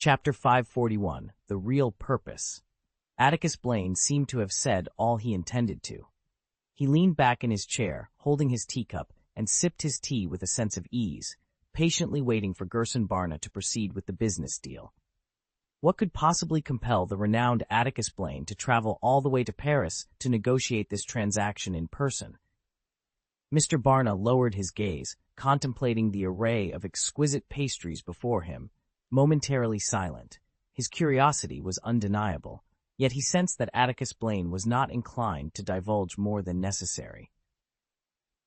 Chapter 541, The Real Purpose. Atticus Blaine seemed to have said all he intended to. He leaned back in his chair, holding his teacup, and sipped his tea with a sense of ease, patiently waiting for Gerson Barna to proceed with the business deal. What could possibly compel the renowned Atticus Blaine to travel all the way to Paris to negotiate this transaction in person? Mr. Barna lowered his gaze, contemplating the array of exquisite pastries before him, momentarily silent. His curiosity was undeniable, yet he sensed that Atticus Blaine was not inclined to divulge more than necessary.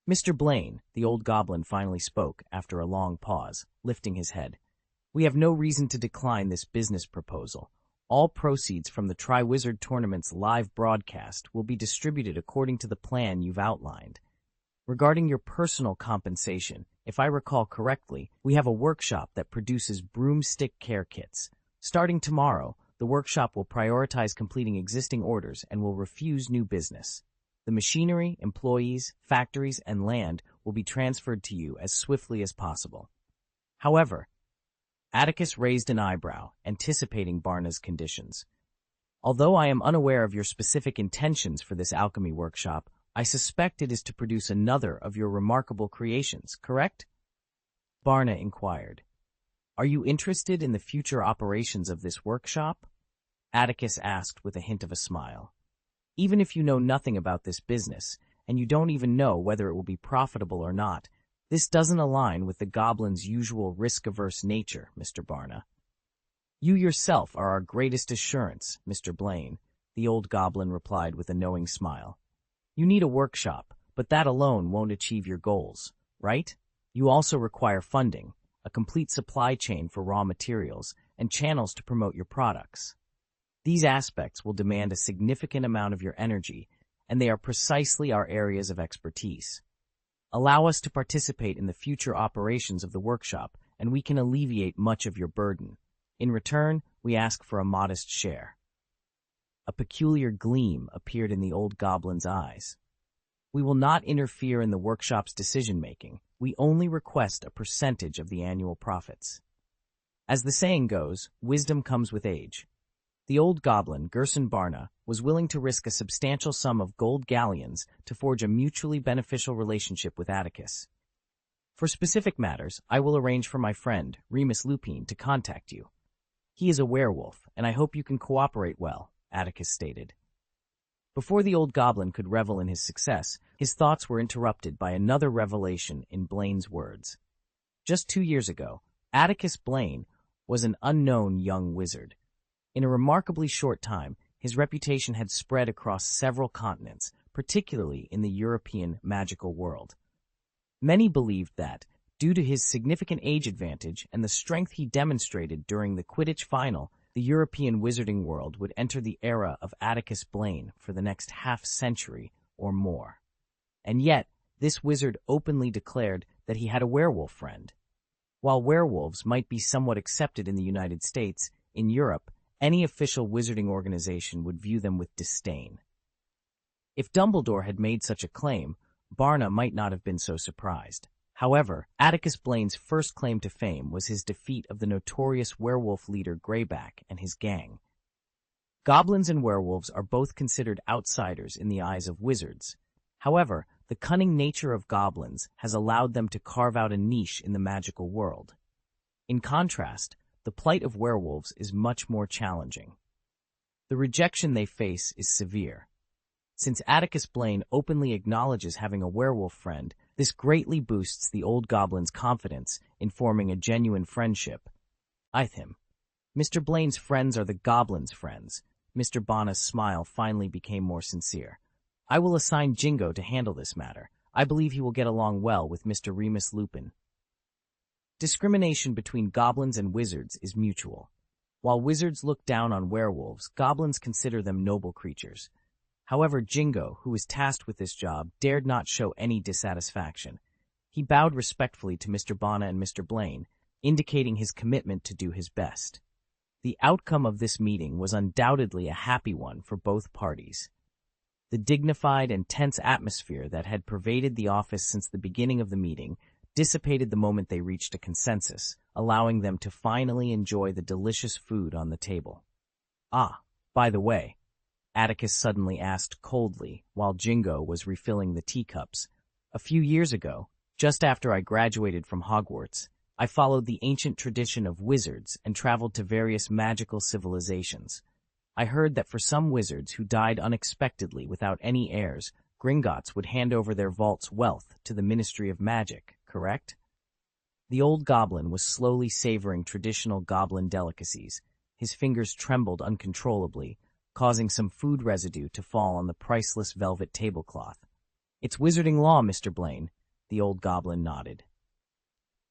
"Mr. Blaine," the old goblin finally spoke after a long pause, lifting his head, "we have no reason to decline this business proposal. All proceeds from the Triwizard Tournament's live broadcast will be distributed according to the plan you've outlined. Regarding your personal compensation, if I recall correctly, we have a workshop that produces broomstick care kits. Starting tomorrow, the workshop will prioritize completing existing orders and will refuse new business. The machinery, employees, factories, and land will be transferred to you as swiftly as possible." However, Atticus raised an eyebrow, anticipating Barna's conditions. "Although I am unaware of your specific intentions for this alchemy workshop, I suspect it is to produce another of your remarkable creations, correct?" Barna inquired. "Are you interested in the future operations of this workshop?" Atticus asked with a hint of a smile. "Even if you know nothing about this business, and you don't even know whether it will be profitable or not, this doesn't align with the goblin's usual risk-averse nature, Mr. Barna." "You yourself are our greatest assurance, Mr. Blaine," the old goblin replied with a knowing smile. "You need a workshop, but that alone won't achieve your goals, right? You also require funding, a complete supply chain for raw materials, and channels to promote your products. These aspects will demand a significant amount of your energy, and they are precisely our areas of expertise. Allow us to participate in the future operations of the workshop, and we can alleviate much of your burden. In return, we ask for a modest share." A peculiar gleam appeared in the old goblin's eyes. "We will not interfere in the workshop's decision-making. We only request a percentage of the annual profits. As the saying goes, wisdom comes with age." The old goblin, Gerson Barna, was willing to risk a substantial sum of gold galleons to forge a mutually beneficial relationship with Atticus. "For specific matters, I will arrange for my friend, Remus Lupin, to contact you. He is a werewolf, and I hope you can cooperate well," Atticus stated. Before the old goblin could revel in his success, his thoughts were interrupted by another revelation in Blaine's words. Just 2 years ago, Atticus Blaine was an unknown young wizard. In a remarkably short time, his reputation had spread across several continents, particularly in the European magical world. Many believed that, due to his significant age advantage and the strength he demonstrated during the Quidditch final, the European wizarding world would enter the era of Atticus Blaine for the next half-century or more. And yet, this wizard openly declared that he had a werewolf friend. While werewolves might be somewhat accepted in the United States, in Europe, any official wizarding organization would view them with disdain. If Dumbledore had made such a claim, Barna might not have been so surprised. However, Atticus Blaine's first claim to fame was his defeat of the notorious werewolf leader Greyback and his gang. Goblins and werewolves are both considered outsiders in the eyes of wizards. However, the cunning nature of goblins has allowed them to carve out a niche in the magical world. In contrast, the plight of werewolves is much more challenging. The rejection they face is severe. Since Atticus Blaine openly acknowledges having a werewolf friend, this greatly boosts the old goblin's confidence in forming a genuine friendship. "Him. Mr. Blaine's friends are the goblin's friends." Mr. Barna's smile finally became more sincere. "I will assign Jingo to handle this matter. I believe he will get along well with Mr. Remus Lupin." Discrimination between goblins and wizards is mutual. While wizards look down on werewolves, goblins consider them noble creatures. However, Jingo, who was tasked with this job, dared not show any dissatisfaction. He bowed respectfully to Mr. Barna and Mr. Blaine, indicating his commitment to do his best. The outcome of this meeting was undoubtedly a happy one for both parties. The dignified and tense atmosphere that had pervaded the office since the beginning of the meeting dissipated the moment they reached a consensus, allowing them to finally enjoy the delicious food on the table. "Ah, by the way," Atticus suddenly asked coldly while Jingo was refilling the teacups. "A few years ago, just after I graduated from Hogwarts, I followed the ancient tradition of wizards and traveled to various magical civilizations. I heard that for some wizards who died unexpectedly without any heirs, Gringotts would hand over their vault's wealth to the Ministry of Magic, correct?" The old goblin was slowly savoring traditional goblin delicacies. His fingers trembled uncontrollably, causing some food residue to fall on the priceless velvet tablecloth. "It's wizarding law, Mr. Blaine," the old goblin nodded.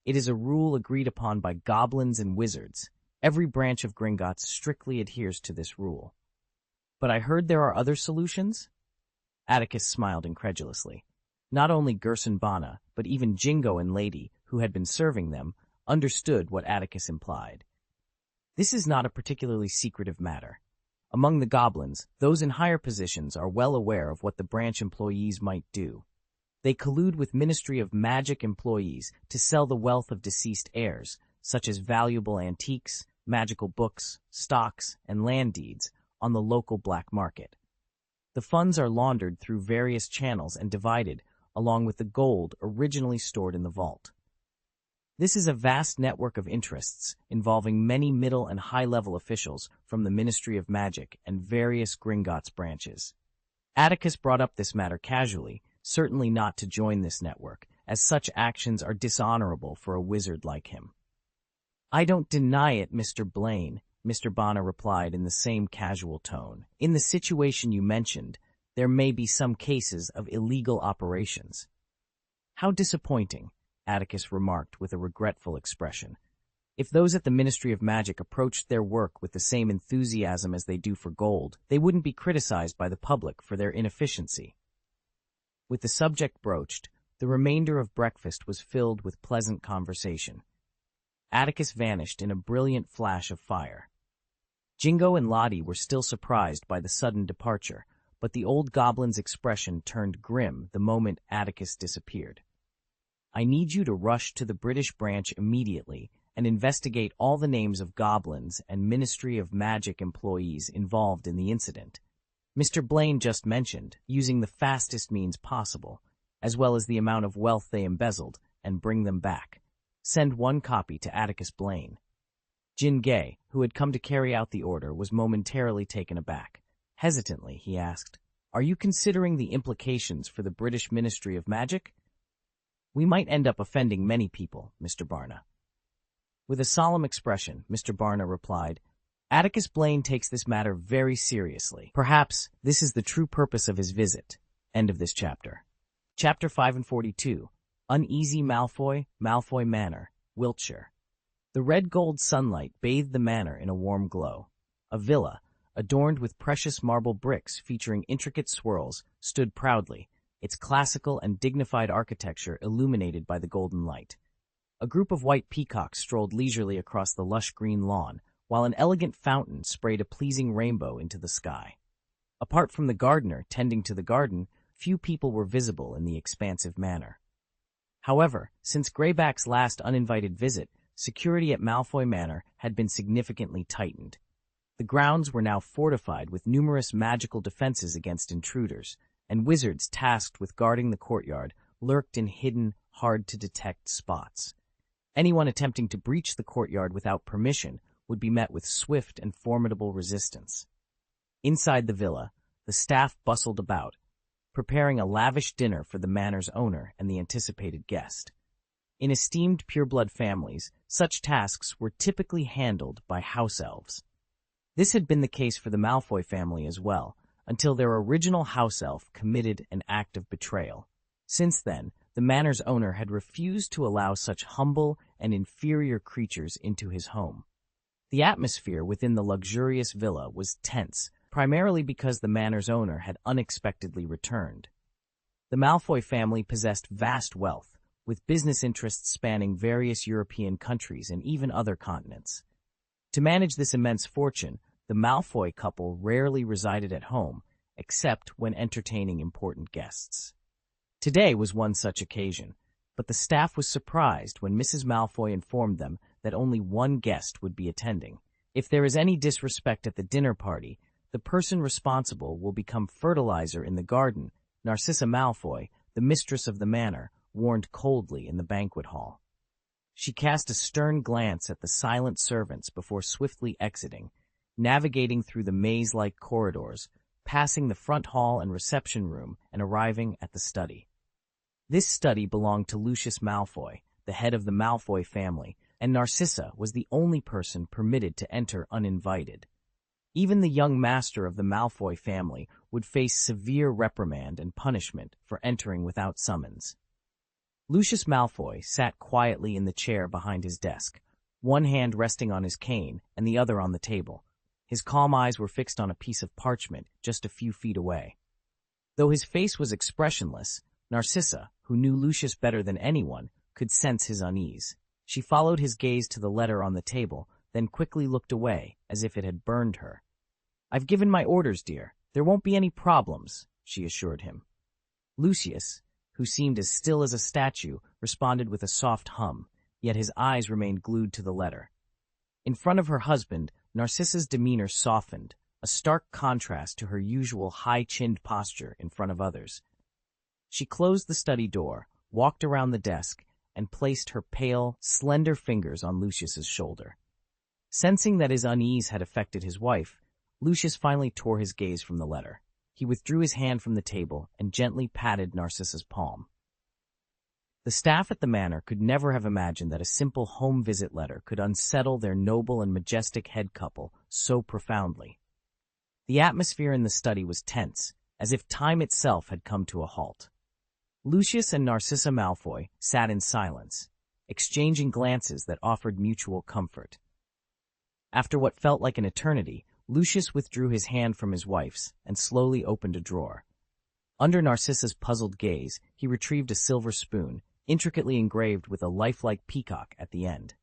"It is a rule agreed upon by goblins and wizards. Every branch of Gringotts strictly adheres to this rule." "But I heard there are other solutions?" Atticus smiled incredulously. Not only Gerson Bana, but even Jingo and Lady, who had been serving them, understood what Atticus implied. This is not a particularly secretive matter. Among the goblins, those in higher positions are well aware of what the branch employees might do. They collude with Ministry of Magic employees to sell the wealth of deceased heirs, such as valuable antiques, magical books, stocks, and land deeds, on the local black market. The funds are laundered through various channels and divided, along with the gold originally stored in the vault. This is a vast network of interests involving many middle and high-level officials from the Ministry of Magic and various Gringotts branches. Atticus brought up this matter casually, certainly not to join this network, as such actions are dishonorable for a wizard like him. "I don't deny it, Mr. Blaine," Mr. Bana replied in the same casual tone. "In the situation you mentioned, there may be some cases of illegal operations." "How disappointing," Atticus remarked with a regretful expression. "If those at the Ministry of Magic approached their work with the same enthusiasm as they do for gold, they wouldn't be criticized by the public for their inefficiency." With the subject broached, the remainder of breakfast was filled with pleasant conversation. Atticus vanished in a brilliant flash of fire. Jingo and Lottie were still surprised by the sudden departure, but the old goblin's expression turned grim the moment Atticus disappeared. "I need you to rush to the British branch immediately and investigate all the names of goblins and Ministry of Magic employees involved in the incident Mr. Blaine just mentioned, using the fastest means possible, as well as the amount of wealth they embezzled, and bring them back. Send one copy to Atticus Blaine." Jin Gay, who had come to carry out the order, was momentarily taken aback. Hesitantly, he asked, "Are you considering the implications for the British Ministry of Magic?" "We might end up offending many people, Mr. Barna." With a solemn expression, Mr. Barna replied, "Atticus Blaine takes this matter very seriously. Perhaps this is the true purpose of his visit." End of this chapter. Chapter 5 and 42. Uneasy Malfoy, Malfoy Manor, Wiltshire. The red gold sunlight bathed the manor in a warm glow. A villa, adorned with precious marble bricks featuring intricate swirls, stood proudly, its classical and dignified architecture illuminated by the golden light. A group of white peacocks strolled leisurely across the lush green lawn, while an elegant fountain sprayed a pleasing rainbow into the sky. Apart from the gardener tending to the garden, few people were visible in the expansive manor. However, since Greyback's last uninvited visit, security at Malfoy Manor had been significantly tightened. The grounds were now fortified with numerous magical defenses against intruders, and wizards tasked with guarding the courtyard lurked in hidden, hard-to-detect spots. Anyone attempting to breach the courtyard without permission would be met with swift and formidable resistance. Inside the villa, the staff bustled about, preparing a lavish dinner for the manor's owner and the anticipated guest. In esteemed pureblood families, such tasks were typically handled by house elves. This had been the case for the Malfoy family as well, until their original house elf committed an act of betrayal. Since then, the manor's owner had refused to allow such humble and inferior creatures into his home. The atmosphere within the luxurious villa was tense, primarily because the manor's owner had unexpectedly returned. The Malfoy family possessed vast wealth, with business interests spanning various European countries and even other continents. To manage this immense fortune, the Malfoy couple rarely resided at home, except when entertaining important guests. Today was one such occasion. but the staff was surprised when Mrs. Malfoy informed them that only one guest would be attending. If there is any disrespect at the dinner party, the person responsible will become fertilizer in the garden, Narcissa Malfoy, the mistress of the manor, warned coldly in the banquet hall. She cast a stern glance at the silent servants before swiftly exiting, navigating through the maze-like corridors, passing the front hall and reception room, and arriving at the study. This study belonged to Lucius Malfoy, the head of the Malfoy family, and Narcissa was the only person permitted to enter uninvited. Even the young master of the Malfoy family would face severe reprimand and punishment for entering without summons. Lucius Malfoy sat quietly in the chair behind his desk, one hand resting on his cane and the other on the table. His calm eyes were fixed on a piece of parchment just a few feet away. Though his face was expressionless, Narcissa, who knew Lucius better than anyone, could sense his unease. She followed his gaze to the letter on the table, then quickly looked away, as if it had burned her. "I've given my orders, dear. There won't be any problems," she assured him. Lucius, who seemed as still as a statue, responded with a soft hum, yet his eyes remained glued to the letter. In front of her husband, Narcissa's demeanor softened, a stark contrast to her usual high-chinned posture in front of others. She closed the study door, walked around the desk, and placed her pale, slender fingers on Lucius's shoulder. Sensing that his unease had affected his wife, Lucius finally tore his gaze from the letter. He withdrew his hand from the table and gently patted Narcissa's palm. The staff at the manor could never have imagined that a simple home visit letter could unsettle their noble and majestic head couple so profoundly. The atmosphere in the study was tense, as if time itself had come to a halt. Lucius and Narcissa Malfoy sat in silence, exchanging glances that offered mutual comfort. After what felt like an eternity, Lucius withdrew his hand from his wife's and slowly opened a drawer. Under Narcissa's puzzled gaze, he retrieved a silver spoon, intricately engraved with a lifelike peacock at the end.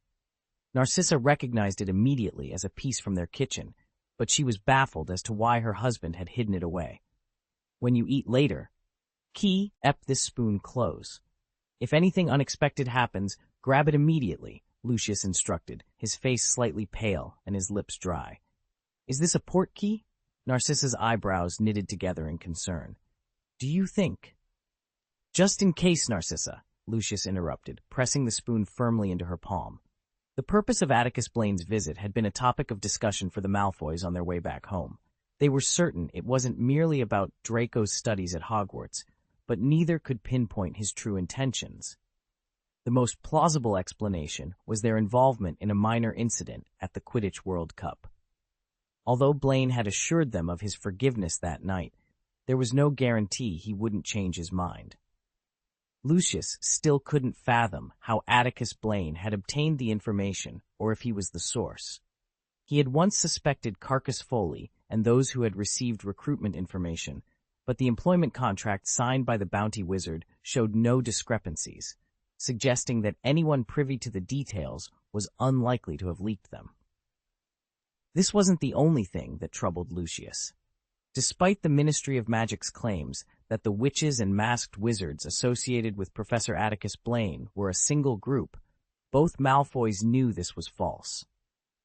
Narcissa recognized it immediately as a piece from their kitchen, but she was baffled as to why her husband had hidden it away. "When you eat later, ep this spoon close. If anything unexpected happens, grab it immediately," Lucius instructed, his face slightly pale and his lips dry. "Is this a port key?" Narcissa's eyebrows knitted together in concern. "Do you think—" "Just in case, Narcissa," Lucius interrupted, pressing the spoon firmly into her palm. The purpose of Atticus Blaine's visit had been a topic of discussion for the Malfoys on their way back home. They were certain it wasn't merely about Draco's studies at Hogwarts, but neither could pinpoint his true intentions. The most plausible explanation was their involvement in a minor incident at the Quidditch World Cup. Although Blaine had assured them of his forgiveness that night, there was no guarantee he wouldn't change his mind. Lucius still couldn't fathom how Atticus Blaine had obtained the information or if he was the source. He had once suspected Carcus Foley and those who had received recruitment information, but the employment contract signed by the bounty wizard showed no discrepancies, suggesting that anyone privy to the details was unlikely to have leaked them. This wasn't the only thing that troubled Lucius. Despite the Ministry of Magic's claims that the witches and masked wizards associated with Professor Atticus Blaine were a single group, both Malfoys knew this was false.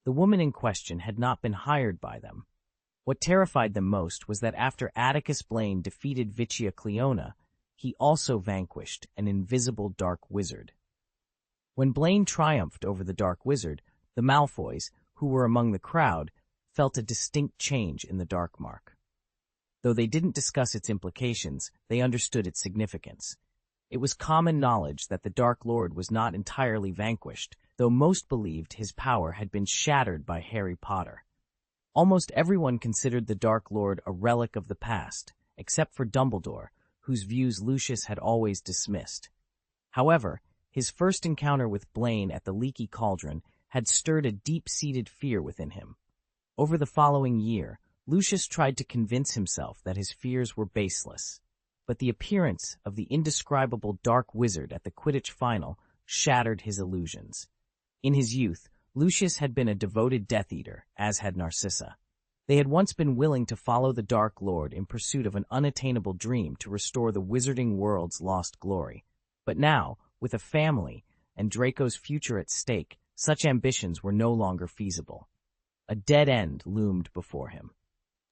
The woman in question had not been hired by them. What terrified them most was that after Atticus Blaine defeated Vicia Cleona, he also vanquished an invisible dark wizard. When Blaine triumphed over the dark wizard, the Malfoys, who were among the crowd, felt a distinct change in the dark mark. Though they didn't discuss its implications, they understood its significance. It was common knowledge that the Dark Lord was not entirely vanquished, though most believed his power had been shattered by Harry Potter. Almost everyone considered the Dark Lord a relic of the past, except for Dumbledore, whose views Lucius had always dismissed. However, his first encounter with Blaine at the Leaky Cauldron had stirred a deep-seated fear within him. Over the following year, Lucius tried to convince himself that his fears were baseless, but the appearance of the indescribable dark wizard at the Quidditch final shattered his illusions. In his youth, Lucius had been a devoted Death Eater, as had Narcissa. They had once been willing to follow the Dark Lord in pursuit of an unattainable dream to restore the wizarding world's lost glory. But now, With a family and Draco's future at stake, such ambitions were no longer feasible. A dead end loomed before him.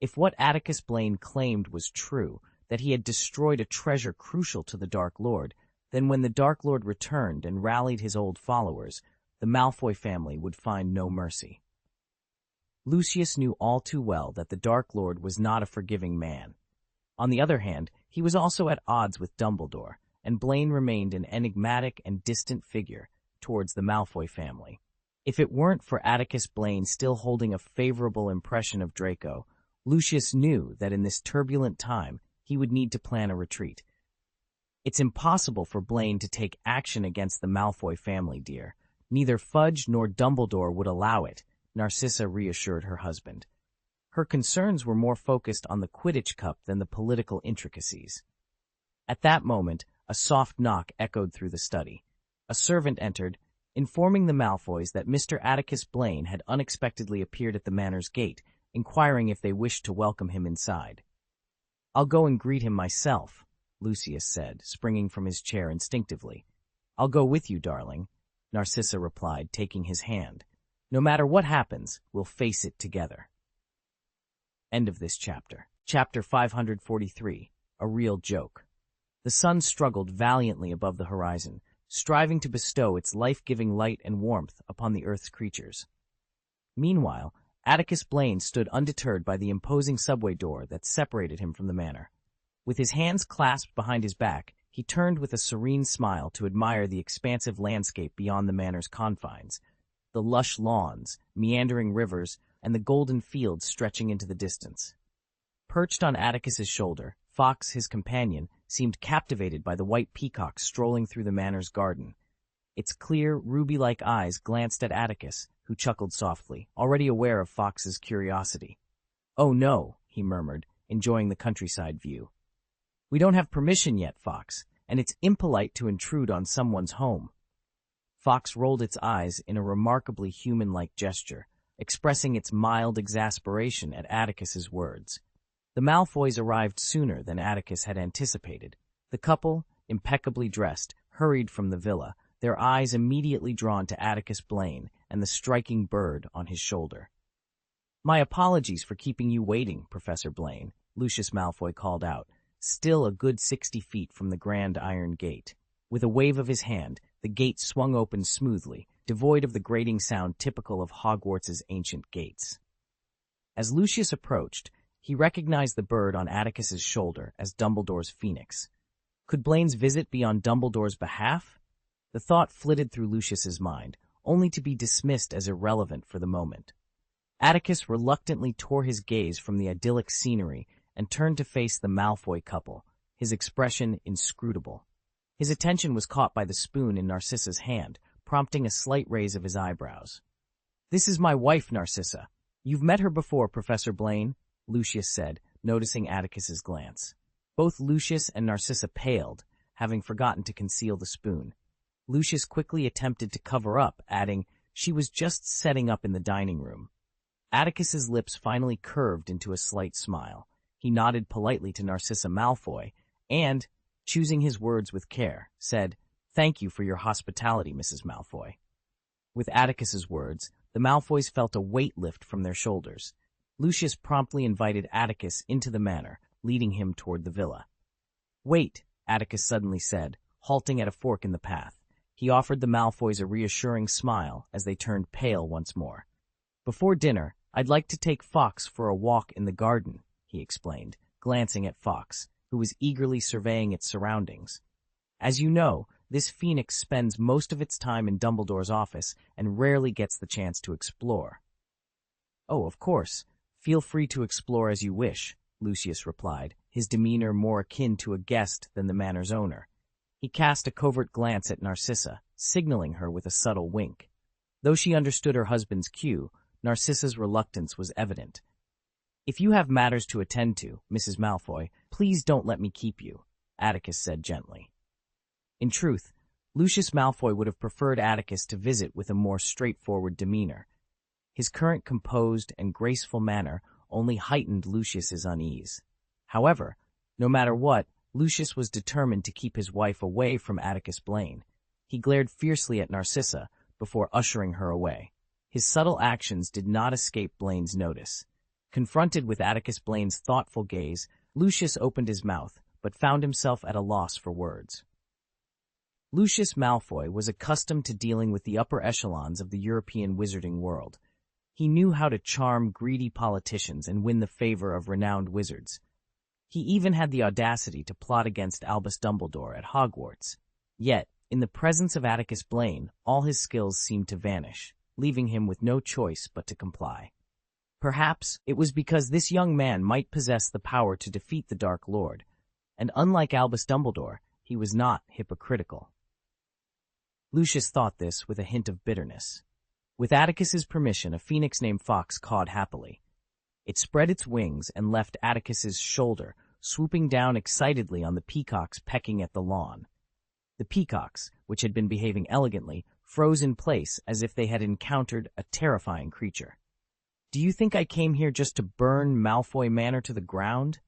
If what Atticus Blaine claimed was true, that he had destroyed a treasure crucial to the Dark Lord, then when the Dark Lord returned and rallied his old followers, the Malfoy family would find no mercy. Lucius knew all too well that the Dark Lord was not a forgiving man. On the other hand, he was also at odds with Dumbledore, and Blaine remained an enigmatic and distant figure towards the Malfoy family. If it weren't for Atticus Blaine still holding a favorable impression of Draco, Lucius knew that in this turbulent time he would need to plan a retreat. It's impossible for Blaine to take action against the Malfoy family, dear. Neither Fudge nor Dumbledore would allow it, Narcissa reassured her husband. Her concerns were more focused on the Quidditch Cup than the political intricacies. At that moment, a soft knock echoed through the study. A servant entered, informing the Malfoys that Mr. Atticus Blaine had unexpectedly appeared at the manor's gate, inquiring if they wished to welcome him inside. "I'll go and greet him myself," Lucius said, springing from his chair instinctively. "I'll go with you, darling," Narcissa replied, taking his hand. "No matter what happens, we'll face it together." End of this chapter. Chapter 543, A Real Joke. The sun struggled valiantly above the horizon, striving to bestow its life-giving light and warmth upon the Earth's creatures. Meanwhile, Atticus Blaine stood undeterred by the imposing subway door that separated him from the manor. With his hands clasped behind his back, he turned with a serene smile to admire the expansive landscape beyond the manor's confines, the lush lawns, meandering rivers, and the golden fields stretching into the distance. Perched on Atticus's shoulder, Fawkes, his companion, seemed captivated by the white peacock strolling through the manor's garden. Its clear, ruby-like eyes glanced at Atticus, who chuckled softly, already aware of Fawkes's curiosity. "Oh no," he murmured, enjoying the countryside view. "We don't have permission yet, Fawkes, and it's impolite to intrude on someone's home." Fawkes rolled its eyes in a remarkably human-like gesture, expressing its mild exasperation at Atticus's words. The Malfoys arrived sooner than Atticus had anticipated. The couple, impeccably dressed, hurried from the villa, their eyes immediately drawn to Atticus Blaine and the striking bird on his shoulder. "My apologies for keeping you waiting, Professor Blaine," Lucius Malfoy called out, still a good 60 feet from the grand iron gate. With a wave of his hand, the gate swung open smoothly, devoid of the grating sound typical of Hogwarts's ancient gates. As Lucius approached, he recognized the bird on Atticus's shoulder as Dumbledore's phoenix. Could Blaine's visit be on Dumbledore's behalf? The thought flitted through Lucius's mind, only to be dismissed as irrelevant for the moment. Atticus reluctantly tore his gaze from the idyllic scenery and turned to face the Malfoy couple, his expression inscrutable. His attention was caught by the spoon in Narcissa's hand, prompting a slight raise of his eyebrows. "This is my wife, Narcissa. You've met her before, Professor Blaine," Lucius said, noticing Atticus's glance. Both Lucius and Narcissa paled, having forgotten to conceal the spoon. Lucius quickly attempted to cover up, adding, "She was just setting up in the dining room." Atticus's lips finally curved into a slight smile. He nodded politely to Narcissa Malfoy and, choosing his words with care, said, "Thank you for your hospitality, Mrs. Malfoy." With Atticus's words, the Malfoys felt a weight lift from their shoulders. Lucius promptly invited Atticus into the manor, leading him toward the villa. "Wait," Atticus suddenly said, halting at a fork in the path. He offered the Malfoys a reassuring smile as they turned pale once more. "Before dinner, I'd like to take Fawkes for a walk in the garden," he explained, glancing at Fawkes, who was eagerly surveying its surroundings. "As you know, this phoenix spends most of its time in Dumbledore's office and rarely gets the chance to explore." "Oh, of course. Feel free to explore as you wish," Lucius replied, his demeanor more akin to a guest than the manor's owner. He cast a covert glance at Narcissa, signaling her with a subtle wink. Though she understood her husband's cue, Narcissa's reluctance was evident. "If you have matters to attend to, Mrs. Malfoy, please don't let me keep you," Atticus said gently. In truth, Lucius Malfoy would have preferred Atticus to visit with a more straightforward demeanor. His current composed and graceful manner only heightened Lucius's unease. However, no matter what, Lucius was determined to keep his wife away from Atticus Blaine. He glared fiercely at Narcissa before ushering her away. His subtle actions did not escape Blaine's notice. Confronted with Atticus Blaine's thoughtful gaze, Lucius opened his mouth, but found himself at a loss for words. Lucius Malfoy was accustomed to dealing with the upper echelons of the European wizarding world. He knew how to charm greedy politicians and win the favor of renowned wizards. He even had the audacity to plot against Albus Dumbledore at Hogwarts. Yet, in the presence of Atticus Blaine, all his skills seemed to vanish, leaving him with no choice but to comply. Perhaps it was because this young man might possess the power to defeat the Dark Lord, and unlike Albus Dumbledore, he was not hypocritical. Lucius thought this with a hint of bitterness. With Atticus's permission, a phoenix named Fawkes cawed happily. It spread its wings and left Atticus's shoulder, swooping down excitedly on the peacocks pecking at the lawn. The peacocks, which had been behaving elegantly, froze in place as if they had encountered a terrifying creature. "Do you think I came here just to burn Malfoy Manor to the ground?"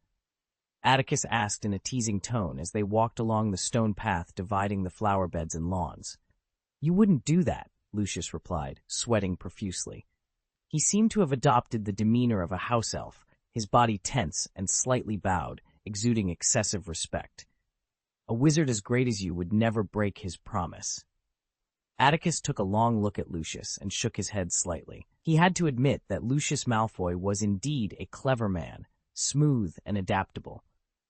Atticus asked in a teasing tone as they walked along the stone path dividing the flower beds and lawns. "You wouldn't do that," Lucius replied, sweating profusely. He seemed to have adopted the demeanor of a house elf, his body tense and slightly bowed, exuding excessive respect. "A wizard as great as you would never break his promise." Atticus took a long look at Lucius and shook his head slightly. He had to admit that Lucius Malfoy was indeed a clever man, smooth and adaptable.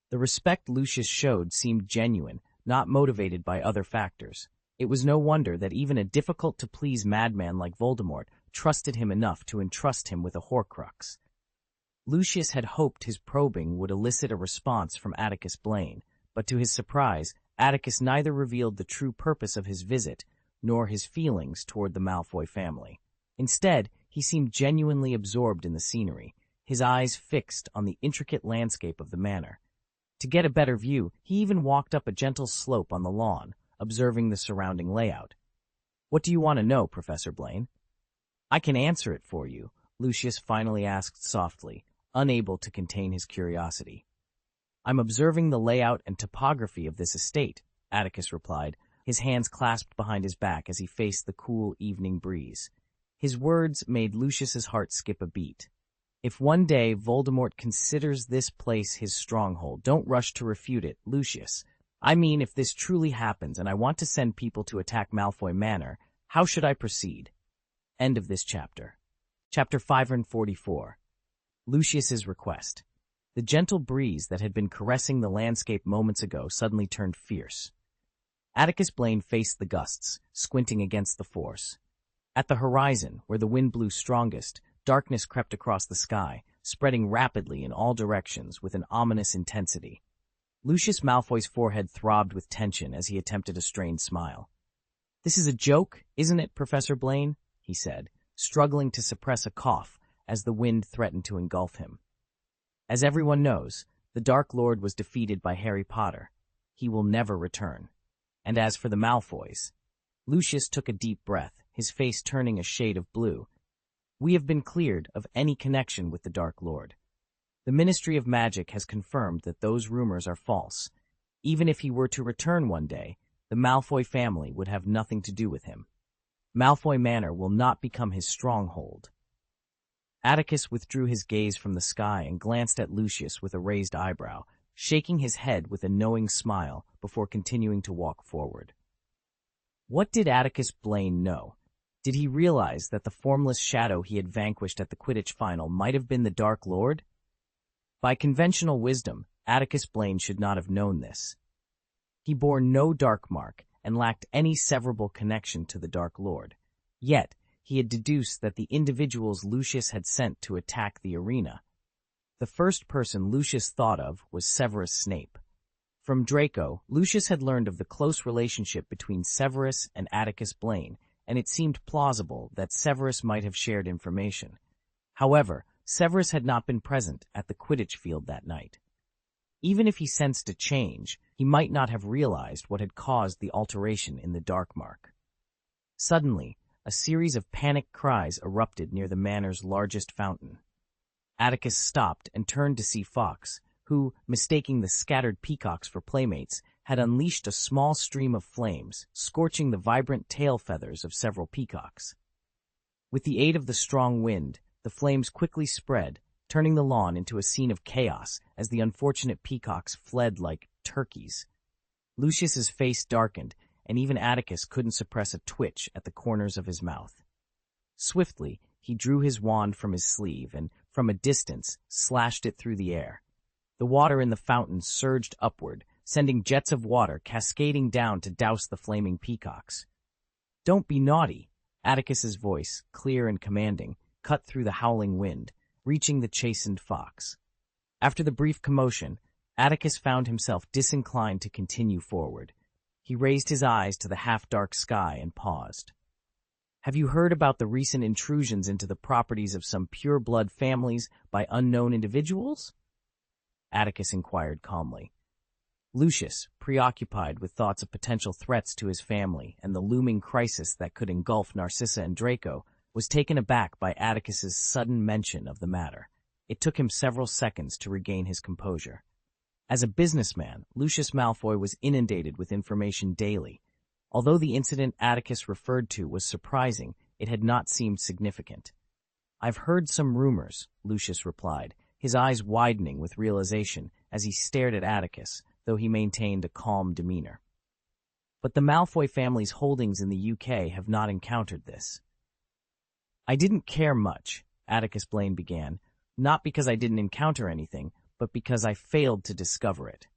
The respect Lucius showed seemed genuine, not motivated by other factors. It was no wonder that even a difficult-to-please madman like Voldemort trusted him enough to entrust him with a Horcrux. Lucius had hoped his probing would elicit a response from Atticus Blaine, but to his surprise, Atticus neither revealed the true purpose of his visit nor his feelings toward the Malfoy family. Instead, he seemed genuinely absorbed in the scenery, his eyes fixed on the intricate landscape of the manor. To get a better view, he even walked up a gentle slope on the lawn, observing the surrounding layout. "What do you want to know, Professor Blaine?" "I can answer it for you," Lucius finally asked softly, unable to contain his curiosity. "I'm observing the layout and topography of this estate," Atticus replied, his hands clasped behind his back as he faced the cool evening breeze. His words made Lucius's heart skip a beat. "If one day Voldemort considers this place his stronghold, don't rush to refute it, Lucius. I mean, if this truly happens and I want to send people to attack Malfoy Manor, how should I proceed?" End of this chapter. Chapter 544. Lucius's request. The gentle breeze that had been caressing the landscape moments ago suddenly turned fierce. Atticus Blaine faced the gusts, squinting against the force. At the horizon, where the wind blew strongest, darkness crept across the sky, spreading rapidly in all directions with an ominous intensity. Lucius Malfoy's forehead throbbed with tension as he attempted a strained smile. "This is a joke, isn't it, Professor Blaine?" he said, struggling to suppress a cough as the wind threatened to engulf him. "As everyone knows, the Dark Lord was defeated by Harry Potter. He will never return. And as for the Malfoys..." Lucius took a deep breath, his face turning a shade of blue. "We have been cleared of any connection with the Dark Lord. The Ministry of Magic has confirmed that those rumors are false. Even if he were to return one day, the Malfoy family would have nothing to do with him. Malfoy Manor will not become his stronghold." Atticus withdrew his gaze from the sky and glanced at Lucius with a raised eyebrow, shaking his head with a knowing smile before continuing to walk forward. What did Atticus Blaine know? Did he realize that the formless shadow he had vanquished at the Quidditch final might have been the Dark Lord? By conventional wisdom, Atticus Blaine should not have known this. He bore no dark mark and lacked any severable connection to the Dark Lord. Yet, he had deduced that the individuals Lucius had sent to attack the arena. The first person Lucius thought of was Severus Snape. From Draco, Lucius had learned of the close relationship between Severus and Atticus Blaine, and it seemed plausible that Severus might have shared information. However, Severus had not been present at the Quidditch field that night. Even if he sensed a change, he might not have realized what had caused the alteration in the dark mark. Suddenly, a series of panicked cries erupted near the manor's largest fountain. Atticus stopped and turned to see Fawkes, who, mistaking the scattered peacocks for playmates, had unleashed a small stream of flames, scorching the vibrant tail feathers of several peacocks. With the aid of the strong wind, the flames quickly spread, turning the lawn into a scene of chaos as the unfortunate peacocks fled like turkeys. Lucius's face darkened, and even Atticus couldn't suppress a twitch at the corners of his mouth. Swiftly, he drew his wand from his sleeve and, from a distance, slashed it through the air. The water in the fountain surged upward, sending jets of water cascading down to douse the flaming peacocks. "Don't be naughty," Atticus's voice, clear and commanding, cut through the howling wind, reaching the chastened fox. After the brief commotion, Atticus found himself disinclined to continue forward. He raised his eyes to the half-dark sky and paused. "Have you heard about the recent intrusions into the properties of some pure-blood families by unknown individuals?" Atticus inquired calmly. Lucius, preoccupied with thoughts of potential threats to his family and the looming crisis that could engulf Narcissa and Draco, was taken aback by Atticus's sudden mention of the matter. It took him several seconds to regain his composure. As a businessman, Lucius Malfoy was inundated with information daily. Although the incident Atticus referred to was surprising, it had not seemed significant. "I've heard some rumors," Lucius replied, his eyes widening with realization as he stared at Atticus, though he maintained a calm demeanor. "But the Malfoy family's holdings in the UK have not encountered this." "I didn't care much," Atticus Blaine began, "not because I didn't encounter anything, but because I failed to discover it.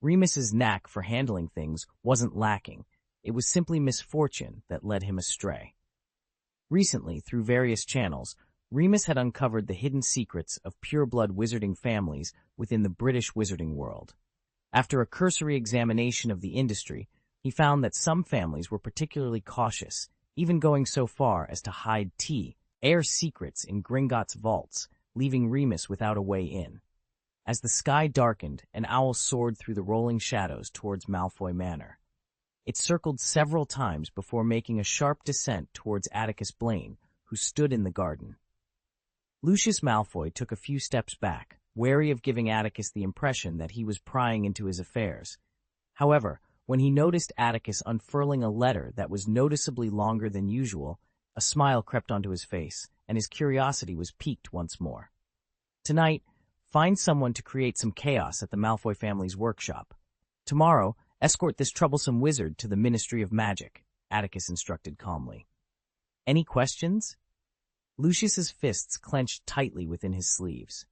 Remus's knack for handling things wasn't lacking. It was simply misfortune that led him astray. Recently, through various channels, Remus had uncovered the hidden secrets of pure-blood wizarding families within the British wizarding world. After a cursory examination of the industry, he found that some families were particularly cautious, even going so far as to hide heir secrets in Gringotts vaults, leaving Remus without a way in. As the sky darkened, an owl soared through the rolling shadows towards Malfoy Manor. It circled several times before making a sharp descent towards Atticus Blaine, who stood in the garden. Lucius Malfoy took a few steps back, wary of giving Atticus the impression that he was prying into his affairs. However, when he noticed Atticus unfurling a letter that was noticeably longer than usual, a smile crept onto his face, and his curiosity was piqued once more. "Tonight, find someone to create some chaos at the Malfoy family's workshop. Tomorrow, escort this troublesome wizard to the Ministry of Magic," Atticus instructed calmly. "Any questions?" Lucius's fists clenched tightly within his sleeves.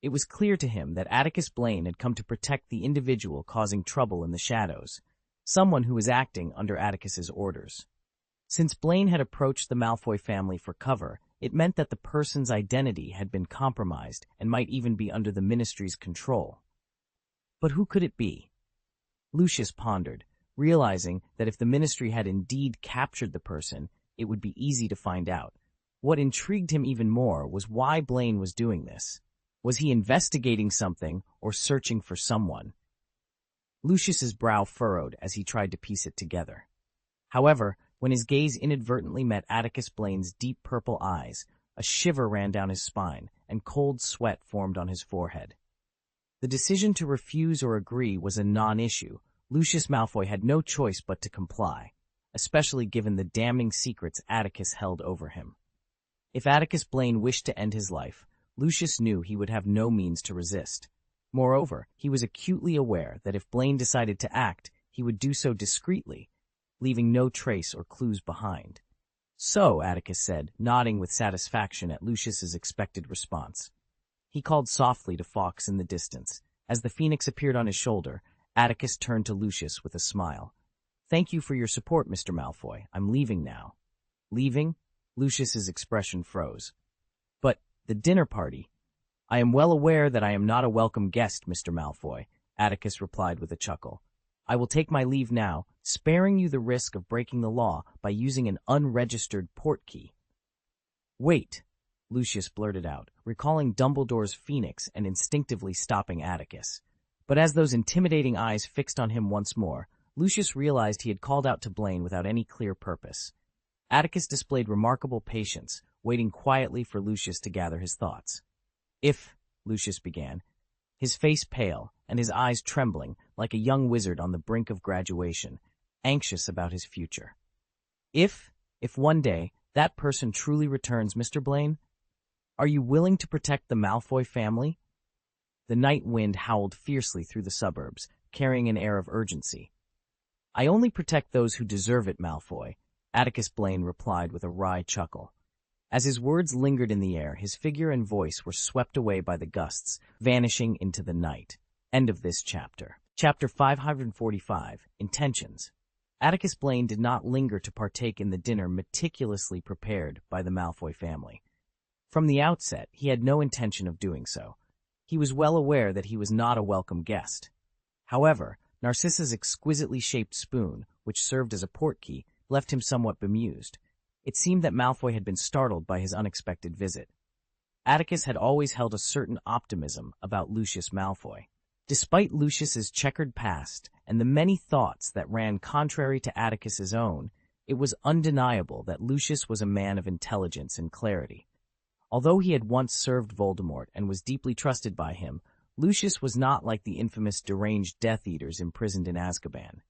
It was clear to him that Atticus Blaine had come to protect the individual causing trouble in the shadows, someone who was acting under Atticus's orders. Since Blaine had approached the Malfoy family for cover, it meant that the person's identity had been compromised and might even be under the Ministry's control. But who could it be? Lucius pondered, realizing that if the Ministry had indeed captured the person, it would be easy to find out. What intrigued him even more was why Blaine was doing this. Was he investigating something or searching for someone? Lucius's brow furrowed as he tried to piece it together. However, when his gaze inadvertently met Atticus Blaine's deep purple eyes, a shiver ran down his spine, and cold sweat formed on his forehead. The decision to refuse or agree was a non-issue. Lucius Malfoy had no choice but to comply, especially given the damning secrets Atticus held over him. If Atticus Blaine wished to end his life, Lucius knew he would have no means to resist. Moreover, he was acutely aware that if Blaine decided to act, he would do so discreetly, leaving no trace or clues behind. "So," Atticus said, nodding with satisfaction at Lucius's expected response. He called softly to Fawkes in the distance. As the phoenix appeared on his shoulder, Atticus turned to Lucius with a smile. "Thank you for your support, Mr. Malfoy. I'm leaving now." "Leaving?" Lucius's expression froze. "But the dinner party—" "I am well aware that I am not a welcome guest, Mr. Malfoy," Atticus replied with a chuckle. "I will take my leave now, sparing you the risk of breaking the law by using an unregistered portkey." "Wait," Lucius blurted out, recalling Dumbledore's phoenix and instinctively stopping Atticus. But as those intimidating eyes fixed on him once more, Lucius realized he had called out to Blaine without any clear purpose. Atticus displayed remarkable patience, waiting quietly for Lucius to gather his thoughts. "If," Lucius began, his face pale and his eyes trembling like a young wizard on the brink of graduation, anxious about his future. If one day that person truly returns, Mr. Blaine, are you willing to protect the Malfoy family? The night wind howled fiercely through the suburbs, carrying an air of urgency. I only protect those who deserve it, Malfoy, Atticus Blaine replied with a wry chuckle. As his words lingered in the air, his figure and voice were swept away by the gusts, vanishing into the night. End of this chapter. Chapter 545, Intentions. Atticus Blaine did not linger to partake in the dinner meticulously prepared by the Malfoy family. From the outset, he had no intention of doing so. He was well aware that he was not a welcome guest. However, Narcissa's exquisitely shaped spoon, which served as a portkey, left him somewhat bemused. It seemed that Malfoy had been startled by his unexpected visit. Atticus had always held a certain optimism about Lucius Malfoy. Despite Lucius's checkered past and the many thoughts that ran contrary to Atticus's own, it was undeniable that Lucius was a man of intelligence and clarity. Although he had once served Voldemort and was deeply trusted by him, Lucius was not like the infamous deranged Death Eaters imprisoned in Azkaban.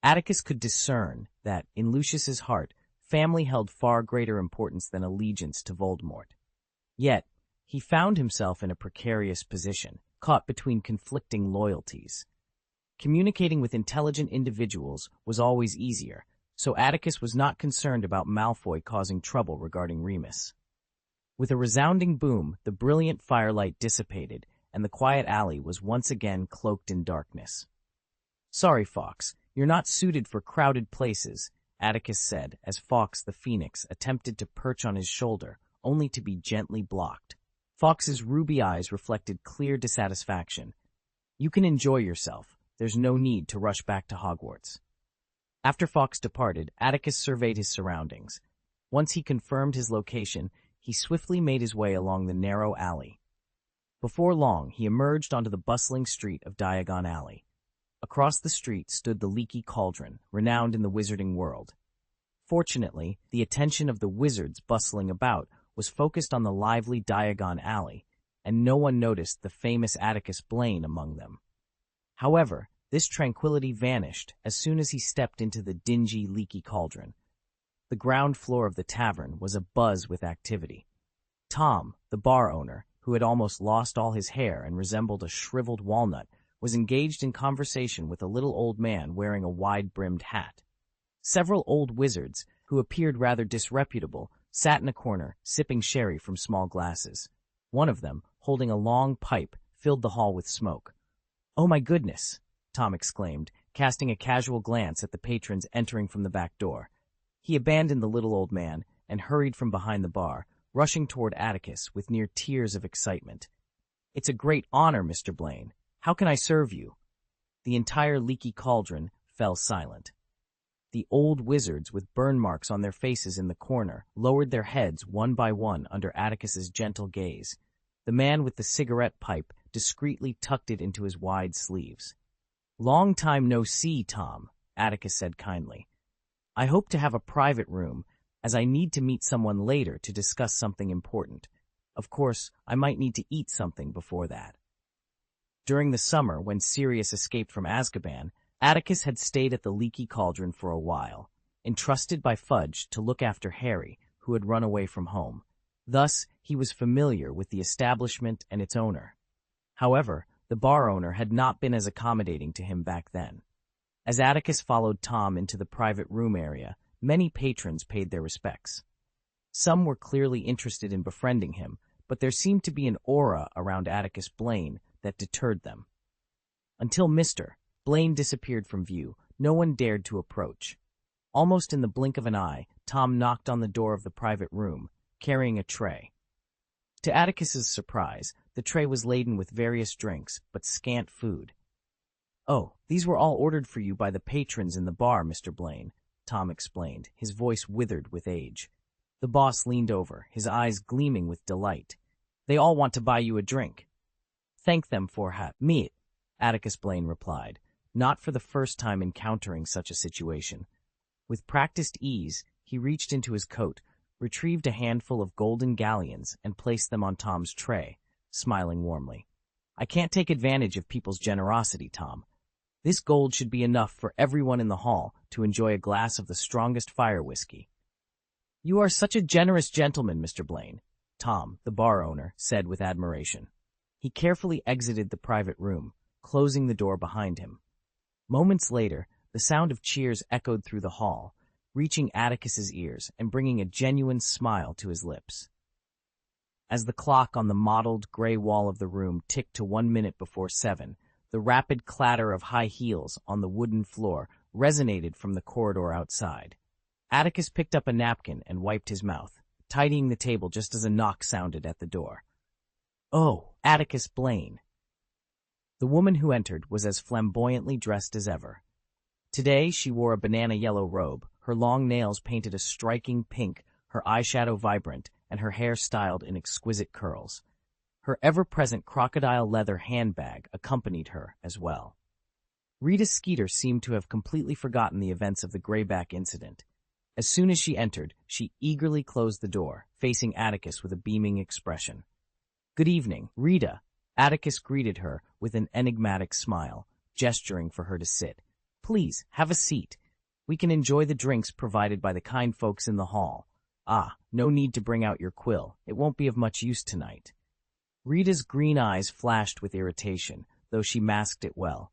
Atticus could discern that, in Lucius's heart, family held far greater importance than allegiance to Voldemort. Yet, he found himself in a precarious position, caught between conflicting loyalties. Communicating with intelligent individuals was always easier, so Atticus was not concerned about Malfoy causing trouble regarding Remus. With a resounding boom, the brilliant firelight dissipated, and the quiet alley was once again cloaked in darkness. "Sorry, Fawkes, you're not suited for crowded places," Atticus said as Fawkes the Phoenix attempted to perch on his shoulder, only to be gently blocked. Fawkes's ruby eyes reflected clear dissatisfaction. "You can enjoy yourself. There's no need to rush back to Hogwarts." After Fawkes departed, Atticus surveyed his surroundings. Once he confirmed his location, he swiftly made his way along the narrow alley. Before long, he emerged onto the bustling street of Diagon Alley. Across the street stood the Leaky Cauldron, renowned in the wizarding world. Fortunately, the attention of the wizards bustling about was focused on the lively Diagon Alley, and no one noticed the famous Atticus Blaine among them. However, this tranquility vanished as soon as he stepped into the dingy Leaky Cauldron. The ground floor of the tavern was abuzz with activity. Tom, the bar owner, who had almost lost all his hair and resembled a shriveled walnut, was engaged in conversation with a little old man wearing a wide-brimmed hat. Several old wizards, who appeared rather disreputable, sat in a corner, sipping sherry from small glasses. One of them, holding a long pipe, filled the hall with smoke. "Oh my goodness!" Tom exclaimed, casting a casual glance at the patrons entering from the back door. He abandoned the little old man and hurried from behind the bar, rushing toward Atticus with near tears of excitement. "It's a great honor, Mr. Blaine. How can I serve you?" The entire Leaky Cauldron fell silent. The old wizards, with burn marks on their faces in the corner, lowered their heads one by one under Atticus's gentle gaze. The man with the cigarette pipe discreetly tucked it into his wide sleeves. "Long time no see, Tom," Atticus said kindly. "I hope to have a private room, as I need to meet someone later to discuss something important. Of course, I might need to eat something before that." During the summer, when Sirius escaped from Azkaban, Atticus had stayed at the Leaky Cauldron for a while, entrusted by Fudge to look after Harry, who had run away from home. Thus, he was familiar with the establishment and its owner. However, the bar owner had not been as accommodating to him back then. As Atticus followed Tom into the private room area, many patrons paid their respects. Some were clearly interested in befriending him, but there seemed to be an aura around Atticus Blaine that deterred them. Until Mr. Blaine disappeared from view, no one dared to approach. Almost in the blink of an eye, Tom knocked on the door of the private room, carrying a tray. To Atticus's surprise, the tray was laden with various drinks, but scant food. "Oh, these were all ordered for you by the patrons in the bar, Mr. Blaine," Tom explained, his voice withered with age. The boss leaned over, his eyes gleaming with delight. "They all want to buy you a drink." "Thank them for me," Atticus Blaine replied, not for the first time encountering such a situation. With practiced ease, he reached into his coat, retrieved a handful of golden galleons, and placed them on Tom's tray, smiling warmly. "I can't take advantage of people's generosity, Tom. This gold should be enough for everyone in the hall to enjoy a glass of the strongest fire whiskey. You are such a generous gentleman, Mr. Blaine, Tom, the bar owner, said with admiration. He carefully exited the private room, closing the door behind him. Moments later, the sound of cheers echoed through the hall, reaching Atticus's ears and bringing a genuine smile to his lips. As the clock on the mottled gray wall of the room ticked to 1 minute before 7, the rapid clatter of high heels on the wooden floor resonated from the corridor outside. Atticus picked up a napkin and wiped his mouth, tidying the table just as a knock sounded at the door. Oh, Atticus Blaine. The woman who entered was as flamboyantly dressed as ever. Today she wore a banana-yellow robe, her long nails painted a striking pink, her eyeshadow vibrant, and her hair styled in exquisite curls. Her ever-present crocodile leather handbag accompanied her as well. Rita Skeeter seemed to have completely forgotten the events of the Greyback incident. As soon as she entered, she eagerly closed the door, facing Atticus with a beaming expression. "Good evening, Rita." Atticus greeted her with an enigmatic smile, gesturing for her to sit. "Please, have a seat. We can enjoy the drinks provided by the kind folks in the hall. Ah, no need to bring out your quill. It won't be of much use tonight." Rita's green eyes flashed with irritation, though she masked it well.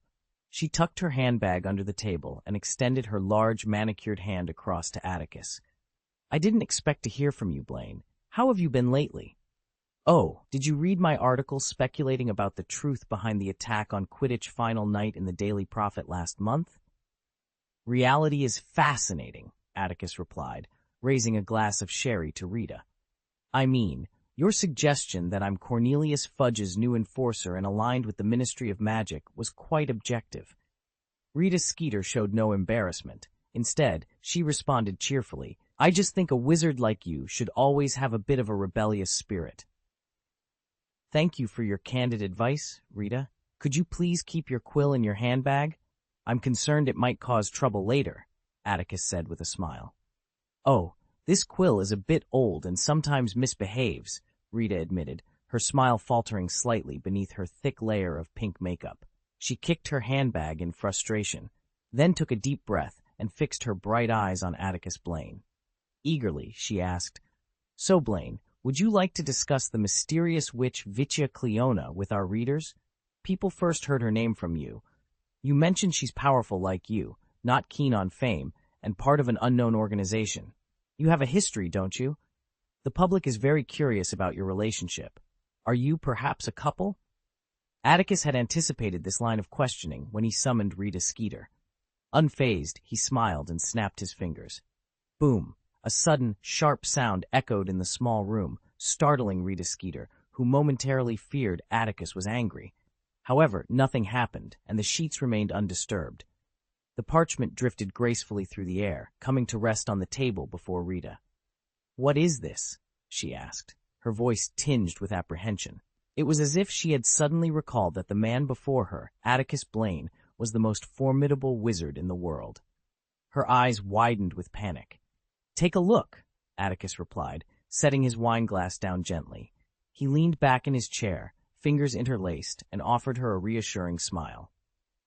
She tucked her handbag under the table and extended her large manicured hand across to Atticus. "I didn't expect to hear from you, Blaine. How have you been lately?" "Oh, did you read my article speculating about the truth behind the attack on Quidditch final night in the Daily Prophet last month?" "Reality is fascinating," Atticus replied, raising a glass of sherry to Rita. "I mean, your suggestion that I'm Cornelius Fudge's new enforcer and aligned with the Ministry of Magic was quite objective." Rita Skeeter showed no embarrassment. Instead, she responded cheerfully, "I just think a wizard like you should always have a bit of a rebellious spirit." "Thank you for your candid advice, Rita. Could you please keep your quill in your handbag? I'm concerned it might cause trouble later," Atticus said with a smile. "Oh, this quill is a bit old and sometimes misbehaves," Rita admitted, her smile faltering slightly beneath her thick layer of pink makeup. She kicked her handbag in frustration, then took a deep breath and fixed her bright eyes on Atticus Blaine. Eagerly, she asked, "So, Blaine, would you like to discuss the mysterious witch Vitia Cleona with our readers? People first heard her name from you. You mentioned she's powerful like you, not keen on fame, and part of an unknown organization. You have a history, don't you? The public is very curious about your relationship. Are you perhaps a couple?" Atticus had anticipated this line of questioning when he summoned Rita Skeeter. Unfazed, he smiled and snapped his fingers. Boom! A sudden, sharp sound echoed in the small room, startling Rita Skeeter, who momentarily feared Atticus was angry. However, nothing happened, and the sheets remained undisturbed. The parchment drifted gracefully through the air, coming to rest on the table before Rita. "What is this?" she asked, her voice tinged with apprehension. It was as if she had suddenly recalled that the man before her, Atticus Blaine, was the most formidable wizard in the world. Her eyes widened with panic. "Take a look," Atticus replied, setting his wineglass down gently. He leaned back in his chair, fingers interlaced, and offered her a reassuring smile.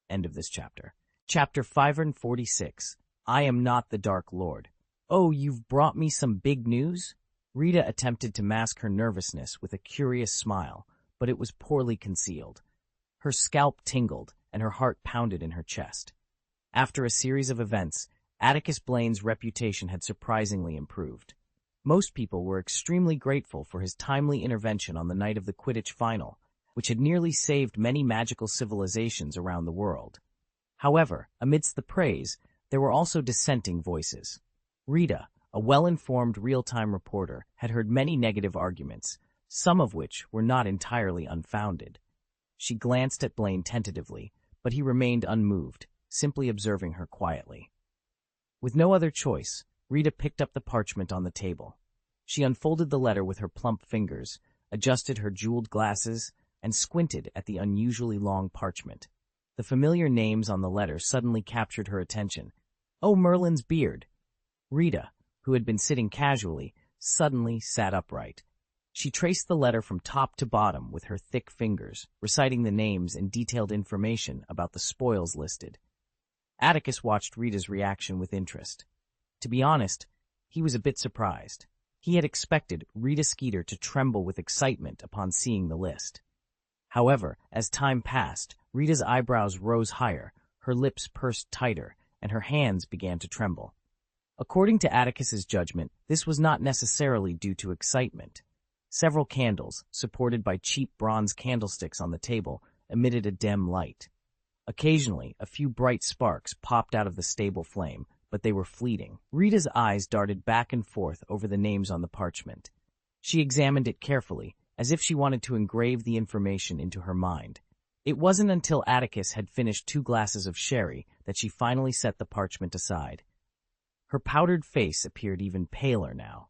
End of this chapter. Chapter 546. I Am Not the Dark Lord. "Oh, you've brought me some big news?" Rita attempted to mask her nervousness with a curious smile, but it was poorly concealed. Her scalp tingled, and her heart pounded in her chest. After a series of events, Atticus Blaine's reputation had surprisingly improved. Most people were extremely grateful for his timely intervention on the night of the Quidditch final, which had nearly saved many magical civilizations around the world. However, amidst the praise, there were also dissenting voices. Rita, a well-informed real-time reporter, had heard many negative arguments, some of which were not entirely unfounded. She glanced at Blaine tentatively, but he remained unmoved, simply observing her quietly. With no other choice, Rita picked up the parchment on the table. She unfolded the letter with her plump fingers, adjusted her jeweled glasses, and squinted at the unusually long parchment. The familiar names on the letter suddenly captured her attention. "Oh, Merlin's beard!" Rita, who had been sitting casually, suddenly sat upright. She traced the letter from top to bottom with her thick fingers, reciting the names and detailed information about the spoils listed. Atticus watched Rita's reaction with interest. To be honest, he was a bit surprised. He had expected Rita Skeeter to tremble with excitement upon seeing the list. However, as time passed, Rita's eyebrows rose higher, her lips pursed tighter, and her hands began to tremble. According to Atticus's judgment, this was not necessarily due to excitement. Several candles, supported by cheap bronze candlesticks on the table, emitted a dim light. Occasionally, a few bright sparks popped out of the stable flame, but they were fleeting. Rita's eyes darted back and forth over the names on the parchment. She examined it carefully, as if she wanted to engrave the information into her mind. It wasn't until Atticus had finished 2 glasses of sherry that she finally set the parchment aside. Her powdered face appeared even paler now.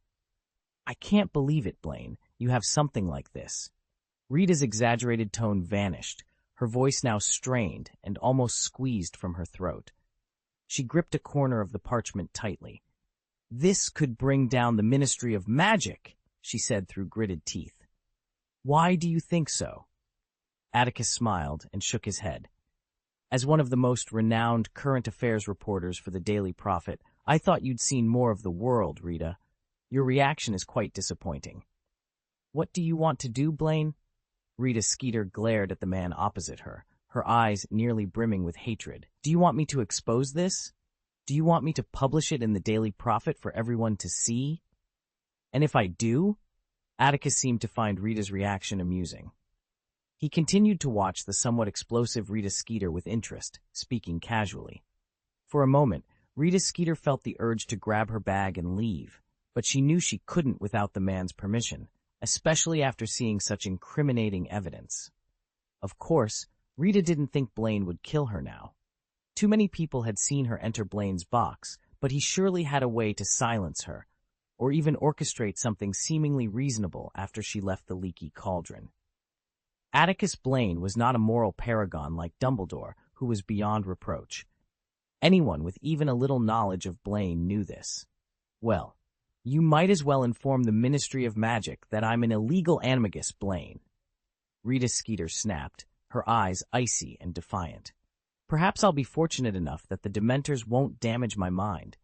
"I can't believe it, Blaine. You have something like this." Rita's exaggerated tone vanished, her voice now strained and almost squeezed from her throat. She gripped a corner of the parchment tightly. "This could bring down the Ministry of Magic," she said through gritted teeth. "Why do you think so?" Atticus smiled and shook his head. "As one of the most renowned current affairs reporters for the Daily Prophet, I thought you'd seen more of the world, Rita. Your reaction is quite disappointing." "What do you want to do, Blaine?" Rita Skeeter glared at the man opposite her, her eyes nearly brimming with hatred. "Do you want me to expose this? Do you want me to publish it in the Daily Prophet for everyone to see? And if I do?" Atticus seemed to find Rita's reaction amusing. He continued to watch the somewhat explosive Rita Skeeter with interest, speaking casually. For a moment, Rita Skeeter felt the urge to grab her bag and leave, but she knew she couldn't without the man's permission, especially after seeing such incriminating evidence. Of course, Rita didn't think Blaine would kill her now. Too many people had seen her enter Blaine's box, but he surely had a way to silence her, or even orchestrate something seemingly reasonable after she left the leaky cauldron. Atticus Blaine was not a moral paragon like Dumbledore, who was beyond reproach. Anyone with even a little knowledge of Blaine knew this. "Well, you might as well inform the Ministry of Magic that I'm an illegal animagus, Blaine." Rita Skeeter snapped, her eyes icy and defiant. "Perhaps I'll be fortunate enough that the Dementors won't damage my mind.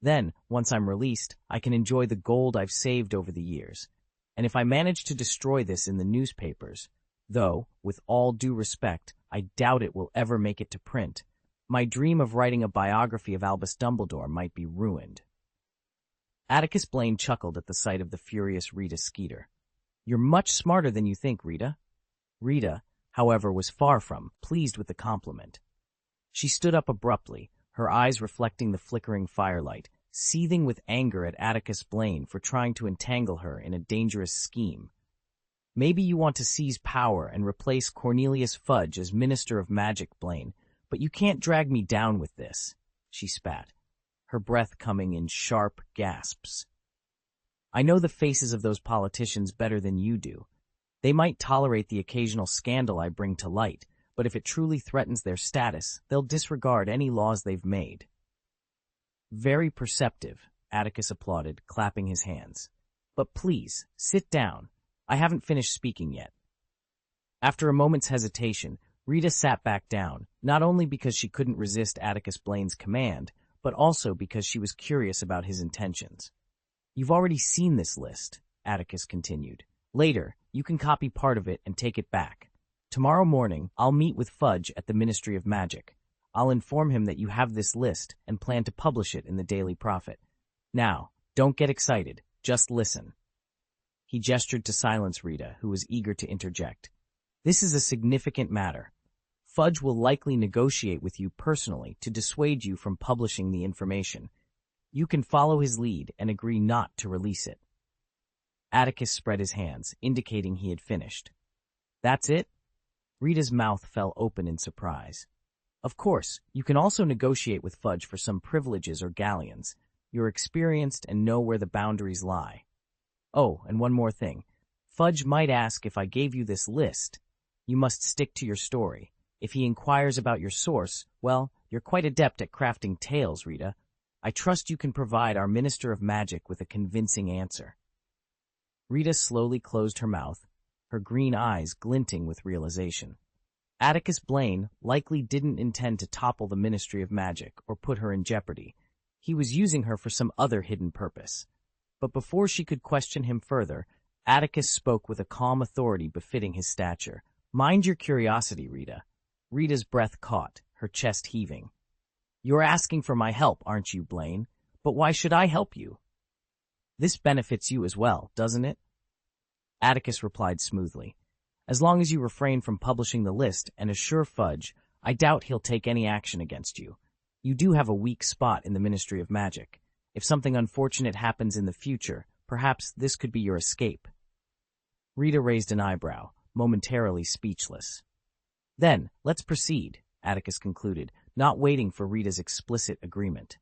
Then, once I'm released, I can enjoy the gold I've saved over the years. And if I manage to destroy this in the newspapers, though, with all due respect, I doubt it will ever make it to print, my dream of writing a biography of Albus Dumbledore might be ruined." Atticus Blaine chuckled at the sight of the furious Rita Skeeter. "You're much smarter than you think, Rita." Rita, however, was far from pleased with the compliment. She stood up abruptly, her eyes reflecting the flickering firelight, seething with anger at Atticus Blaine for trying to entangle her in a dangerous scheme. "Maybe you want to seize power and replace Cornelius Fudge as Minister of Magic, Blaine, but you can't drag me down with this," she spat, her breath coming in sharp gasps. "I know the faces of those politicians better than you do. They might tolerate the occasional scandal I bring to light, but if it truly threatens their status, they'll disregard any laws they've made." "Very perceptive," Atticus applauded, clapping his hands. "But please, sit down. I haven't finished speaking yet." After a moment's hesitation, Rita sat back down, not only because she couldn't resist Atticus Blaine's command, but also because she was curious about his intentions. "You've already seen this list," Atticus continued. "Later, you can copy part of it and take it back. Tomorrow morning, I'll meet with Fudge at the Ministry of Magic. I'll inform him that you have this list and plan to publish it in the Daily Prophet. Now, don't get excited, just listen." He gestured to silence Rita, who was eager to interject. "This is a significant matter. Fudge will likely negotiate with you personally to dissuade you from publishing the information. You can follow his lead and agree not to release it." Atticus spread his hands, indicating he had finished. "That's it?" Rita's mouth fell open in surprise. "Of course, you can also negotiate with Fudge for some privileges or galleons. You're experienced and know where the boundaries lie. Oh, and one more thing. Fudge might ask if I gave you this list. You must stick to your story. If he inquires about your source, well, you're quite adept at crafting tales, Rita. I trust you can provide our Minister of Magic with a convincing answer." Rita slowly closed her mouth, her green eyes glinting with realization. Atticus Blaine likely didn't intend to topple the Ministry of Magic or put her in jeopardy. He was using her for some other hidden purpose. But before she could question him further, Atticus spoke with a calm authority befitting his stature. "Mind your curiosity, Rita." Rita's breath caught, her chest heaving. "You're asking for my help, aren't you, Blaine? But why should I help you?" "This benefits you as well, doesn't it?" Atticus replied smoothly. "As long as you refrain from publishing the list and assure Fudge, I doubt he'll take any action against you. You do have a weak spot in the Ministry of Magic. If something unfortunate happens in the future, perhaps this could be your escape." Rita raised an eyebrow, momentarily speechless. "Then, let's proceed," Atticus concluded, not waiting for Rita's explicit agreement.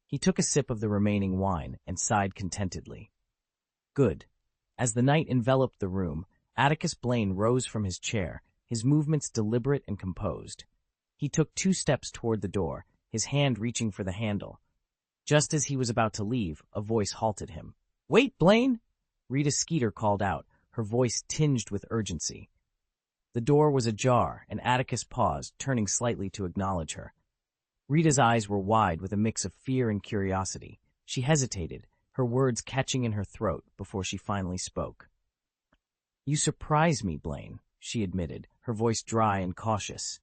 He took a sip of the remaining wine and sighed contentedly. Good. As the night enveloped the room, Atticus Blaine rose from his chair, his movements deliberate and composed. He took 2 steps toward the door, his hand reaching for the handle. Just as he was about to leave, a voice halted him. "Wait, Blaine!" Rita Skeeter called out, her voice tinged with urgency. The door was ajar, and Atticus paused, turning slightly to acknowledge her. Rita's eyes were wide with a mix of fear and curiosity. She hesitated, her words catching in her throat before she finally spoke. "You surprise me, Blaine," she admitted, her voice dry and cautious.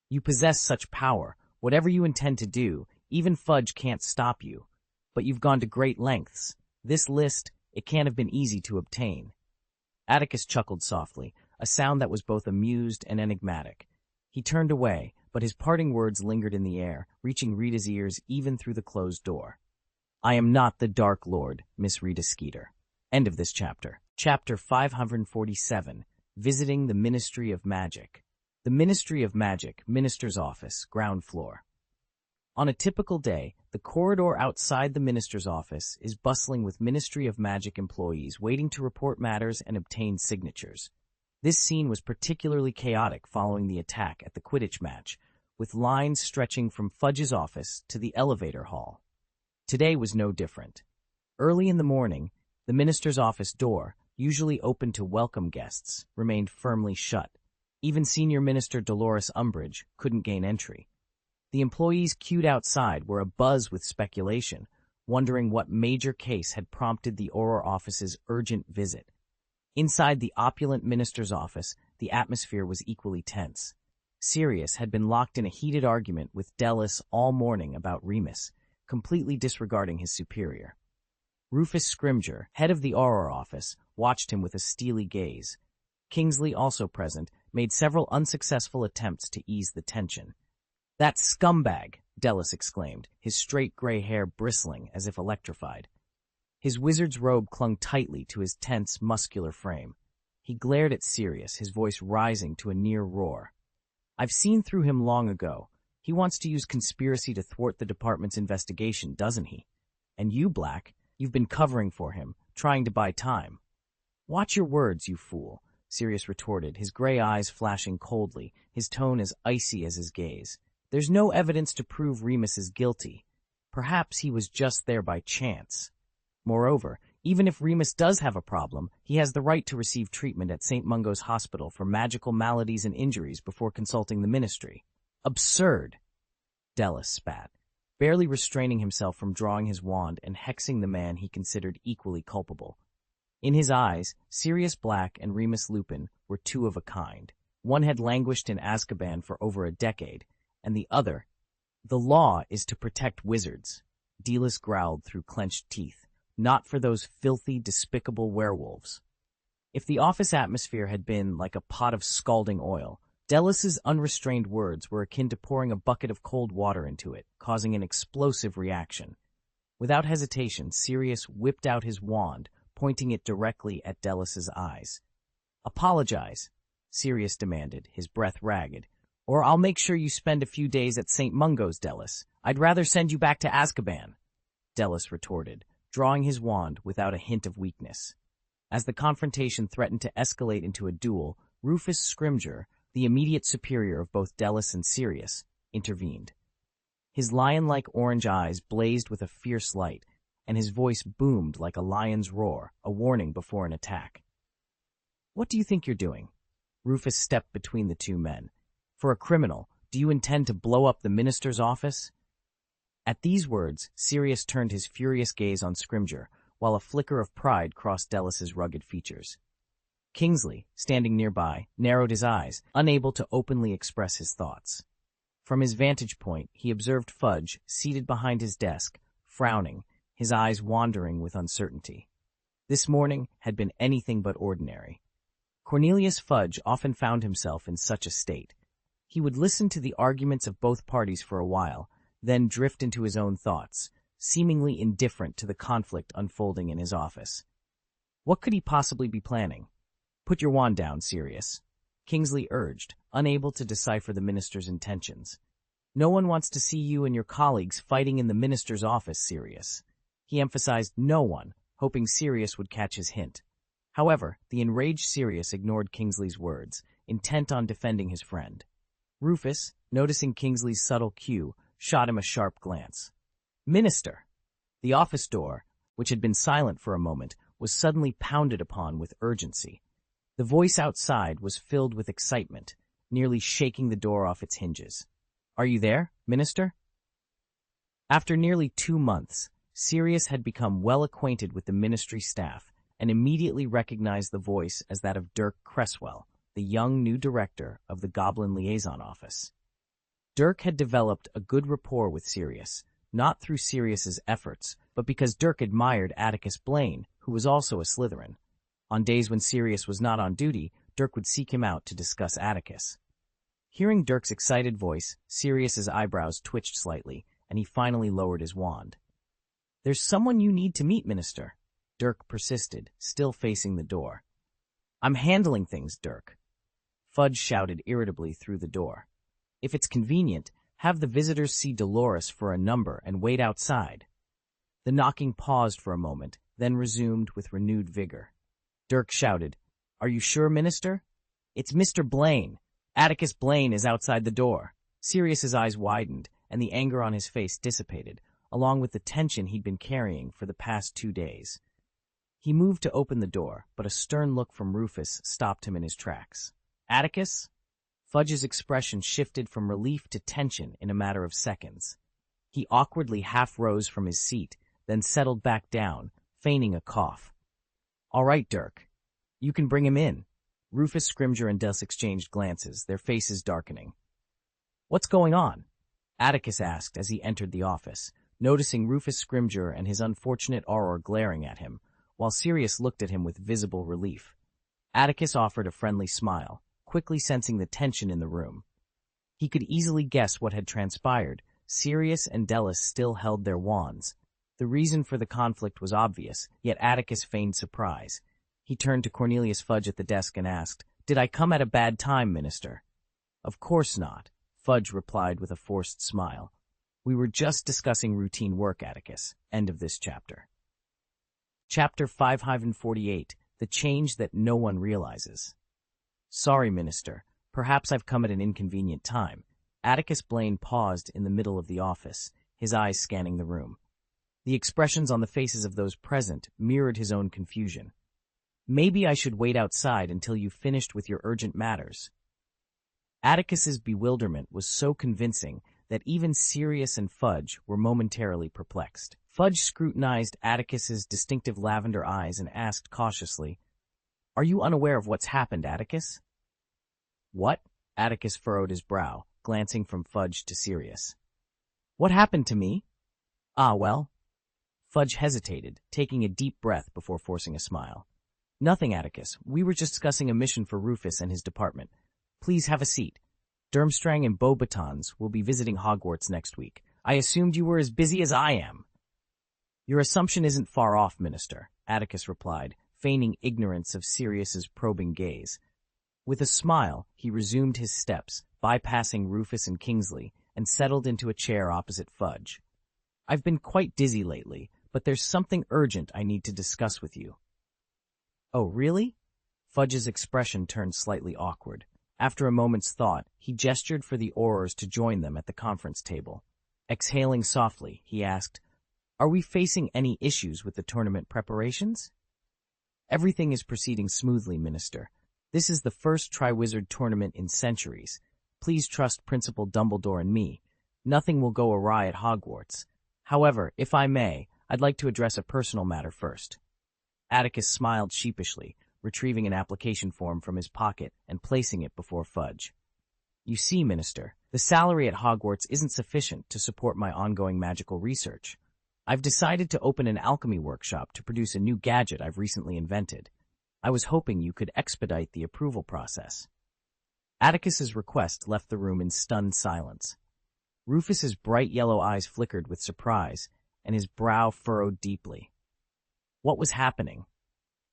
"You possess such power. Whatever you intend to do, even Fudge can't stop you. But you've gone to great lengths. This list, it can't have been easy to obtain." Atticus chuckled softly, a sound that was both amused and enigmatic. He turned away, but his parting words lingered in the air, reaching Rita's ears even through the closed door. "I am not the Dark Lord, Miss Rita Skeeter." End of this chapter. Chapter 547, Visiting the Ministry of Magic. The Ministry of Magic, Minister's Office, ground floor. On a typical day, the corridor outside the Minister's office is bustling with Ministry of Magic employees waiting to report matters and obtain signatures. This scene was particularly chaotic following the attack at the Quidditch match, with lines stretching from Fudge's office to the elevator hall. Today was no different. Early in the morning, the minister's office door, usually open to welcome guests, remained firmly shut. Even Senior Minister Dolores Umbridge couldn't gain entry. The employees queued outside were abuzz with speculation, wondering what major case had prompted the Auror office's urgent visit. Inside the opulent minister's office, the atmosphere was equally tense. Sirius had been locked in a heated argument with Dellis all morning about Remus, completely disregarding his superior. Rufus Scrimgeour, head of the Auror office, watched him with a steely gaze. Kingsley, also present, made several unsuccessful attempts to ease the tension. "That scumbag!" Dellis exclaimed, his straight gray hair bristling as if electrified. His wizard's robe clung tightly to his tense, muscular frame. He glared at Sirius, his voice rising to a near roar. "I've seen through him long ago. He wants to use conspiracy to thwart the department's investigation, doesn't he? And you, Black, you've been covering for him, trying to buy time." "Watch your words, you fool," Sirius retorted, his gray eyes flashing coldly, his tone as icy as his gaze. "There's no evidence to prove Remus is guilty. Perhaps he was just there by chance. Moreover, even if Remus does have a problem, he has the right to receive treatment at St. Mungo's Hospital for magical maladies and injuries before consulting the ministry." "Absurd!" Dellis spat, barely restraining himself from drawing his wand and hexing the man he considered equally culpable. In his eyes, Sirius Black and Remus Lupin were two of a kind. One had languished in Azkaban for over a decade, and the other— "The law is to protect wizards," Dellis growled through clenched teeth, "not for those filthy, despicable werewolves." If the office atmosphere had been like a pot of scalding oil, Dellis's unrestrained words were akin to pouring a bucket of cold water into it, causing an explosive reaction. Without hesitation, Sirius whipped out his wand, pointing it directly at Dellis's eyes. "Apologize," Sirius demanded, his breath ragged, "or I'll make sure you spend a few days at St. Mungo's, Dellis. I'd rather send you back to Azkaban," Dellis retorted, drawing his wand without a hint of weakness. As the confrontation threatened to escalate into a duel, Rufus Scrimgeour, the immediate superior of both Dellis and Sirius, intervened. His lion-like orange eyes blazed with a fierce light, and his voice boomed like a lion's roar, a warning before an attack. "What do you think you're doing?" Rufus stepped between the two men. "For a criminal, do you intend to blow up the minister's office?" At these words, Sirius turned his furious gaze on Scrimgeour, while a flicker of pride crossed Dellis's rugged features. Kingsley, standing nearby, narrowed his eyes, unable to openly express his thoughts. From his vantage point, he observed Fudge, seated behind his desk, frowning, his eyes wandering with uncertainty. This morning had been anything but ordinary. Cornelius Fudge often found himself in such a state. He would listen to the arguments of both parties for a while, then drift into his own thoughts, seemingly indifferent to the conflict unfolding in his office. What could he possibly be planning? "Put your wand down, Sirius," Kingsley urged, unable to decipher the minister's intentions. "No one wants to see you and your colleagues fighting in the minister's office, Sirius." He emphasized no one, hoping Sirius would catch his hint. However, the enraged Sirius ignored Kingsley's words, intent on defending his friend. Rufus, noticing Kingsley's subtle cue, shot him a sharp glance. "Minister!" The office door, which had been silent for a moment, was suddenly pounded upon with urgency. The voice outside was filled with excitement, nearly shaking the door off its hinges. "Are you there, Minister?" After nearly 2 months, Sirius had become well acquainted with the ministry staff and immediately recognized the voice as that of Dirk Cresswell, the young new director of the Goblin Liaison Office. Dirk had developed a good rapport with Sirius, not through Sirius's efforts, but because Dirk admired Atticus Blaine, who was also a Slytherin. On days when Sirius was not on duty, Dirk would seek him out to discuss Atticus. Hearing Dirk's excited voice, Sirius's eyebrows twitched slightly, and he finally lowered his wand. "There's someone you need to meet, Minister," Dirk persisted, still facing the door. "I'm handling things, Dirk," Fudge shouted irritably through the door. "If it's convenient, have the visitors see Dolores for a number and wait outside." The knocking paused for a moment, then resumed with renewed vigor. Dirk shouted, "Are you sure, Minister?" "It's Mr. Blaine. Atticus Blaine is outside the door." Sirius's eyes widened, and the anger on his face dissipated, along with the tension he'd been carrying for the past 2 days. He moved to open the door, but a stern look from Rufus stopped him in his tracks. "Atticus?" Fudge's expression shifted from relief to tension in a matter of seconds. He awkwardly half rose from his seat, then settled back down, feigning a cough. "All right, Dirk. You can bring him in." Rufus, Scrimgeour, and Dellis exchanged glances, their faces darkening. "What's going on?" Atticus asked as he entered the office, noticing Rufus Scrimgeour and his unfortunate auror glaring at him, while Sirius looked at him with visible relief. Atticus offered a friendly smile, quickly sensing the tension in the room. He could easily guess what had transpired. Sirius and Dellis still held their wands. The reason for the conflict was obvious, yet Atticus feigned surprise. He turned to Cornelius Fudge at the desk and asked, "Did I come at a bad time, Minister?" "Of course not," Fudge replied with a forced smile. "We were just discussing routine work, Atticus." End of this chapter. Chapter 548, The Change That No One Realizes. "Sorry, Minister. Perhaps I've come at an inconvenient time." Atticus Blaine paused in the middle of the office, his eyes scanning the room. The expressions on the faces of those present mirrored his own confusion. "Maybe I should wait outside until you've finished with your urgent matters." Atticus's bewilderment was so convincing that even Sirius and Fudge were momentarily perplexed. Fudge scrutinized Atticus's distinctive lavender eyes and asked cautiously, "Are you unaware of what's happened, Atticus?" "What?" Atticus furrowed his brow, glancing from Fudge to Sirius. "What happened to me? Ah, well." Fudge hesitated, taking a deep breath before forcing a smile. "Nothing, Atticus. We were just discussing a mission for Rufus and his department. Please have a seat. Durmstrang and Beauxbatons will be visiting Hogwarts next week. I assumed you were as busy as I am." "Your assumption isn't far off, Minister," Atticus replied, feigning ignorance of Sirius's probing gaze. With a smile, he resumed his steps, bypassing Rufus and Kingsley, and settled into a chair opposite Fudge. "I've been quite dizzy lately, but there's something urgent I need to discuss with you." "Oh, really?" Fudge's expression turned slightly awkward. After a moment's thought, he gestured for the aurors to join them at the conference table. Exhaling softly, he asked, Are we facing any issues with the tournament preparations? Everything is proceeding smoothly, Minister. This is the first Triwizard tournament in centuries. Please trust Principal Dumbledore and me. Nothing will go awry at Hogwarts. However, if I may, I'd like to address a personal matter first. Atticus smiled sheepishly, retrieving an application form from his pocket and placing it before Fudge. You see, Minister, the salary at Hogwarts isn't sufficient to support my ongoing magical research. I've decided to open an alchemy workshop to produce a new gadget I've recently invented. I was hoping you could expedite the approval process. Atticus's request left the room in stunned silence. Rufus's bright yellow eyes flickered with surprise, and his brow furrowed deeply. What was happening?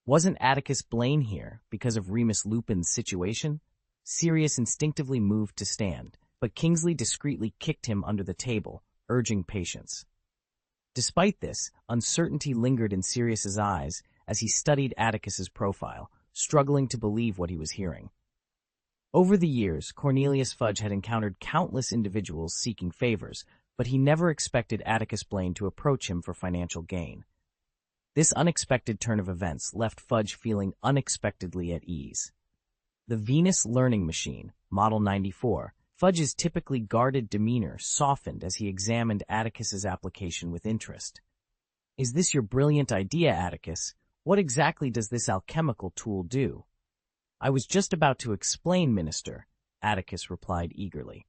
Wasn't Atticus Blaine here because of Remus Lupin's situation? Sirius instinctively moved to stand, but Kingsley discreetly kicked him under the table, urging patience. Despite this, uncertainty lingered in Sirius's eyes as he studied Atticus's profile, struggling to believe what he was hearing. Over the years, Cornelius Fudge had encountered countless individuals seeking favors, but he never expected Atticus Blaine to approach him for financial gain. This unexpected turn of events left Fudge feeling unexpectedly at ease. The Venus Learning Machine, Model 94, Fudge's typically guarded demeanor softened as he examined Atticus's application with interest. Is this your brilliant idea, Atticus? What exactly does this alchemical tool do? I was just about to explain, Minister, Atticus replied eagerly.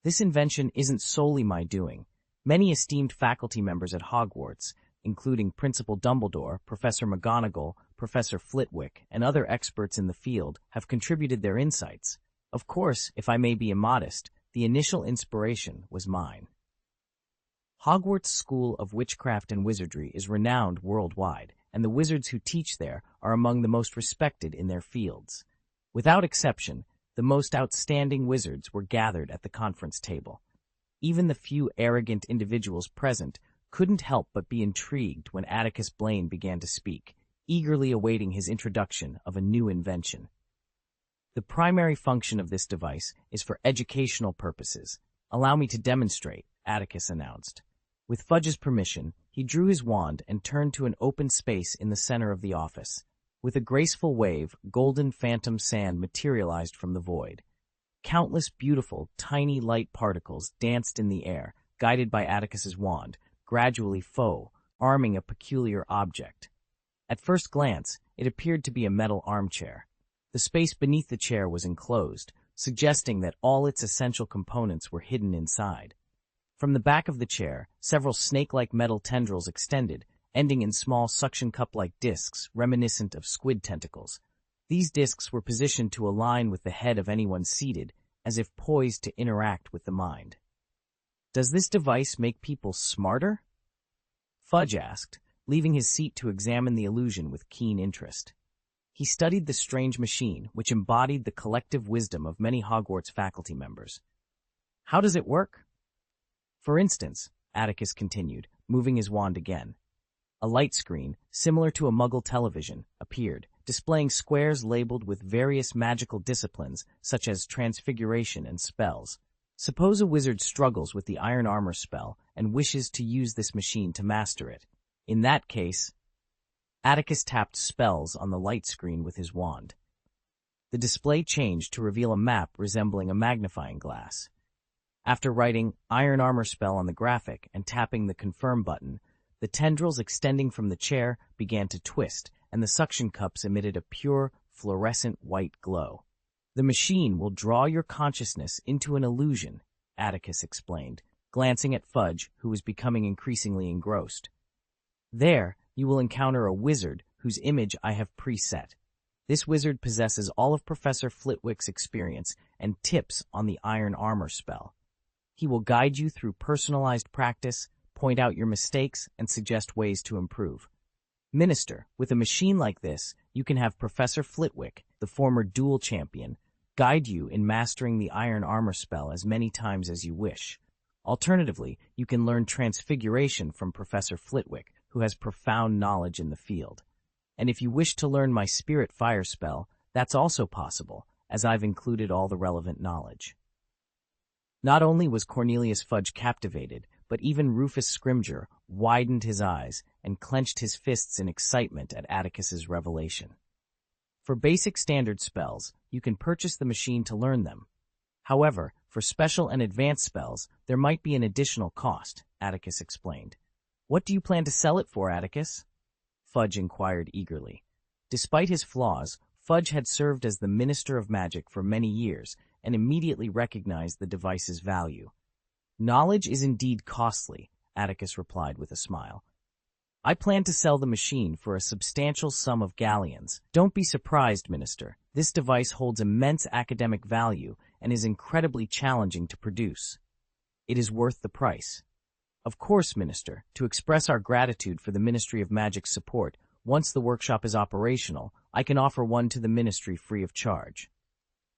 This invention isn't solely my doing. Many esteemed faculty members at Hogwarts, including Principal Dumbledore, Professor McGonagall, Professor Flitwick, and other experts in the field, have contributed their insights. Of course, if I may be immodest, the initial inspiration was mine. Hogwarts School of Witchcraft and Wizardry is renowned worldwide, and the wizards who teach there are among the most respected in their fields. Without exception, the most outstanding wizards were gathered at the conference table. Even the few arrogant individuals present couldn't help but be intrigued when Atticus Blaine began to speak, eagerly awaiting his introduction of a new invention. The primary function of this device is for educational purposes. Allow me to demonstrate, Atticus announced. With Fudge's permission, he drew his wand and turned to an open space in the center of the office. With a graceful wave, golden phantom sand materialized from the void. Countless beautiful, tiny light particles danced in the air, guided by Atticus's wand, gradually arming a peculiar object. At first glance, it appeared to be a metal armchair. The space beneath the chair was enclosed, suggesting that all its essential components were hidden inside. From the back of the chair, several snake-like metal tendrils extended, ending in small suction cup-like discs reminiscent of squid tentacles. These discs were positioned to align with the head of anyone seated, as if poised to interact with the mind. Does this device make people smarter? Fudge asked, leaving his seat to examine the illusion with keen interest. He studied the strange machine, which embodied the collective wisdom of many Hogwarts faculty members. How does it work? For instance, Atticus continued, moving his wand again. A light screen, similar to a Muggle television, appeared, displaying squares labeled with various magical disciplines, such as transfiguration and spells. Suppose a wizard struggles with the iron armor spell and wishes to use this machine to master it. In that case, Atticus tapped spells on the light screen with his wand. The display changed to reveal a map resembling a magnifying glass. After writing Iron Armor Spell on the graphic and tapping the Confirm button, the tendrils extending from the chair began to twist, and the suction cups emitted a pure, fluorescent white glow. The machine will draw your consciousness into an illusion, Atticus explained, glancing at Fudge, who was becoming increasingly engrossed. There, you will encounter a wizard whose image I have preset. This wizard possesses all of Professor Flitwick's experience and tips on the Iron Armor spell. He will guide you through personalized practice, point out your mistakes, and suggest ways to improve. Minister, with a machine like this, you can have Professor Flitwick, the former duel champion, guide you in mastering the Iron Armor spell as many times as you wish. Alternatively, you can learn Transfiguration from Professor Flitwick, who has profound knowledge in the field. And if you wish to learn my Spirit Fire spell, that's also possible, as I've included all the relevant knowledge. Not only was Cornelius Fudge captivated, but even Rufus Scrimger widened his eyes and clenched his fists in excitement at Atticus's revelation. For basic standard spells, you can purchase the machine to learn them. However, for special and advanced spells, there might be an additional cost, Atticus explained. What do you plan to sell it for, Atticus? Fudge inquired eagerly. Despite his flaws, Fudge had served as the Minister of Magic for many years and immediately recognized the device's value. Knowledge is indeed costly, Atticus replied with a smile. I plan to sell the machine for a substantial sum of galleons. Don't be surprised, Minister. This device holds immense academic value and is incredibly challenging to produce. It is worth the price. Of course, Minister, to express our gratitude for the Ministry of Magic's support, once the workshop is operational, I can offer one to the Ministry free of charge.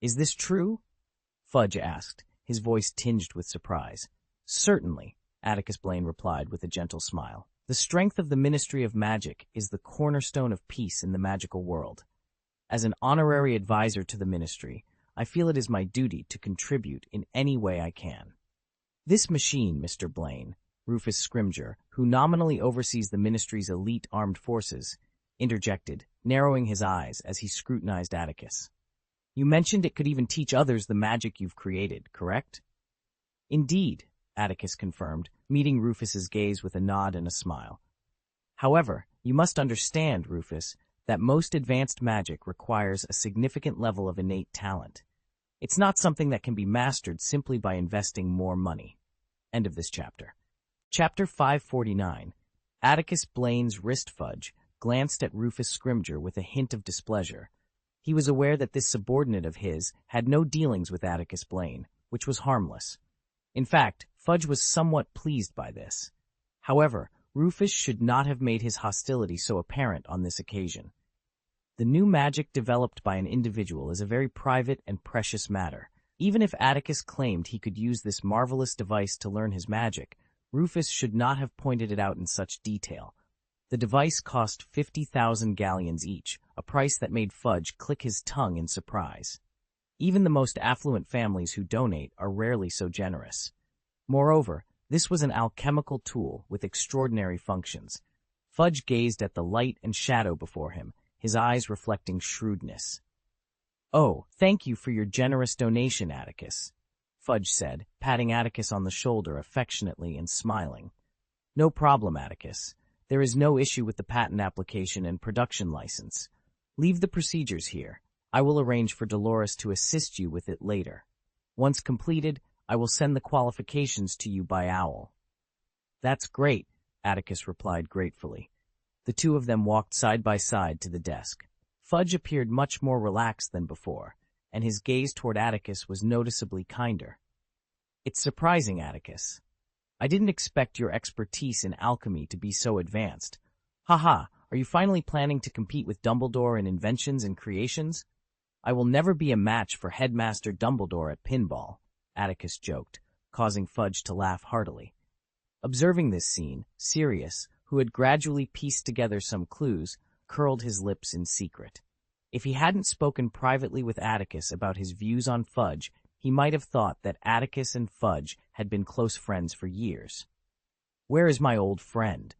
Is this true? Fudge asked, his voice tinged with surprise. Certainly, Atticus Blaine replied with a gentle smile. The strength of the Ministry of Magic is the cornerstone of peace in the magical world. As an honorary advisor to the Ministry, I feel it is my duty to contribute in any way I can. This machine, Mr. Blaine, Rufus Scrimger, who nominally oversees the Ministry's elite armed forces, interjected, narrowing his eyes as he scrutinized Atticus. You mentioned it could even teach others the magic you've created, correct? Indeed, Atticus confirmed, meeting Rufus's gaze with a nod and a smile. However, you must understand, Rufus, that most advanced magic requires a significant level of innate talent. It's not something that can be mastered simply by investing more money. End of this chapter. Chapter 549. Atticus Blaine's wrist fudge glanced at Rufus Scrimger with a hint of displeasure. He was aware that this subordinate of his had no dealings with Atticus Blaine, which was harmless. In fact, Fudge was somewhat pleased by this. However, Rufus should not have made his hostility so apparent on this occasion. The new magic developed by an individual is a very private and precious matter. Even if Atticus claimed he could use this marvelous device to learn his magic, Rufus should not have pointed it out in such detail. The device cost 50,000 galleons each, a price that made Fudge click his tongue in surprise. Even the most affluent families who donate are rarely so generous. Moreover, this was an alchemical tool with extraordinary functions. Fudge gazed at the light and shadow before him, his eyes reflecting shrewdness. Oh, thank you for your generous donation, Atticus, Fudge said, patting Atticus on the shoulder affectionately and smiling. No problem, Atticus. There is no issue with the patent application and production license. Leave the procedures here. I will arrange for Dolores to assist you with it later. Once completed, I will send the qualifications to you by owl. That's great, Atticus replied gratefully. The two of them walked side by side to the desk. Fudge appeared much more relaxed than before, and his gaze toward Atticus was noticeably kinder. It's surprising, Atticus. I didn't expect your expertise in alchemy to be so advanced. Haha, are you finally planning to compete with Dumbledore in inventions and creations? I will never be a match for Headmaster Dumbledore at pinball, Atticus joked, causing Fudge to laugh heartily. Observing this scene, Sirius, who had gradually pieced together some clues, curled his lips in secret. If he hadn't spoken privately with Atticus about his views on Fudge, he might have thought that Atticus and Fudge had been close friends for years. Where is my old friend?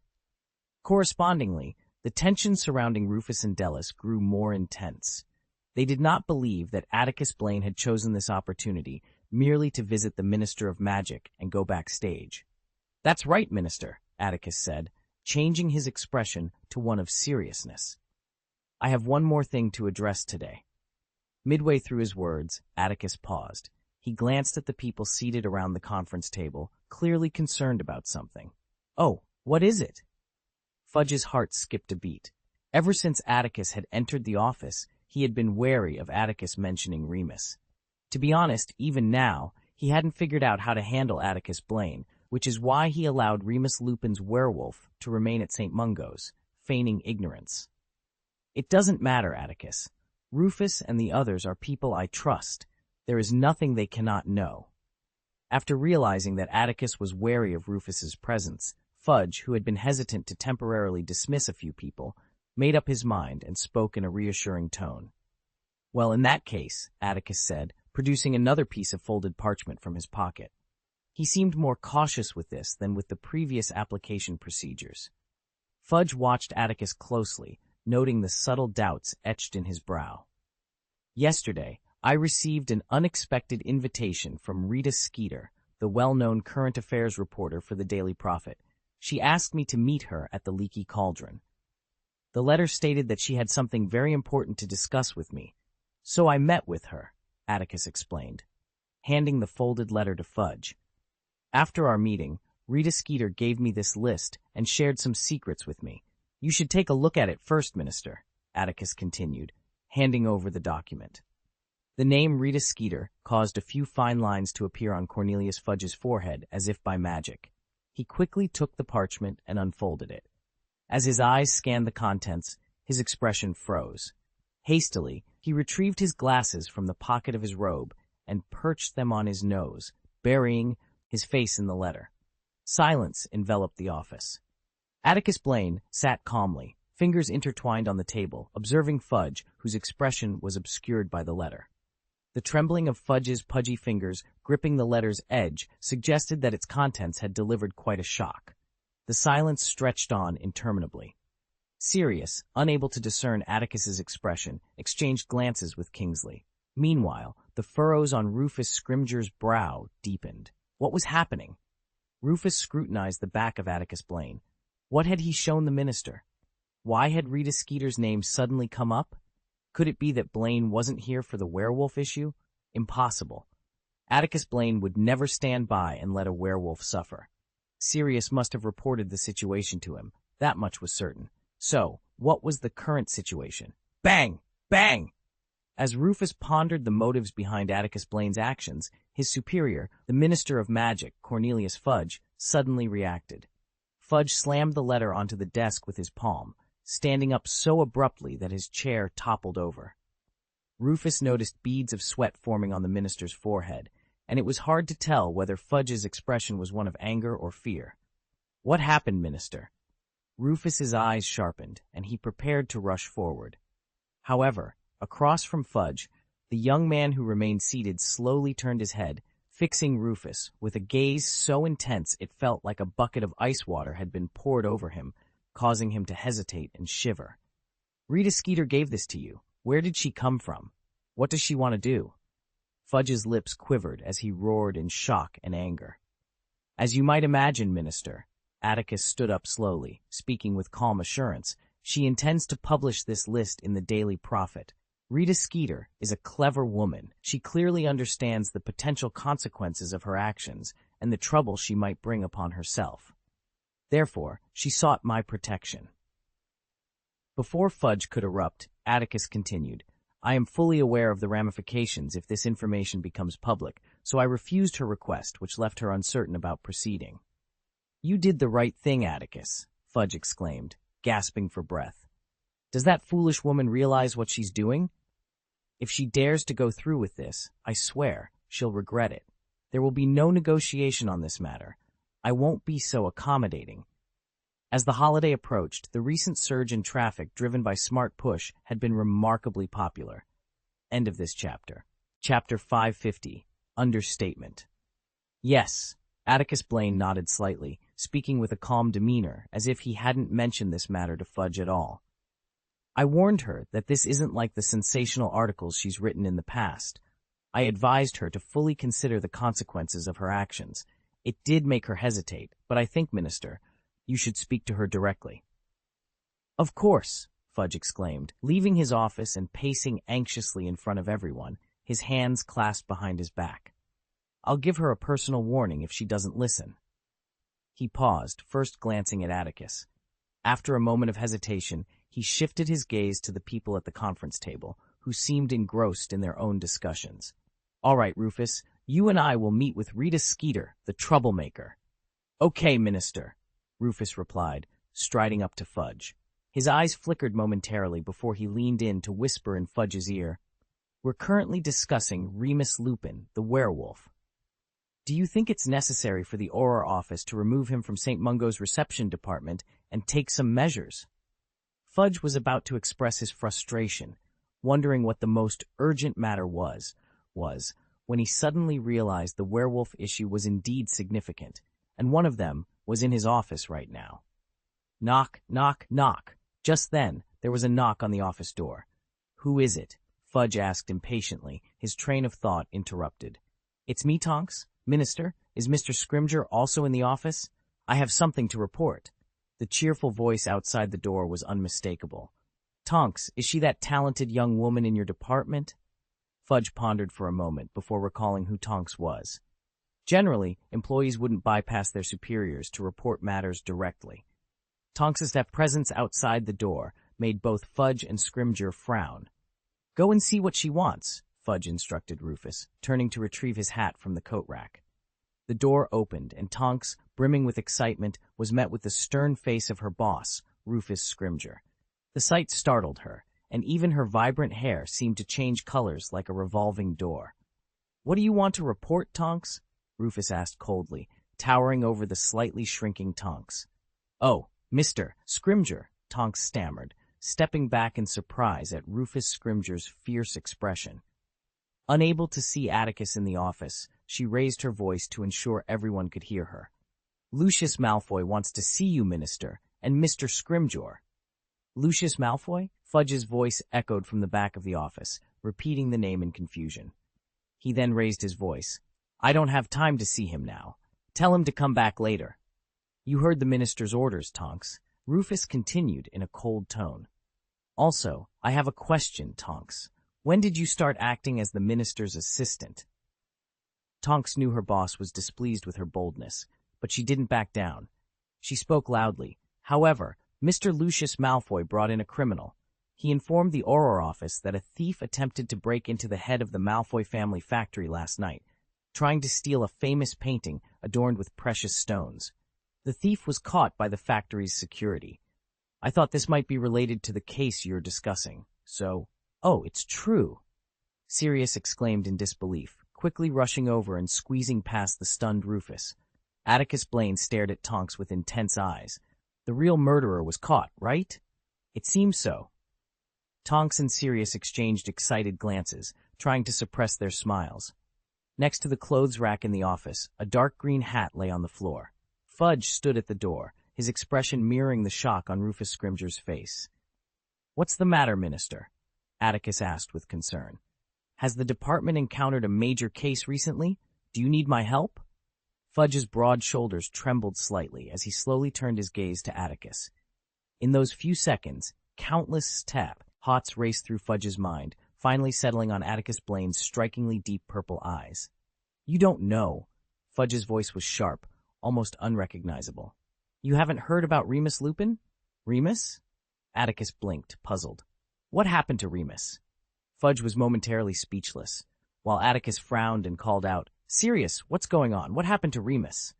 Correspondingly, the tension surrounding Rufus and Delis grew more intense. They did not believe that Atticus Blaine had chosen this opportunity merely to visit the Minister of Magic and go backstage. That's right, Minister, Atticus said, changing his expression to one of seriousness. I have one more thing to address today. Midway through his words, Atticus paused. He glanced at the people seated around the conference table, clearly concerned about something. Oh, what is it? Fudge's heart skipped a beat. Ever since Atticus had entered the office, he had been wary of Atticus mentioning Remus. To be honest, even now, he hadn't figured out how to handle Atticus Blaine, which is why he allowed Remus Lupin's werewolf to remain at St. Mungo's, feigning ignorance. It doesn't matter, Atticus. Rufus and the others are people I trust. There is nothing they cannot know. After realizing that Atticus was wary of Rufus's presence, Fudge, who had been hesitant to temporarily dismiss a few people, made up his mind and spoke in a reassuring tone. Well, in that case, Atticus said, producing another piece of folded parchment from his pocket. He seemed more cautious with this than with the previous application procedures. Fudge watched Atticus closely, noting the subtle doubts etched in his brow. Yesterday, I received an unexpected invitation from Rita Skeeter, the well-known current affairs reporter for the Daily Prophet. She asked me to meet her at the Leaky Cauldron. The letter stated that she had something very important to discuss with me, so I met with her, Atticus explained, handing the folded letter to Fudge. After our meeting, Rita Skeeter gave me this list and shared some secrets with me. You should take a look at it first, Minister, Atticus continued, handing over the document. The name Rita Skeeter caused a few fine lines to appear on Cornelius Fudge's forehead as if by magic. He quickly took the parchment and unfolded it. As his eyes scanned the contents, his expression froze. Hastily, he retrieved his glasses from the pocket of his robe and perched them on his nose, burying his face in the letter. Silence enveloped the office. Atticus Blaine sat calmly, fingers intertwined on the table, observing Fudge, whose expression was obscured by the letter. The trembling of Fudge's pudgy fingers gripping the letter's edge suggested that its contents had delivered quite a shock. The silence stretched on interminably. Sirius, unable to discern Atticus's expression, exchanged glances with Kingsley. Meanwhile, the furrows on Rufus Scrimger's brow deepened. What was happening? Rufus scrutinized the back of Atticus Blaine. What had he shown the minister? Why had Rita Skeeter's name suddenly come up? Could it be that Blaine wasn't here for the werewolf issue? Impossible. Atticus Blaine would never stand by and let a werewolf suffer. Sirius must have reported the situation to him. That much was certain. So, what was the current situation? Bang! Bang! As Rufus pondered the motives behind Atticus Blaine's actions, his superior, the Minister of Magic, Cornelius Fudge, suddenly reacted. Fudge slammed the letter onto the desk with his palm, standing up so abruptly that his chair toppled over. Rufus noticed beads of sweat forming on the minister's forehead, and it was hard to tell whether Fudge's expression was one of anger or fear. What happened, Minister? Rufus's eyes sharpened, and he prepared to rush forward. However, across from Fudge, the young man who remained seated slowly turned his head, fixing Rufus with a gaze so intense it felt like a bucket of ice water had been poured over him, causing him to hesitate and shiver. Rita Skeeter gave this to you. Where did she come from? What does she want to do? Fudge's lips quivered as he roared in shock and anger. As you might imagine, Minister, Atticus stood up slowly, speaking with calm assurance, she intends to publish this list in the Daily Prophet. Rita Skeeter is a clever woman. She clearly understands the potential consequences of her actions and the trouble she might bring upon herself. Therefore, she sought my protection. Before Fudge could erupt, Atticus continued, I am fully aware of the ramifications if this information becomes public, so I refused her request, which left her uncertain about proceeding. You did the right thing, Atticus, Fudge exclaimed, gasping for breath. Does that foolish woman realize what she's doing? If she dares to go through with this, I swear, she'll regret it. There will be no negotiation on this matter. I won't be so accommodating. As the holiday approached, the recent surge in traffic driven by Smart Push had been remarkably popular. End of this chapter. Chapter 550, Understatement. Yes, Atticus Blaine nodded slightly, speaking with a calm demeanor, as if he hadn't mentioned this matter to Fudge at all. I warned her that this isn't like the sensational articles she's written in the past. I advised her to fully consider the consequences of her actions. It did make her hesitate, but I think, Minister, you should speak to her directly. Of course, Fudge exclaimed, leaving his office and pacing anxiously in front of everyone, his hands clasped behind his back. I'll give her a personal warning if she doesn't listen. He paused, first glancing at Atticus. After a moment of hesitation, he shifted his gaze to the people at the conference table, who seemed engrossed in their own discussions. All right, Rufus, you and I will meet with Rita Skeeter, the troublemaker. Okay, Minister, Rufus replied, striding up to Fudge. His eyes flickered momentarily before he leaned in to whisper in Fudge's ear, We're currently discussing Remus Lupin, the werewolf. Do you think it's necessary for the Auror office to remove him from St. Mungo's reception department and take some measures? Fudge was about to express his frustration, wondering what the most urgent matter was, when he suddenly realized the werewolf issue was indeed significant, and one of them was in his office right now. Knock, knock, knock. Just then, there was a knock on the office door. "Who is it?" Fudge asked impatiently, his train of thought interrupted. "It's me, Tonks. Minister, is Mr. Scrimger also in the office? I have something to report." The cheerful voice outside the door was unmistakable. "Tonks, is she that talented young woman in your department?" Fudge pondered for a moment before recalling who Tonks was. Generally, employees wouldn't bypass their superiors to report matters directly. Tonks's presence outside the door made both Fudge and Scrimger frown. "Go and see what she wants," Fudge instructed Rufus, turning to retrieve his hat from the coat rack. The door opened, and Tonks, brimming with excitement, was met with the stern face of her boss, Rufus Scrimger. The sight startled her, and even her vibrant hair seemed to change colors like a revolving door. "What do you want to report, Tonks?" Rufus asked coldly, towering over the slightly shrinking Tonks. "Oh, Mr. Scrimger," Tonks stammered, stepping back in surprise at Rufus Scrimger's fierce expression. Unable to see Atticus in the office, she raised her voice to ensure everyone could hear her. "Lucius Malfoy wants to see you, Minister, and Mr. Scrimgeour." "Lucius Malfoy?" Fudge's voice echoed from the back of the office, repeating the name in confusion. He then raised his voice. "I don't have time to see him now. Tell him to come back later." "You heard the minister's orders, Tonks," Rufus continued in a cold tone. "Also, I have a question, Tonks. When did you start acting as the minister's assistant?" Tonks knew her boss was displeased with her boldness, but she didn't back down. She spoke loudly. "However, Mr. Lucius Malfoy brought in a criminal. He informed the Auror office that a thief attempted to break into the head of the Malfoy family factory last night, trying to steal a famous painting adorned with precious stones. The thief was caught by the factory's security. I thought this might be related to the case you're discussing, so—" "Oh, it's true!" Sirius exclaimed in disbelief, quickly rushing over and squeezing past the stunned Rufus. Atticus Blaine stared at Tonks with intense eyes. "The real murderer was caught, right?" "It seems so." Tonks and Sirius exchanged excited glances, trying to suppress their smiles. Next to the clothes rack in the office, a dark green hat lay on the floor. Fudge stood at the door, his expression mirroring the shock on Rufus Scrimger's face. "What's the matter, Minister?" Atticus asked with concern. "Has the department encountered a major case recently? Do you need my help?" Fudge's broad shoulders trembled slightly as he slowly turned his gaze to Atticus. In those few seconds, countless thoughts raced through Fudge's mind, finally settling on Atticus Blaine's strikingly deep purple eyes. "You don't know." Fudge's voice was sharp, almost unrecognizable. "You haven't heard about Remus Lupin?" "Remus?" Atticus blinked, puzzled. "What happened to Remus?" Fudge was momentarily speechless, while Atticus frowned and called out, "Sirius, what's going on? What happened to Remus?"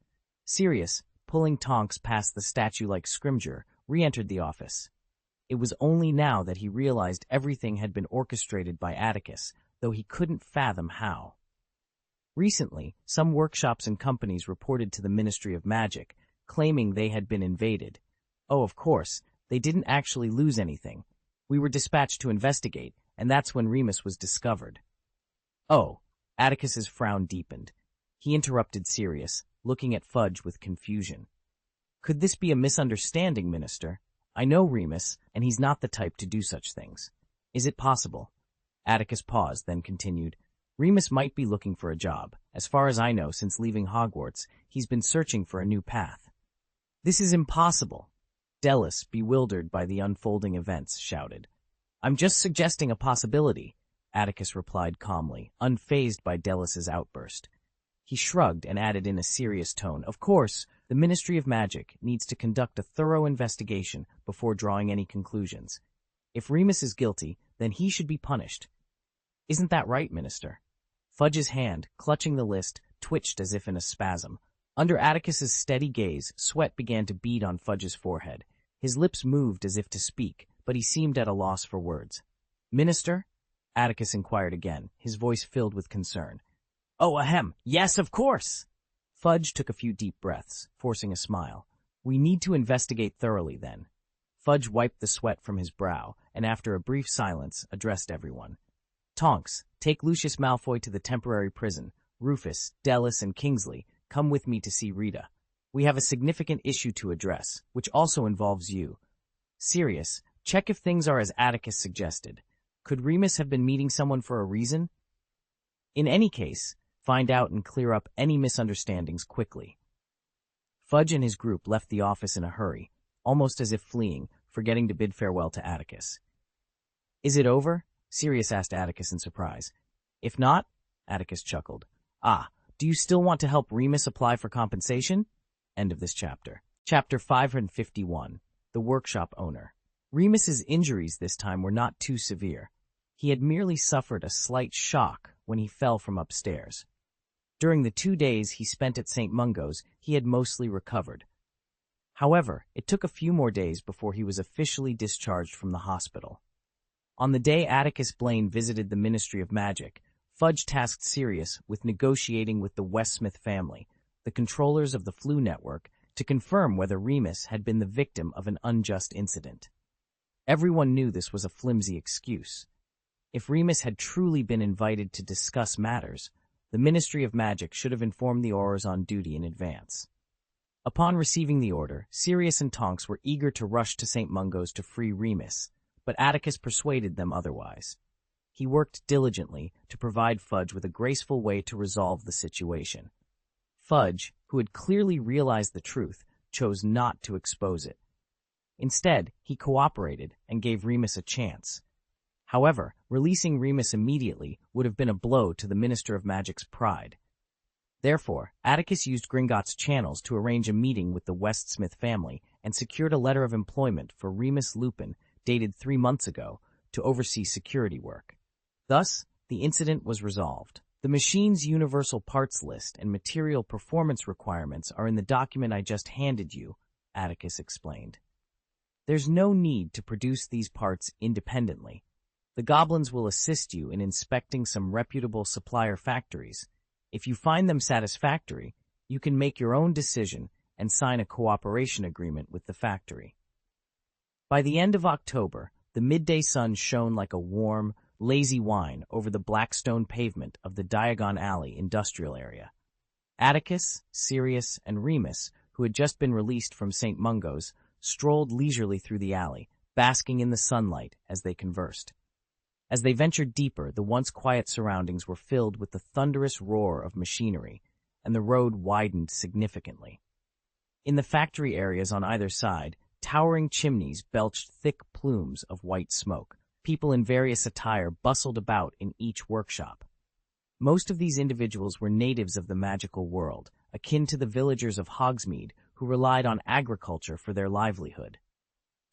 Sirius, pulling Tonks past the statue-like Scrimger, re-entered the office. It was only now that he realized everything had been orchestrated by Atticus, though he couldn't fathom how. Recently, some workshops and companies reported to the Ministry of Magic, claiming they had been invaded. Oh, of course, they didn't actually lose anything. We were dispatched to investigate, and that's when Remus was discovered. "Oh," Atticus's frown deepened. He interrupted Sirius, looking at Fudge with confusion. "Could this be a misunderstanding, Minister? I know Remus, and he's not the type to do such things. Is it possible?" Atticus paused, then continued. "Remus might be looking for a job. As far as I know, since leaving Hogwarts, he's been searching for a new path." "This is impossible," Delis, bewildered by the unfolding events, shouted. "I'm just suggesting a possibility," Atticus replied calmly, unfazed by Delis's outburst. He shrugged and added in a serious tone, "Of course, the Ministry of Magic needs to conduct a thorough investigation before drawing any conclusions. If Remus is guilty, then he should be punished. Isn't that right, Minister?" Fudge's hand, clutching the list, twitched as if in a spasm. Under Atticus's steady gaze, sweat began to bead on Fudge's forehead. His lips moved as if to speak, but he seemed at a loss for words. "Minister?" Atticus inquired again, his voice filled with concern. "Oh, ahem, yes, of course!" Fudge took a few deep breaths, forcing a smile. "We need to investigate thoroughly, then." Fudge wiped the sweat from his brow, and after a brief silence, addressed everyone. Tonks, take Lucius Malfoy to the temporary prison. Rufus, Dellis, and Kingsley, come with me to see Rita. We have a significant issue to address, which also involves you. Sirius, check if things are as Atticus suggested. Could Remus have been meeting someone for a reason? In any case, find out and clear up any misunderstandings quickly. Fudge and his group left the office in a hurry, almost as if fleeing, forgetting to bid farewell to Atticus. Is it over? Sirius asked Atticus in surprise. If not, Atticus chuckled. Ah, do you still want to help Remus apply for compensation? End of this chapter. Chapter 551. The Workshop Owner. Remus's injuries this time were not too severe. He had merely suffered a slight shock when he fell from upstairs. During the 2 days he spent at St. Mungo's, he had mostly recovered. However, it took a few more days before he was officially discharged from the hospital. On the day Atticus Blaine visited the Ministry of Magic, Fudge tasked Sirius with negotiating with the Westsmith family, the controllers of the Flu Network, to confirm whether Remus had been the victim of an unjust incident. Everyone knew this was a flimsy excuse. If Remus had truly been invited to discuss matters, the Ministry of Magic should have informed the Aurors on duty in advance. Upon receiving the order, Sirius and Tonks were eager to rush to St. Mungo's to free Remus, but Atticus persuaded them otherwise. He worked diligently to provide Fudge with a graceful way to resolve the situation. Fudge, who had clearly realized the truth, chose not to expose it. Instead, he cooperated and gave Remus a chance. However, releasing Remus immediately would have been a blow to the Minister of Magic's pride. Therefore, Atticus used Gringotts' channels to arrange a meeting with the Westsmith family and secured a letter of employment for Remus Lupin, dated 3 months ago, to oversee security work. Thus, the incident was resolved. The machine's universal parts list and material performance requirements are in the document I just handed you, Atticus explained. There's no need to produce these parts independently. The goblins will assist you in inspecting some reputable supplier factories. If you find them satisfactory, you can make your own decision and sign a cooperation agreement with the factory. By the end of October, the midday sun shone like a warm, lazy wine over the blackstone pavement of the Diagon Alley industrial area. Atticus, Sirius, and Remus, who had just been released from St. Mungo's, strolled leisurely through the alley, basking in the sunlight as they conversed. As they ventured deeper, the once quiet surroundings were filled with the thunderous roar of machinery, and the road widened significantly. In the factory areas on either side, towering chimneys belched thick plumes of white smoke. People in various attire bustled about in each workshop. Most of these individuals were natives of the magical world, akin to the villagers of Hogsmeade, who relied on agriculture for their livelihood.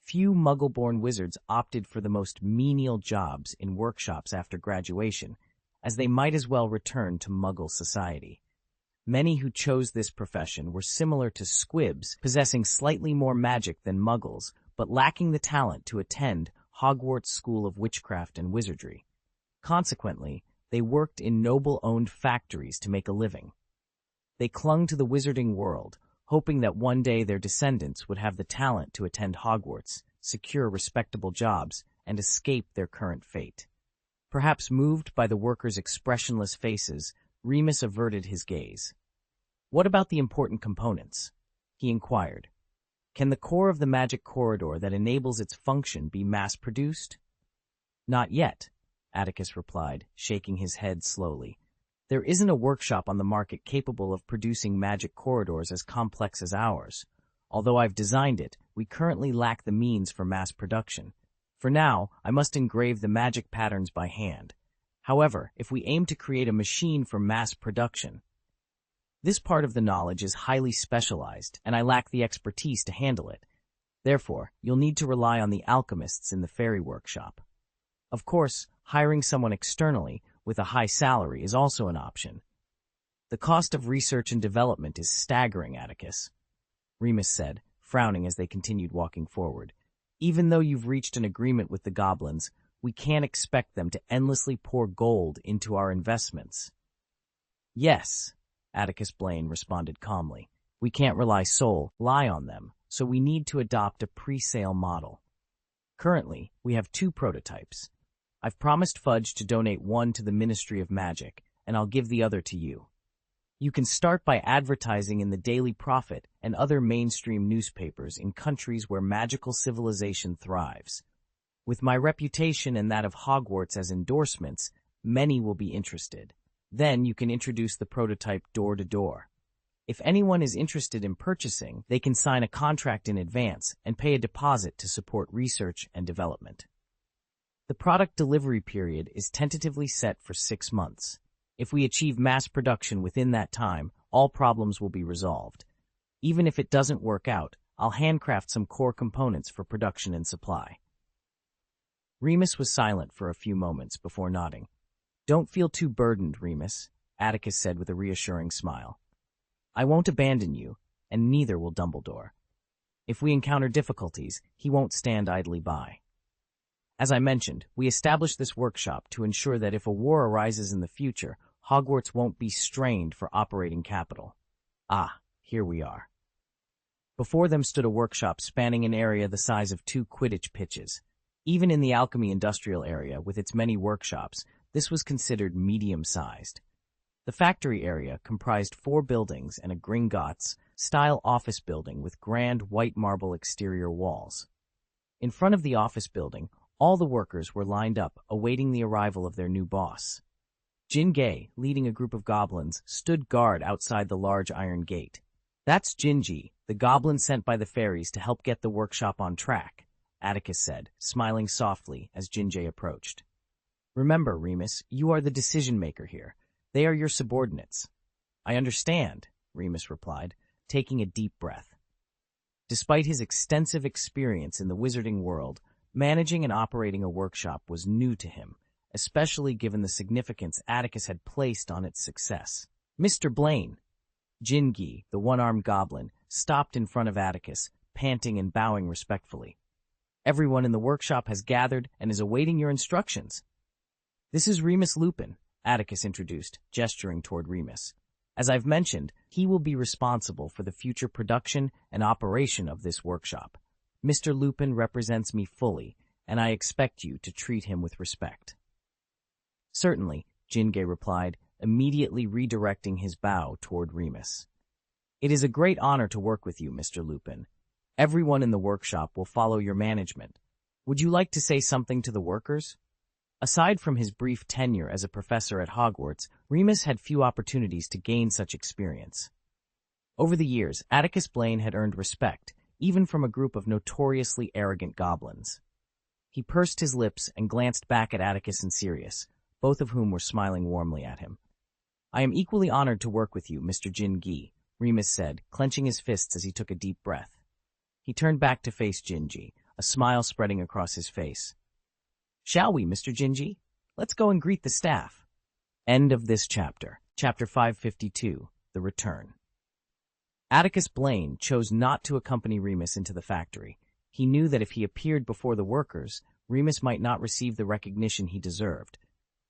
Few Muggle-born wizards opted for the most menial jobs in workshops after graduation, as they might as well return to Muggle society. Many who chose this profession were similar to squibs, possessing slightly more magic than Muggles, but lacking the talent to attend Hogwarts School of Witchcraft and Wizardry. Consequently, they worked in noble-owned factories to make a living. They clung to the wizarding world, hoping that one day their descendants would have the talent to attend Hogwarts, secure respectable jobs, and escape their current fate. Perhaps moved by the workers' expressionless faces, Remus averted his gaze. "What about the important components?" he inquired. "Can the core of the magic corridor that enables its function be mass-produced?" "Not yet," Atticus replied, shaking his head slowly. "There isn't a workshop on the market capable of producing magic corridors as complex as ours. Although I've designed it, we currently lack the means for mass production. For now, I must engrave the magic patterns by hand. However, if we aim to create a machine for mass production, this part of the knowledge is highly specialized, and I lack the expertise to handle it. Therefore, you'll need to rely on the alchemists in the fairy workshop. Of course, hiring someone externally with a high salary is also an option. The cost of research and development is staggering, Atticus," Remus said, frowning as they continued walking forward. "Even though you've reached an agreement with the goblins, we can't expect them to endlessly pour gold into our investments." "Yes," Atticus Blaine responded calmly. "We can't rely on them, so we need to adopt a pre-sale model. Currently, we have 2 prototypes. I've promised Fudge to donate one to the Ministry of Magic, and I'll give the other to you. You can start by advertising in the Daily Prophet and other mainstream newspapers in countries where magical civilization thrives. With my reputation and that of Hogwarts as endorsements, many will be interested. Then you can introduce the prototype door to door. If anyone is interested in purchasing, they can sign a contract in advance and pay a deposit to support research and development. The product delivery period is tentatively set for 6 months. If we achieve mass production within that time, all problems will be resolved. Even if it doesn't work out, I'll handcraft some core components for production and supply. Remus was silent for a few moments before nodding. Don't feel too burdened, Remus, Atticus said with a reassuring smile. I won't abandon you, and neither will Dumbledore. If we encounter difficulties, he won't stand idly by. As I mentioned, we established this workshop to ensure that if a war arises in the future, Hogwarts won't be strained for operating capital. Ah, here we are. Before them stood a workshop spanning an area the size of 2 Quidditch pitches. Even in the alchemy industrial area, with its many workshops, this was considered medium-sized. The factory area comprised 4 buildings and a Gringotts-style office building with grand white marble exterior walls. In front of the office building, all the workers were lined up, awaiting the arrival of their new boss. Jin Gay, leading a group of goblins, stood guard outside the large iron gate. That's Jinji, the goblin sent by the fairies to help get the workshop on track, Atticus said, smiling softly as Jinjay approached. Remember, Remus, you are the decision-maker here. They are your subordinates. I understand, Remus replied, taking a deep breath. Despite his extensive experience in the wizarding world, managing and operating a workshop was new to him, especially given the significance Atticus had placed on its success. Mr. Blaine, Jingi, the one-armed goblin, stopped in front of Atticus, panting and bowing respectfully. Everyone in the workshop has gathered and is awaiting your instructions. This is Remus Lupin, Atticus introduced, gesturing toward Remus. As I've mentioned, he will be responsible for the future production and operation of this workshop. Mr. Lupin represents me fully, and I expect you to treat him with respect. Certainly, Jingay replied, immediately redirecting his bow toward Remus. It is a great honor to work with you, Mr. Lupin. Everyone in the workshop will follow your management. Would you like to say something to the workers? Aside from his brief tenure as a professor at Hogwarts, Remus had few opportunities to gain such experience. Over the years, Atticus Blaine had earned respect, even from a group of notoriously arrogant goblins. He pursed his lips and glanced back at Atticus and Sirius, both of whom were smiling warmly at him. I am equally honored to work with you, Mr. Jin Gi, Remus said, clenching his fists as he took a deep breath. He turned back to face Jinji, a smile spreading across his face. Shall we, Mr. Jinji? Let's go and greet the staff. End of this chapter. Chapter 552, The Return. Atticus Blaine chose not to accompany Remus into the factory. He knew that if he appeared before the workers, Remus might not receive the recognition he deserved.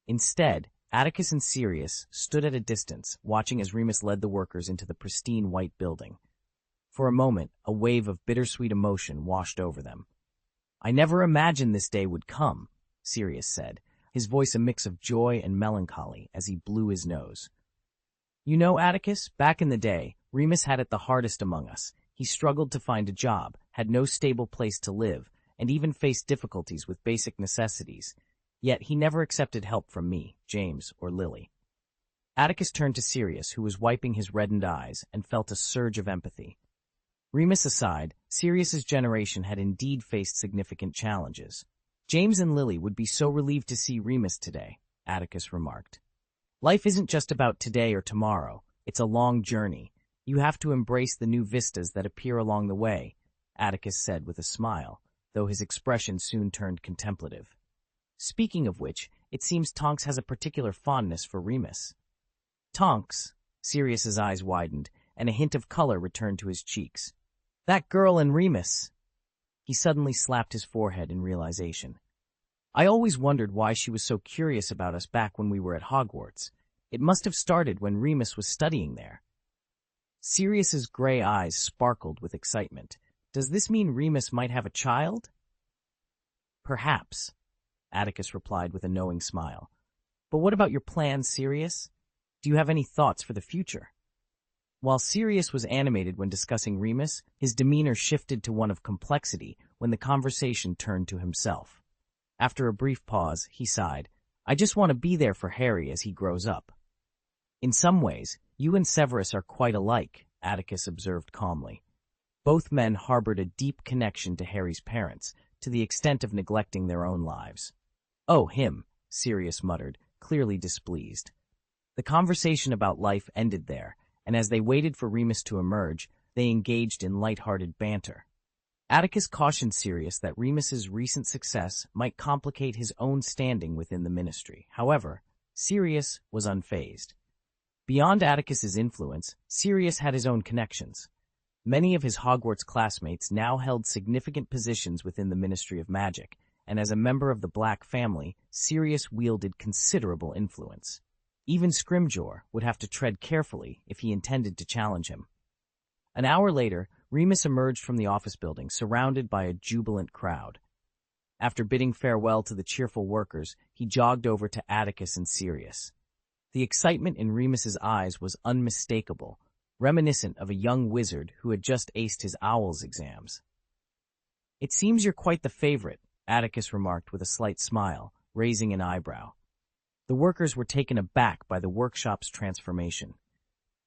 Instead, Atticus and Sirius stood at a distance, watching as Remus led the workers into the pristine white building. For a moment, a wave of bittersweet emotion washed over them. I never imagined this day would come, Sirius said, his voice a mix of joy and melancholy as he blew his nose. You know, Atticus, back in the day, Remus had it the hardest among us. He struggled to find a job, had no stable place to live, and even faced difficulties with basic necessities. Yet he never accepted help from me, James, or Lily. Atticus turned to Sirius, who was wiping his reddened eyes, and felt a surge of empathy. Remus aside, Sirius's generation had indeed faced significant challenges. James and Lily would be so relieved to see Remus today, Atticus remarked. Life isn't just about today or tomorrow. It's a long journey. You have to embrace the new vistas that appear along the way, Atticus said with a smile, though his expression soon turned contemplative. Speaking of which, it seems Tonks has a particular fondness for Remus. Tonks, Sirius's eyes widened, and a hint of color returned to his cheeks. That girl and Remus. He suddenly slapped his forehead in realization. I always wondered why she was so curious about us back when we were at Hogwarts. It must have started when Remus was studying there. Sirius's gray eyes sparkled with excitement. Does this mean Remus might have a child? Perhaps. Atticus replied with a knowing smile. But what about your plans, Sirius? Do you have any thoughts for the future? While Sirius was animated when discussing Remus, his demeanor shifted to one of complexity when the conversation turned to himself. After a brief pause, he sighed. I just want to be there for Harry as he grows up. In some ways, you and Severus are quite alike, Atticus observed calmly. Both men harbored a deep connection to Harry's parents, to the extent of neglecting their own lives. Oh, him, Sirius muttered, clearly displeased. The conversation about life ended there, and as they waited for Remus to emerge, they engaged in light-hearted banter. Atticus cautioned Sirius that Remus's recent success might complicate his own standing within the ministry. However, Sirius was unfazed. Beyond Atticus's influence, Sirius had his own connections. Many of his Hogwarts classmates now held significant positions within the Ministry of Magic, and as a member of the Black family, Sirius wielded considerable influence. Even Scrimgeour would have to tread carefully if he intended to challenge him. An hour later, Remus emerged from the office building, surrounded by a jubilant crowd. After bidding farewell to the cheerful workers, he jogged over to Atticus and Sirius. The excitement in Remus's eyes was unmistakable, reminiscent of a young wizard who had just aced his owl's exams. It seems you're quite the favorite, Atticus remarked with a slight smile, raising an eyebrow. The workers were taken aback by the workshop's transformation.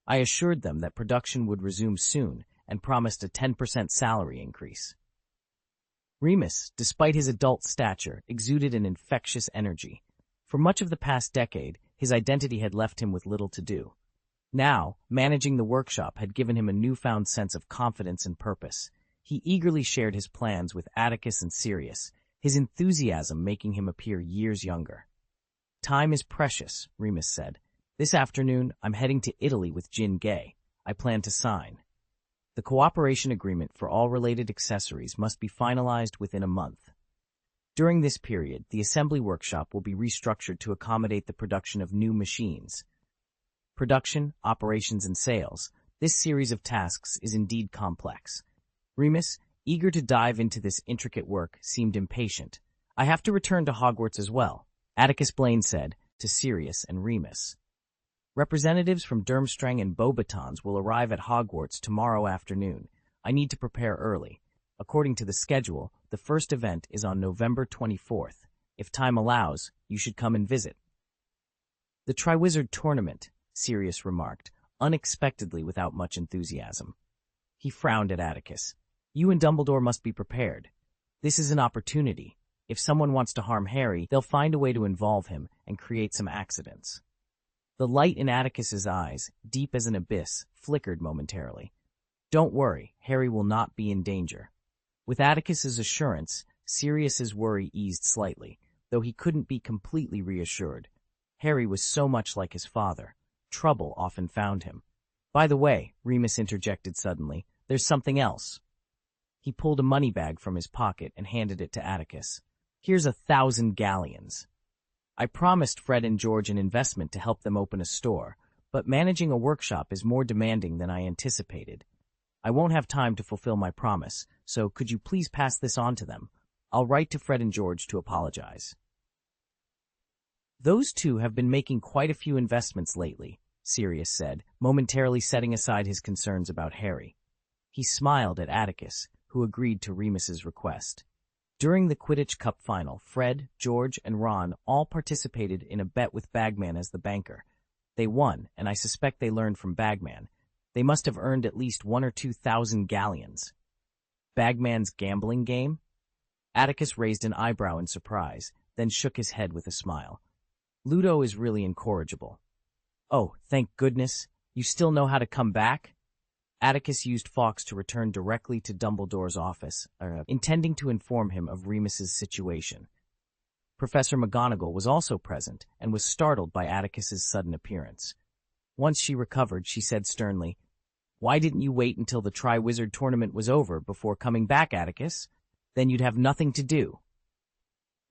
I assured them that production would resume soon and promised a 10% salary increase. Remus, despite his adult stature, exuded an infectious energy. For much of the past decade, his identity had left him with little to do. Now, managing the workshop had given him a newfound sense of confidence and purpose. He eagerly shared his plans with Atticus and Sirius, his enthusiasm making him appear years younger. Time is precious, Remus said. This afternoon, I'm heading to Italy with Jin Gay. I plan to sign. The cooperation agreement for all related accessories must be finalized within a month. During this period, the assembly workshop will be restructured to accommodate the production of new machines. Production, operations, and sales. This series of tasks is indeed complex. Remus, eager to dive into this intricate work, seemed impatient. I have to return to Hogwarts as well, Atticus Blaine said to Sirius and Remus. Representatives from Durmstrang and Beauxbatons will arrive at Hogwarts tomorrow afternoon. I need to prepare early. According to the schedule, the first event is on November 24th. If time allows, you should come and visit. The Triwizard Tournament, Sirius remarked, unexpectedly without much enthusiasm. He frowned at Atticus. You and Dumbledore must be prepared. This is an opportunity. If someone wants to harm Harry, they'll find a way to involve him and create some accidents. The light in Atticus's eyes, deep as an abyss, flickered momentarily. Don't worry, Harry will not be in danger. With Atticus's assurance, Sirius's worry eased slightly, though he couldn't be completely reassured. Harry was so much like his father. Trouble often found him. By the way, Remus interjected suddenly, there's something else. He pulled a money bag from his pocket and handed it to Atticus. Here's 1,000 galleons. I promised Fred and George an investment to help them open a store, but managing a workshop is more demanding than I anticipated. I won't have time to fulfill my promise, so could you please pass this on to them? I'll write to Fred and George to apologize. Those two have been making quite a few investments lately, Sirius said, momentarily setting aside his concerns about Harry. He smiled at Atticus, who agreed to Remus's request. During the Quidditch Cup final, Fred, George, and Ron all participated in a bet with Bagman as the banker. They won, and I suspect they learned from Bagman. They must have earned at least 1,000 or 2,000 galleons. Bagman's gambling game? Atticus raised an eyebrow in surprise, then shook his head with a smile. Ludo is really incorrigible. Oh, thank goodness. You still know how to come back? Atticus used Fawkes to return directly to Dumbledore's office, intending to inform him of Remus's situation. Professor McGonagall was also present and was startled by Atticus's sudden appearance. Once she recovered, she said sternly, Why didn't you wait until the Triwizard Tournament was over before coming back, Atticus? Then you'd have nothing to do.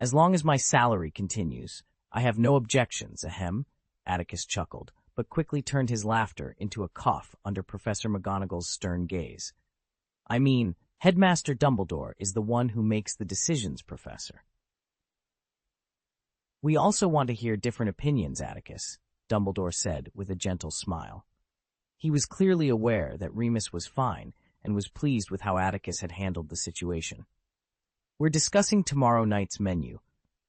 As long as my salary continues, I have no objections, ahem, Atticus chuckled, but quickly turned his laughter into a cough under Professor McGonagall's stern gaze. I mean, Headmaster Dumbledore is the one who makes the decisions, Professor. We also want to hear different opinions, Atticus, Dumbledore said with a gentle smile. He was clearly aware that Remus was fine and was pleased with how Atticus had handled the situation. We're discussing tomorrow night's menu.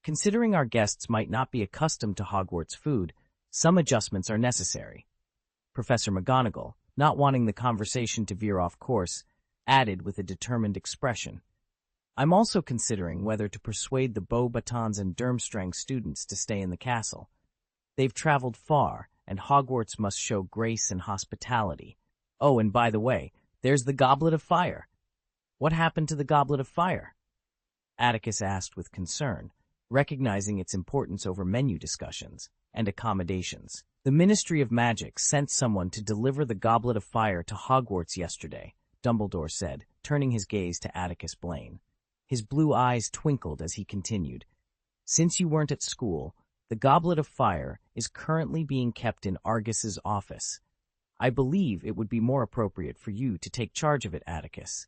Considering our guests might not be accustomed to Hogwarts food, some adjustments are necessary. Professor McGonagall, not wanting the conversation to veer off course, added with a determined expression. I'm also considering whether to persuade the Beauxbatons and Durmstrang students to stay in the castle. They've traveled far, and Hogwarts must show grace and hospitality. Oh, and by the way, there's the Goblet of Fire. What happened to the Goblet of Fire? Atticus asked with concern, recognizing its importance over menu discussions and accommodations. The Ministry of Magic sent someone to deliver the Goblet of Fire to Hogwarts yesterday, Dumbledore said, turning his gaze to Atticus Blaine. His blue eyes twinkled as he continued. Since you weren't at school, the Goblet of Fire is currently being kept in Argus's office. I believe it would be more appropriate for you to take charge of it, Atticus.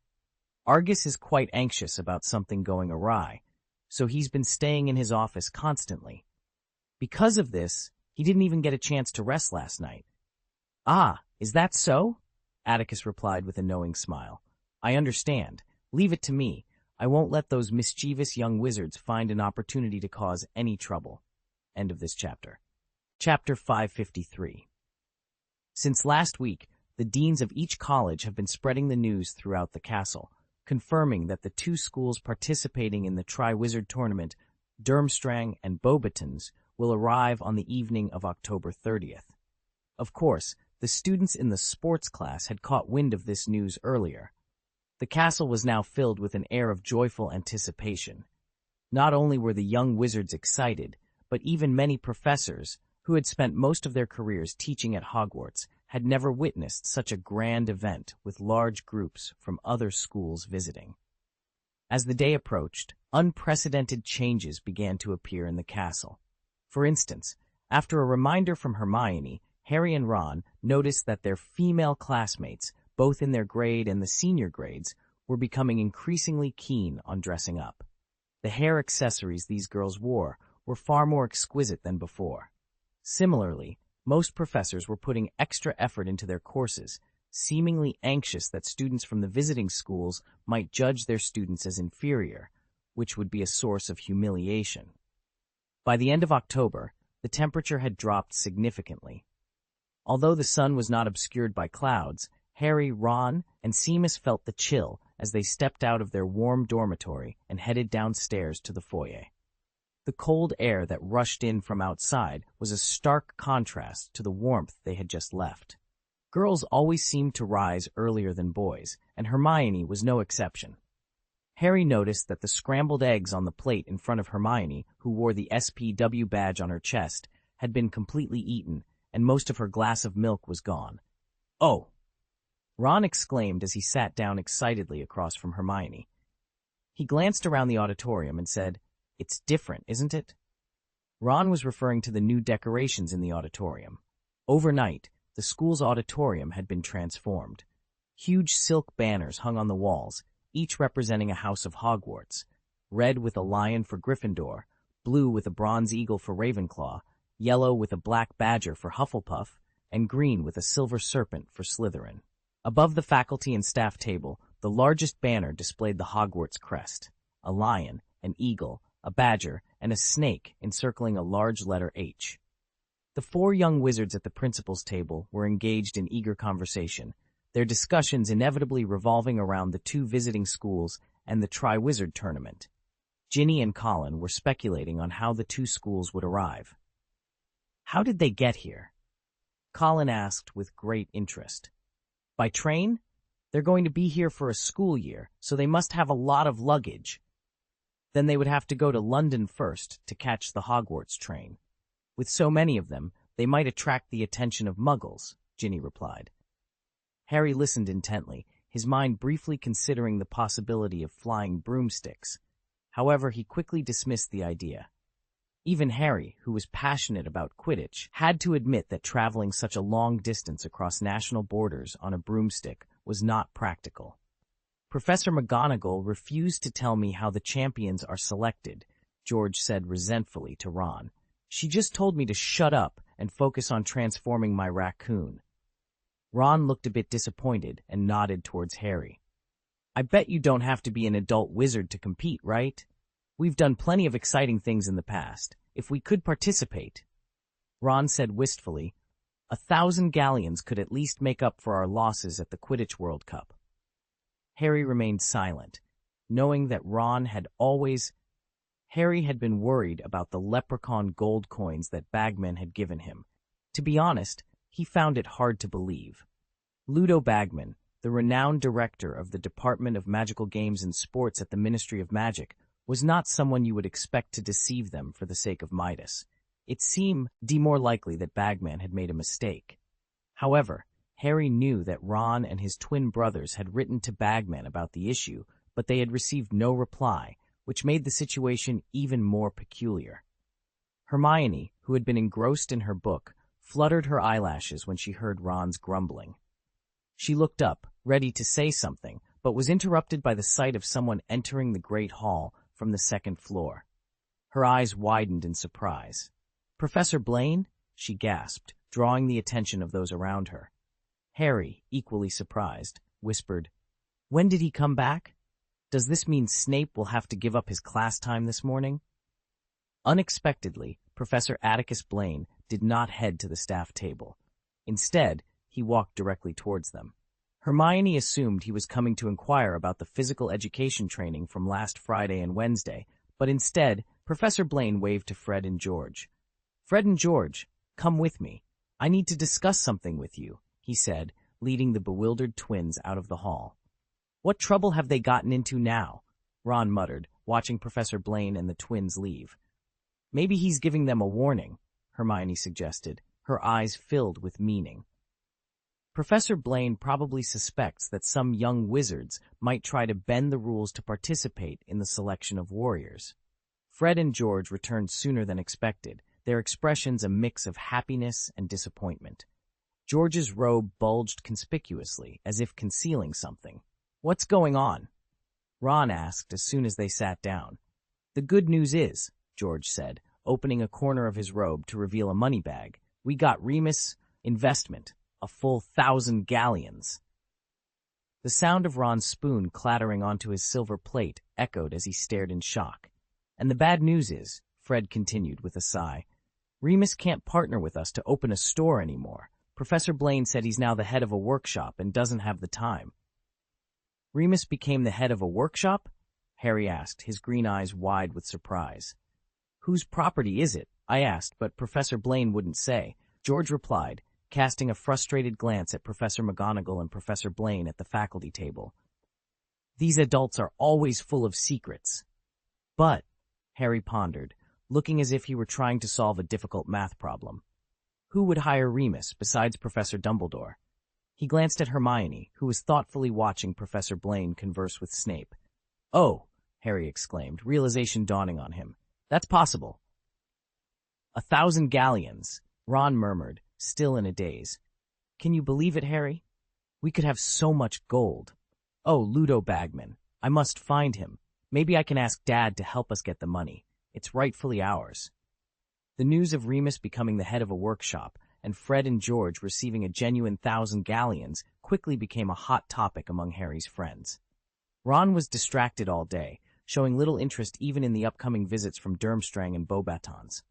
Argus is quite anxious about something going awry, so he's been staying in his office constantly. Because of this, he didn't even get a chance to rest last night. Ah, is that so? Atticus replied with a knowing smile. I understand. Leave it to me. I won't let those mischievous young wizards find an opportunity to cause any trouble. End of this chapter. Chapter 553. Since last week, the deans of each college have been spreading the news throughout the castle, confirming that the two schools participating in the Triwizard Tournament, Durmstrang and Beauxbatons, will arrive on the evening of October 30th. Of course, the students in the sports class had caught wind of this news earlier. The castle was now filled with an air of joyful anticipation. Not only were the young wizards excited, but even many professors, who had spent most of their careers teaching at Hogwarts, had never witnessed such a grand event with large groups from other schools visiting. As the day approached, unprecedented changes began to appear in the castle. For instance, after a reminder from Hermione, Harry and Ron noticed that their female classmates, both in their grade and the senior grades, were becoming increasingly keen on dressing up. The hair accessories these girls wore were far more exquisite than before. Similarly, most professors were putting extra effort into their courses, seemingly anxious that students from the visiting schools might judge their students as inferior, which would be a source of humiliation. By the end of October, the temperature had dropped significantly. Although the sun was not obscured by clouds, Harry, Ron, and Seamus felt the chill as they stepped out of their warm dormitory and headed downstairs to the foyer. The cold air that rushed in from outside was a stark contrast to the warmth they had just left. Girls always seemed to rise earlier than boys, and Hermione was no exception. Harry noticed that the scrambled eggs on the plate in front of Hermione, who wore the SPW badge on her chest, had been completely eaten, and most of her glass of milk was gone. "Oh!" Ron exclaimed as he sat down excitedly across from Hermione. He glanced around the auditorium and said, "It's different, isn't it?" Ron was referring to the new decorations in the auditorium. Overnight, the school's auditorium had been transformed. Huge silk banners hung on the walls, each representing a house of Hogwarts: red with a lion for Gryffindor, blue with a bronze eagle for Ravenclaw, yellow with a black badger for Hufflepuff, and green with a silver serpent for Slytherin. Above the faculty and staff table, the largest banner displayed the Hogwarts crest: a lion, an eagle, a badger, and a snake encircling a large letter H. The four young wizards at the principal's table were engaged in eager conversation, their discussions inevitably revolving around the two visiting schools and the Triwizard Tournament. Ginny and Colin were speculating on how the two schools would arrive. "How did they get here?" Colin asked with great interest. "By train? They're going to be here for a school year, so they must have a lot of luggage. Then they would have to go to London first to catch the Hogwarts train. With so many of them, they might attract the attention of Muggles," Ginny replied. Harry listened intently, his mind briefly considering the possibility of flying broomsticks. However, he quickly dismissed the idea. Even Harry, who was passionate about Quidditch, had to admit that traveling such a long distance across national borders on a broomstick was not practical. "Professor McGonagall refused to tell me how the champions are selected. George said resentfully to Ron. "She just told me to shut up and focus on transforming my raccoon." Ron looked a bit disappointed and nodded towards Harry. "I bet you don't have to be an adult wizard to compete, right? We've done plenty of exciting things in the past. If we could participate," Ron said wistfully, 1,000 galleons could at least make up for our losses at the Quidditch World Cup. Harry remained silent, knowing that Harry had been worried about the leprechaun gold coins that Bagman had given him. To be honest, he found it hard to believe. Ludo Bagman, the renowned director of the Department of Magical Games and Sports at the Ministry of Magic, was not someone you would expect to deceive them for the sake of Midas. It seemed more likely that Bagman had made a mistake. However, Harry knew that Ron and his twin brothers had written to Bagman about the issue, but they had received no reply, which made the situation even more peculiar. Hermione, who had been engrossed in her book, fluttered her eyelashes when she heard Ron's grumbling. She looked up, ready to say something, but was interrupted by the sight of someone entering the great hall from the second floor. Her eyes widened in surprise. "Professor Blaine?" she gasped, drawing the attention of those around her. Harry, equally surprised, whispered, "When did he come back? Does this mean Snape will have to give up his class time this morning?" Unexpectedly, Professor Atticus Blaine did not head to the staff table. Instead, he walked directly towards them. Hermione assumed he was coming to inquire about the physical education training from last Friday and Wednesday, but instead, Professor Blaine waved to Fred and George. "Fred and George, come with me. I need to discuss something with you," he said, leading the bewildered twins out of the hall. "What trouble have they gotten into now?" Ron muttered, watching Professor Blaine and the twins leave. "Maybe he's giving them a warning," Hermione suggested, her eyes filled with meaning. "Professor Blaine probably suspects that some young wizards might try to bend the rules to participate in the selection of warriors." Fred and George returned sooner than expected, their expressions a mix of happiness and disappointment. George's robe bulged conspicuously, as if concealing something. "What's going on?" Ron asked as soon as they sat down. "The good news is," George said, opening a corner of his robe to reveal a money bag, "we got Remus investment, a full 1,000 galleons." The sound of Ron's spoon clattering onto his silver plate echoed as he stared in shock. "And the bad news is," Fred continued with a sigh, "Remus can't partner with us to open a store anymore. Professor Blaine said he's now the head of a workshop and doesn't have the time." "Remus became the head of a workshop?" Harry asked, his green eyes wide with surprise. "Whose property is it?" I asked, but Professor Blaine wouldn't say. George replied, casting a frustrated glance at Professor McGonagall and Professor Blaine at the faculty table. "These adults are always full of secrets." "But," Harry pondered, looking as if he were trying to solve a difficult math problem, "who would hire Remus besides Professor Dumbledore?" He glanced at Hermione, who was thoughtfully watching Professor Blaine converse with Snape. "Oh," Harry exclaimed, realization dawning on him. "That's possible." 1,000 galleons, Ron murmured, still in a daze. "Can you believe it, Harry? We could have so much gold." "Oh, Ludo Bagman. I must find him. Maybe I can ask Dad to help us get the money. It's rightfully ours." The news of Remus becoming the head of a workshop and Fred and George receiving a genuine 1,000 galleons quickly became a hot topic among Harry's friends. Ron was distracted all day, showing little interest even in the upcoming visits from Durmstrang and Beauxbatons.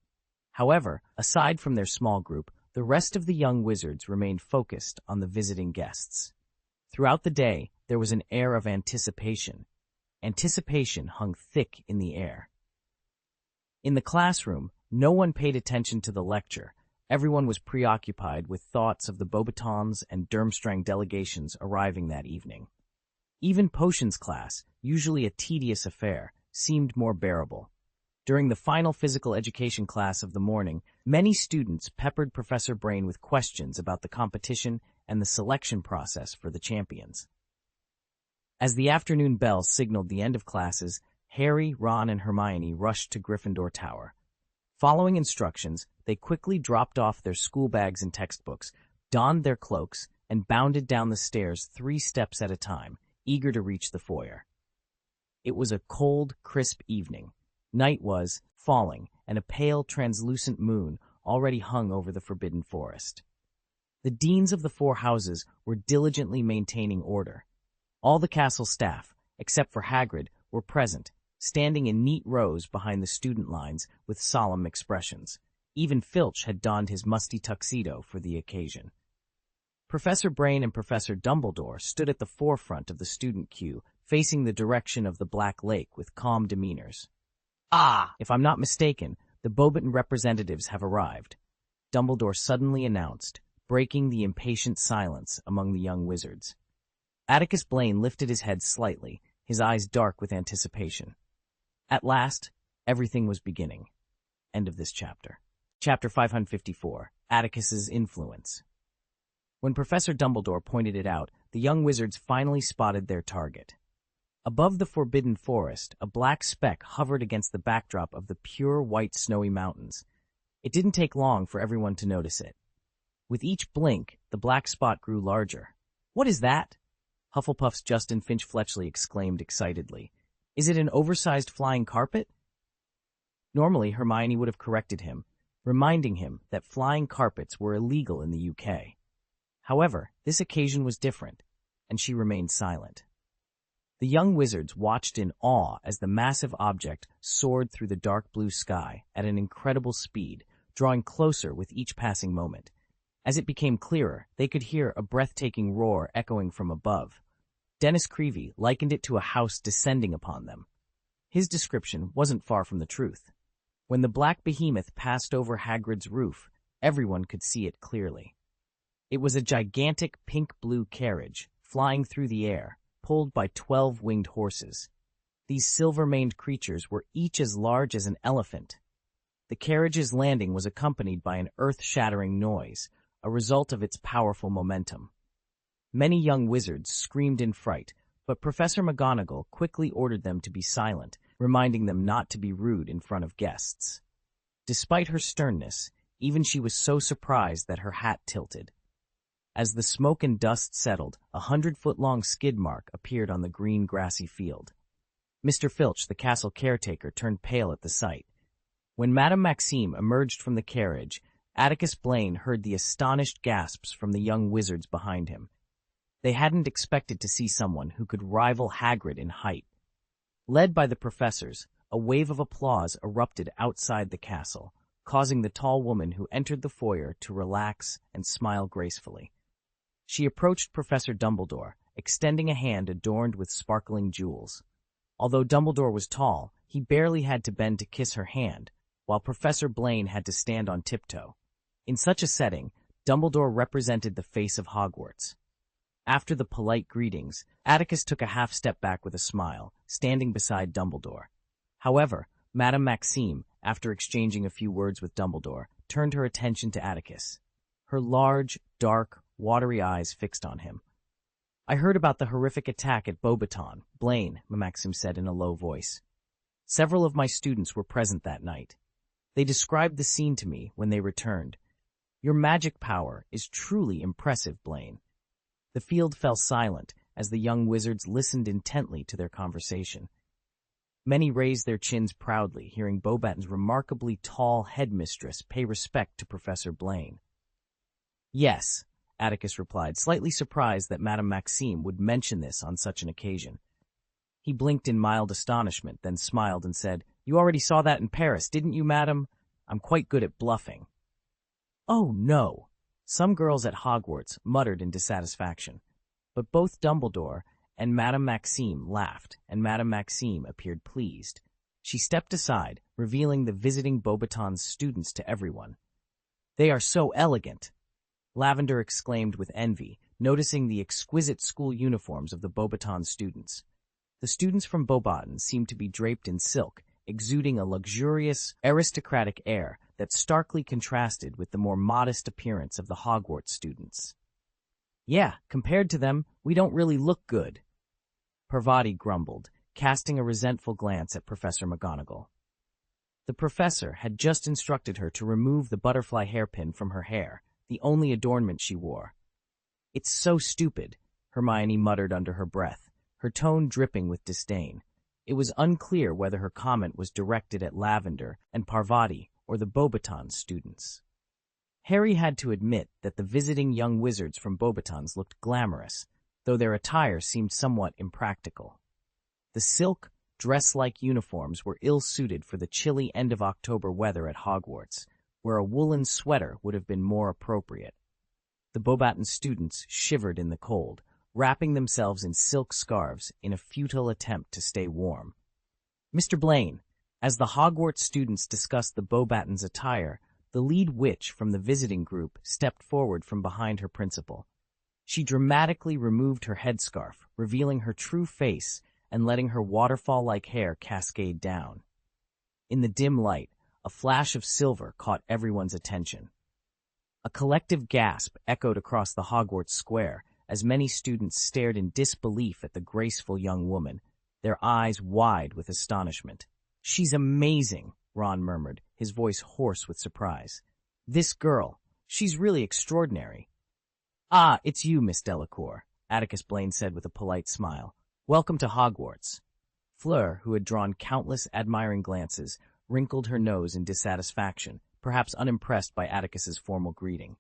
However, aside from their small group, the rest of the young wizards remained focused on the visiting guests. Throughout the day, there was an air of anticipation. Anticipation hung thick in the air. In the classroom, no one paid attention to the lecture. Everyone was preoccupied with thoughts of the Beauxbatons and Durmstrang delegations arriving that evening. Even potions class, usually a tedious affair, seemed more bearable. During the final physical education class of the morning, many students peppered Professor Blaine with questions about the competition and the selection process for the champions. As the afternoon bell signaled the end of classes, Harry, Ron, and Hermione rushed to Gryffindor Tower. Following instructions, they quickly dropped off their school bags and textbooks, donned their cloaks, and bounded down the stairs 3 steps at a time, eager to reach the foyer. It was a cold, crisp evening. Night was falling, and a pale, translucent moon already hung over the forbidden forest. The deans of the 4 houses were diligently maintaining order. All the castle staff, except for Hagrid, were present, standing in neat rows behind the student lines with solemn expressions. Even Filch had donned his musty tuxedo for the occasion. Professor Blaine and Professor Dumbledore stood at the forefront of the student queue, facing the direction of the Black Lake with calm demeanors. "Ah, if I'm not mistaken, the Beauxbaton representatives have arrived," Dumbledore suddenly announced, breaking the impatient silence among the young wizards. Atticus Blaine lifted his head slightly, his eyes dark with anticipation. At last, everything was beginning. End of this chapter. Chapter 554, Atticus's Influence. When Professor Dumbledore pointed it out, the young wizards finally spotted their target. Above the forbidden forest, a black speck hovered against the backdrop of the pure white snowy mountains. It didn't take long for everyone to notice it. With each blink, the black spot grew larger. "What is that?" Hufflepuff's Justin Finch Fletchley exclaimed excitedly. "Is it an oversized flying carpet?" Normally, Hermione would have corrected him, reminding him that flying carpets were illegal in the UK. However, this occasion was different, and she remained silent. The young wizards watched in awe as the massive object soared through the dark blue sky at an incredible speed, drawing closer with each passing moment. As it became clearer, they could hear a breathtaking roar echoing from above. Dennis Creevey likened it to a house descending upon them. His description wasn't far from the truth. When the black behemoth passed over Hagrid's roof, everyone could see it clearly. It was a gigantic pink-blue carriage, flying through the air, pulled by 12 winged horses. These silver-maned creatures were each as large as an elephant. The carriage's landing was accompanied by an earth-shattering noise, a result of its powerful momentum. Many young wizards screamed in fright, but Professor McGonagall quickly ordered them to be silent, reminding them not to be rude in front of guests. Despite her sternness, even she was so surprised that her hat tilted. As the smoke and dust settled, a 100-foot-long skid mark appeared on the green, grassy field. Mr. Filch, the castle caretaker, turned pale at the sight. When Madame Maxime emerged from the carriage, Atticus Blaine heard the astonished gasps from the young wizards behind him. They hadn't expected to see someone who could rival Hagrid in height. Led by the professors, a wave of applause erupted outside the castle, causing the tall woman who entered the foyer to relax and smile gracefully. She approached Professor Dumbledore, extending a hand adorned with sparkling jewels. Although Dumbledore was tall, he barely had to bend to kiss her hand, while Professor Blaine had to stand on tiptoe. In such a setting, Dumbledore represented the face of Hogwarts. After the polite greetings, Atticus took a half-step back with a smile, standing beside Dumbledore. However, Madame Maxime, after exchanging a few words with Dumbledore, turned her attention to Atticus. Her large, dark, watery eyes fixed on him. "I heard about the horrific attack at Beauxbaton, Blaine," Maxime said in a low voice. "Several of my students were present that night. They described the scene to me when they returned. Your magic power is truly impressive, Blaine." The field fell silent as the young wizards listened intently to their conversation. Many raised their chins proudly, hearing Beauxbaton's remarkably tall headmistress pay respect to Professor Blaine. "Yes," Atticus replied, slightly surprised that Madame Maxime would mention this on such an occasion. He blinked in mild astonishment, then smiled and said, "You already saw that in Paris, didn't you, madam? I'm quite good at bluffing." "Oh, no," some girls at Hogwarts muttered in dissatisfaction. But both Dumbledore and Madame Maxime laughed, and Madame Maxime appeared pleased. She stepped aside, revealing the visiting Beauxbaton's students to everyone. "They are so elegant," Lavender exclaimed with envy, noticing the exquisite school uniforms of the Beauxbaton students. The students from Beauxbaton seemed to be draped in silk, exuding a luxurious, aristocratic air that starkly contrasted with the more modest appearance of the Hogwarts students. "Yeah, compared to them, we don't really look good," Parvati grumbled, casting a resentful glance at Professor McGonagall. The professor had just instructed her to remove the butterfly hairpin from her hair, the only adornment she wore. "It's so stupid," Hermione muttered under her breath, her tone dripping with disdain. It was unclear whether her comment was directed at Lavender and Parvati or the Beauxbatons students. Harry had to admit that the visiting young wizards from Beauxbatons looked glamorous, though their attire seemed somewhat impractical. The silk, dress-like uniforms were ill-suited for the chilly end-of-October weather at Hogwarts, where a woolen sweater would have been more appropriate. The Beauxbaton students shivered in the cold, wrapping themselves in silk scarves in a futile attempt to stay warm. Mr. Blaine, as the Hogwarts students discussed the Beauxbatons' attire, the lead witch from the visiting group stepped forward from behind her principal. She dramatically removed her headscarf, revealing her true face and letting her waterfall-like hair cascade down. In the dim light, a flash of silver caught everyone's attention. A collective gasp echoed across the Hogwarts square as many students stared in disbelief at the graceful young woman, their eyes wide with astonishment. "She's amazing," Ron murmured, his voice hoarse with surprise. "This girl, she's really extraordinary." "Ah, it's you, Miss Delacour," Atticus Blaine said with a polite smile. "Welcome to Hogwarts." Fleur, who had drawn countless admiring glances, wrinkled her nose in dissatisfaction, perhaps unimpressed by Atticus's formal greeting.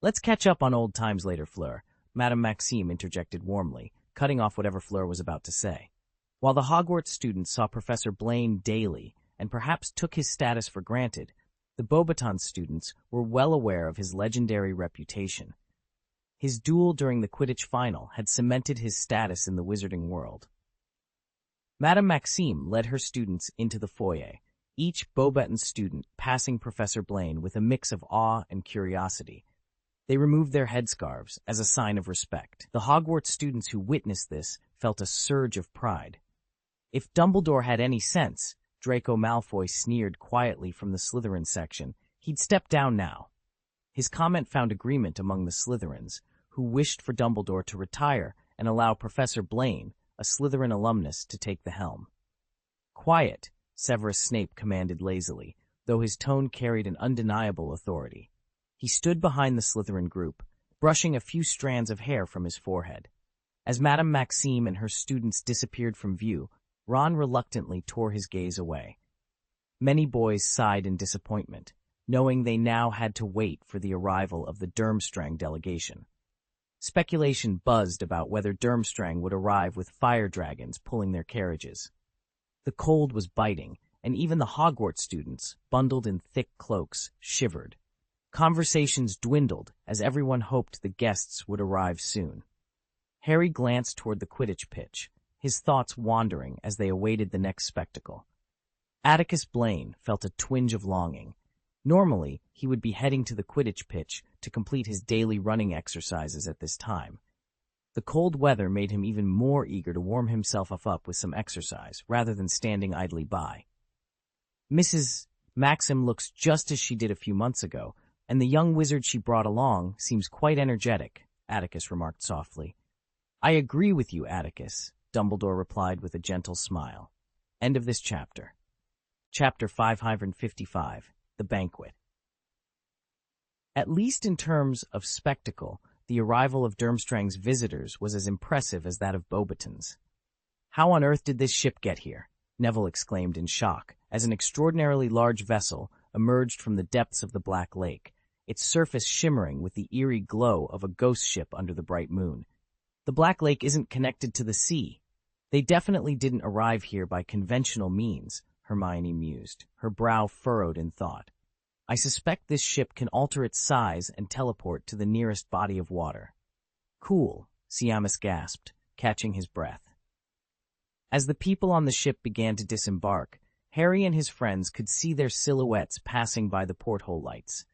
"Let's catch up on old times later, Fleur," Madame Maxime interjected warmly, cutting off whatever Fleur was about to say. While the Hogwarts students saw Professor Blaine daily and perhaps took his status for granted, the Beauxbatons students were well aware of his legendary reputation. His duel during the Quidditch final had cemented his status in the wizarding world. Madame Maxime led her students into the foyer, each Beauxbaton student passing Professor Blaine with a mix of awe and curiosity. They removed their headscarves as a sign of respect. The Hogwarts students who witnessed this felt a surge of pride. If Dumbledore had any sense, Draco Malfoy sneered quietly from the Slytherin section, he'd step down now. His comment found agreement among the Slytherins, who wished for Dumbledore to retire and allow Professor Blaine, a Slytherin alumnus, to take the helm. "Quiet," Severus Snape commanded lazily, though his tone carried an undeniable authority. He stood behind the Slytherin group, brushing a few strands of hair from his forehead. As Madame Maxime and her students disappeared from view, Ron reluctantly tore his gaze away. Many boys sighed in disappointment, knowing they now had to wait for the arrival of the Durmstrang delegation. Speculation buzzed about whether Durmstrang would arrive with fire dragons pulling their carriages. The cold was biting, and even the Hogwarts students, bundled in thick cloaks, shivered. Conversations dwindled as everyone hoped the guests would arrive soon. Harry glanced toward the Quidditch pitch, his thoughts wandering as they awaited the next spectacle. Atticus Blaine felt a twinge of longing. Normally, he would be heading to the Quidditch pitch to complete his daily running exercises at this time. The cold weather made him even more eager to warm himself up with some exercise, rather than standing idly by. "Mrs. Maxim looks just as she did a few months ago, and the young wizard she brought along seems quite energetic," Atticus remarked softly. "I agree with you, Atticus," Dumbledore replied with a gentle smile. End of this chapter. Chapter 555, The Banquet. At least in terms of spectacle, the arrival of Durmstrang's visitors was as impressive as that of Beauxbaton's. "How on earth did this ship get here?" Neville exclaimed in shock, as an extraordinarily large vessel emerged from the depths of the Black Lake, its surface shimmering with the eerie glow of a ghost ship under the bright moon. "The Black Lake isn't connected to the sea. They definitely didn't arrive here by conventional means," Hermione mused, her brow furrowed in thought. "I suspect this ship can alter its size and teleport to the nearest body of water." "Cool," Siamus gasped, catching his breath. As the people on the ship began to disembark, Harry and his friends could see their silhouettes passing by the porthole lights.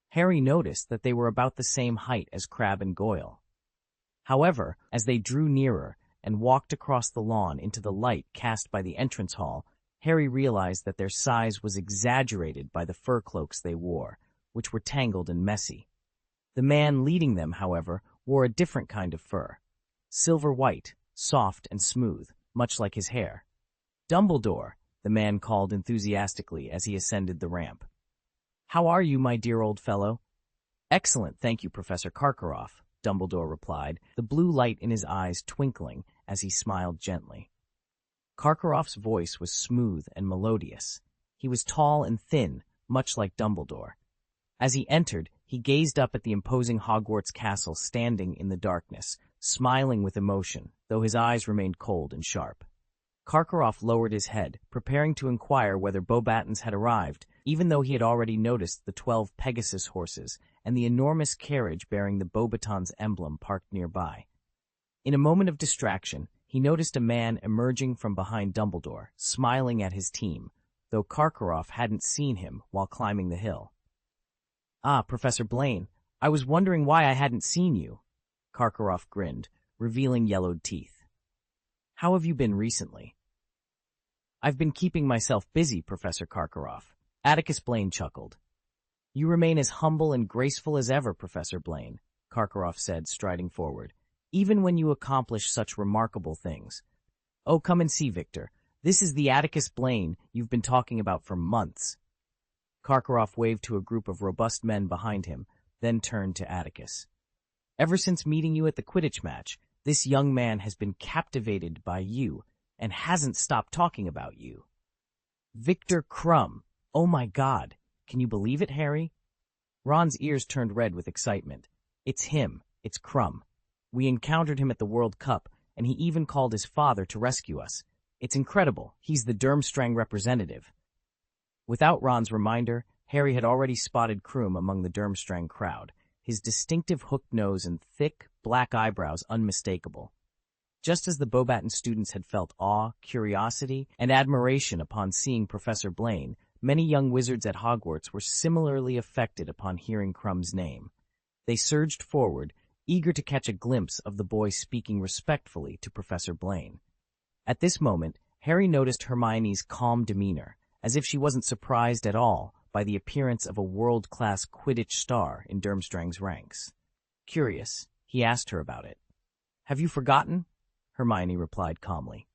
Harry noticed that they were about the same height as Crabbe and Goyle. However, as they drew nearer and walked across the lawn into the light cast by the entrance hall, Harry realized that their size was exaggerated by the fur cloaks they wore, which were tangled and messy. The man leading them, however, wore a different kind of fur, silver white, soft and smooth, much like his hair. "Dumbledore," the man called enthusiastically as he ascended the ramp. "How are you, my dear old fellow?" "Excellent, thank you, Professor Karkaroff," Dumbledore replied, the blue light in his eyes twinkling as he smiled gently. Karkaroff's voice was smooth and melodious. He was tall and thin, much like Dumbledore. As he entered, he gazed up at the imposing Hogwarts castle standing in the darkness, smiling with emotion, though his eyes remained cold and sharp. Karkaroff lowered his head, preparing to inquire whether Beauxbatons had arrived, even though he had already noticed the 12 Pegasus horses and the enormous carriage bearing the Beauxbatons emblem parked nearby. In a moment of distraction, he noticed a man emerging from behind Dumbledore, smiling at his team, though Karkaroff hadn't seen him while climbing the hill. "Ah, Professor Blaine, I was wondering why I hadn't seen you." Karkaroff grinned, revealing yellowed teeth. "How have you been recently?" "I've been keeping myself busy, Professor Karkaroff." Atticus Blaine chuckled. "You remain as humble and graceful as ever, Professor Blaine," Karkaroff said, striding forward, "even when you accomplish such remarkable things. Oh, come and see, Victor. This is the Atticus Blaine you've been talking about for months." Karkaroff waved to a group of robust men behind him, then turned to Atticus. "Ever since meeting you at the Quidditch match, this young man has been captivated by you and hasn't stopped talking about you." "Victor Krum! Oh my God! Can you believe it, Harry?" Ron's ears turned red with excitement. "It's him. It's Krum. We encountered him at the World Cup, and he even called his father to rescue us. It's incredible. He's the Durmstrang representative." Without Ron's reminder, Harry had already spotted Krum among the Durmstrang crowd, his distinctive hooked nose and thick, black eyebrows unmistakable. Just as the Beauxbaton students had felt awe, curiosity, and admiration upon seeing Professor Blaine, many young wizards at Hogwarts were similarly affected upon hearing Krum's name. They surged forward, eager to catch a glimpse of the boy speaking respectfully to Professor Blaine. At this moment, Harry noticed Hermione's calm demeanor, as if she wasn't surprised at all by the appearance of a world-class Quidditch star in Durmstrang's ranks. Curious, he asked her about it. "Have you forgotten?" Hermione replied calmly.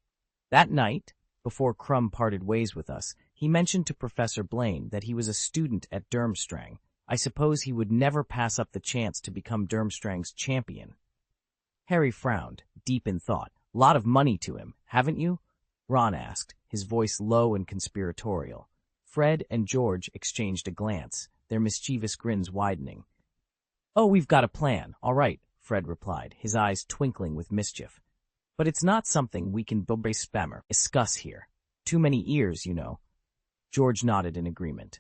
"That night, before Krum parted ways with us, he mentioned to Professor Blaine that he was a student at Durmstrang. I suppose he would never pass up the chance to become Durmstrang's champion." Harry frowned, deep in thought. "Lot of money to him, haven't you?" Ron asked, his voice low and conspiratorial. Fred and George exchanged a glance, their mischievous grins widening. "Oh, we've got a plan, all right," Fred replied, his eyes twinkling with mischief. "But it's not something we can discuss here. Too many ears, you know." George nodded in agreement.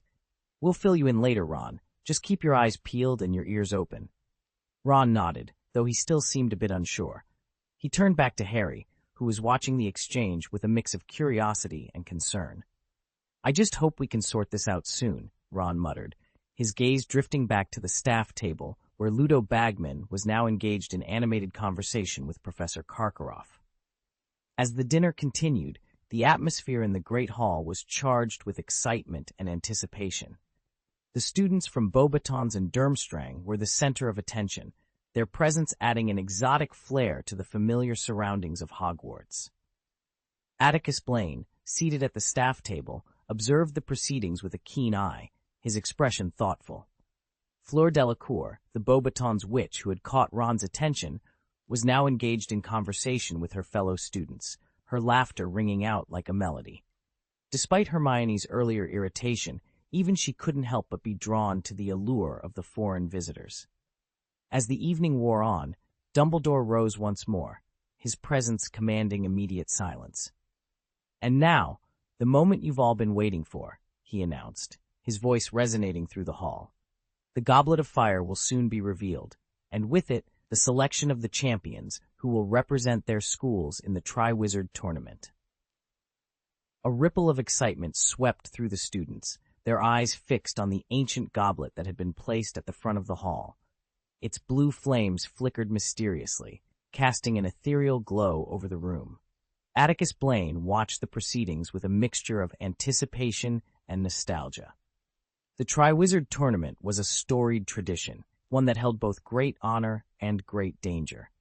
"We'll fill you in later, Ron. Just keep your eyes peeled and your ears open." Ron nodded, though he still seemed a bit unsure. He turned back to Harry, who was watching the exchange with a mix of curiosity and concern. "I just hope we can sort this out soon," Ron muttered, his gaze drifting back to the staff table, where Ludo Bagman was now engaged in animated conversation with Professor Karkaroff. As the dinner continued, the atmosphere in the Great Hall was charged with excitement and anticipation. The students from Beauxbatons and Durmstrang were the center of attention, their presence adding an exotic flair to the familiar surroundings of Hogwarts. Atticus Blaine, seated at the staff table, observed the proceedings with a keen eye, his expression thoughtful. Fleur Delacour, the Beauxbatons witch who had caught Ron's attention, was now engaged in conversation with her fellow students, her laughter ringing out like a melody. Despite Hermione's earlier irritation, even she couldn't help but be drawn to the allure of the foreign visitors. As the evening wore on, Dumbledore rose once more, his presence commanding immediate silence. "And now, the moment you've all been waiting for," he announced, his voice resonating through the hall. "The Goblet of Fire will soon be revealed, and with it, the selection of the champions who will represent their schools in the Triwizard Tournament." A ripple of excitement swept through the students, their eyes fixed on the ancient goblet that had been placed at the front of the hall. Its blue flames flickered mysteriously, casting an ethereal glow over the room. Atticus Blaine watched the proceedings with a mixture of anticipation and nostalgia. The Triwizard Tournament was a storied tradition, one that held both great honor and great danger.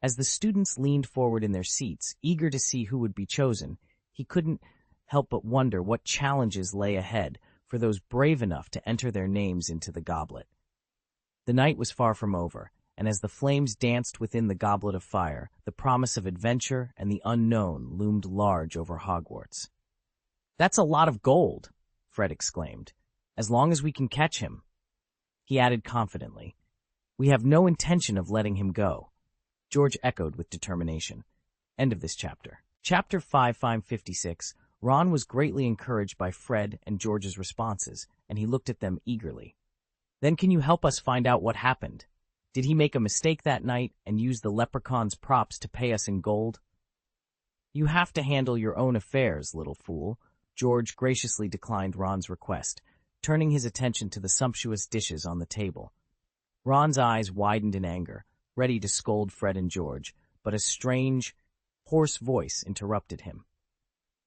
As the students leaned forward in their seats, eager to see who would be chosen, he couldn't help but wonder what challenges lay ahead for those brave enough to enter their names into the goblet. The night was far from over, and as the flames danced within the goblet of fire, the promise of adventure and the unknown loomed large over Hogwarts. "That's a lot of gold," Fred exclaimed, "as long as we can catch him." He added confidently, "We have no intention of letting him go." George echoed with determination. End of this chapter. Chapter 556. Ron was greatly encouraged by Fred and George's responses, and he looked at them eagerly. "Then can you help us find out what happened? Did he make a mistake that night and use the leprechaun's props to pay us in gold?" "You have to handle your own affairs, little fool." George graciously declined Ron's request, turning his attention to the sumptuous dishes on the table. Ron's eyes widened in anger, ready to scold Fred and George, but a strange, hoarse voice interrupted him.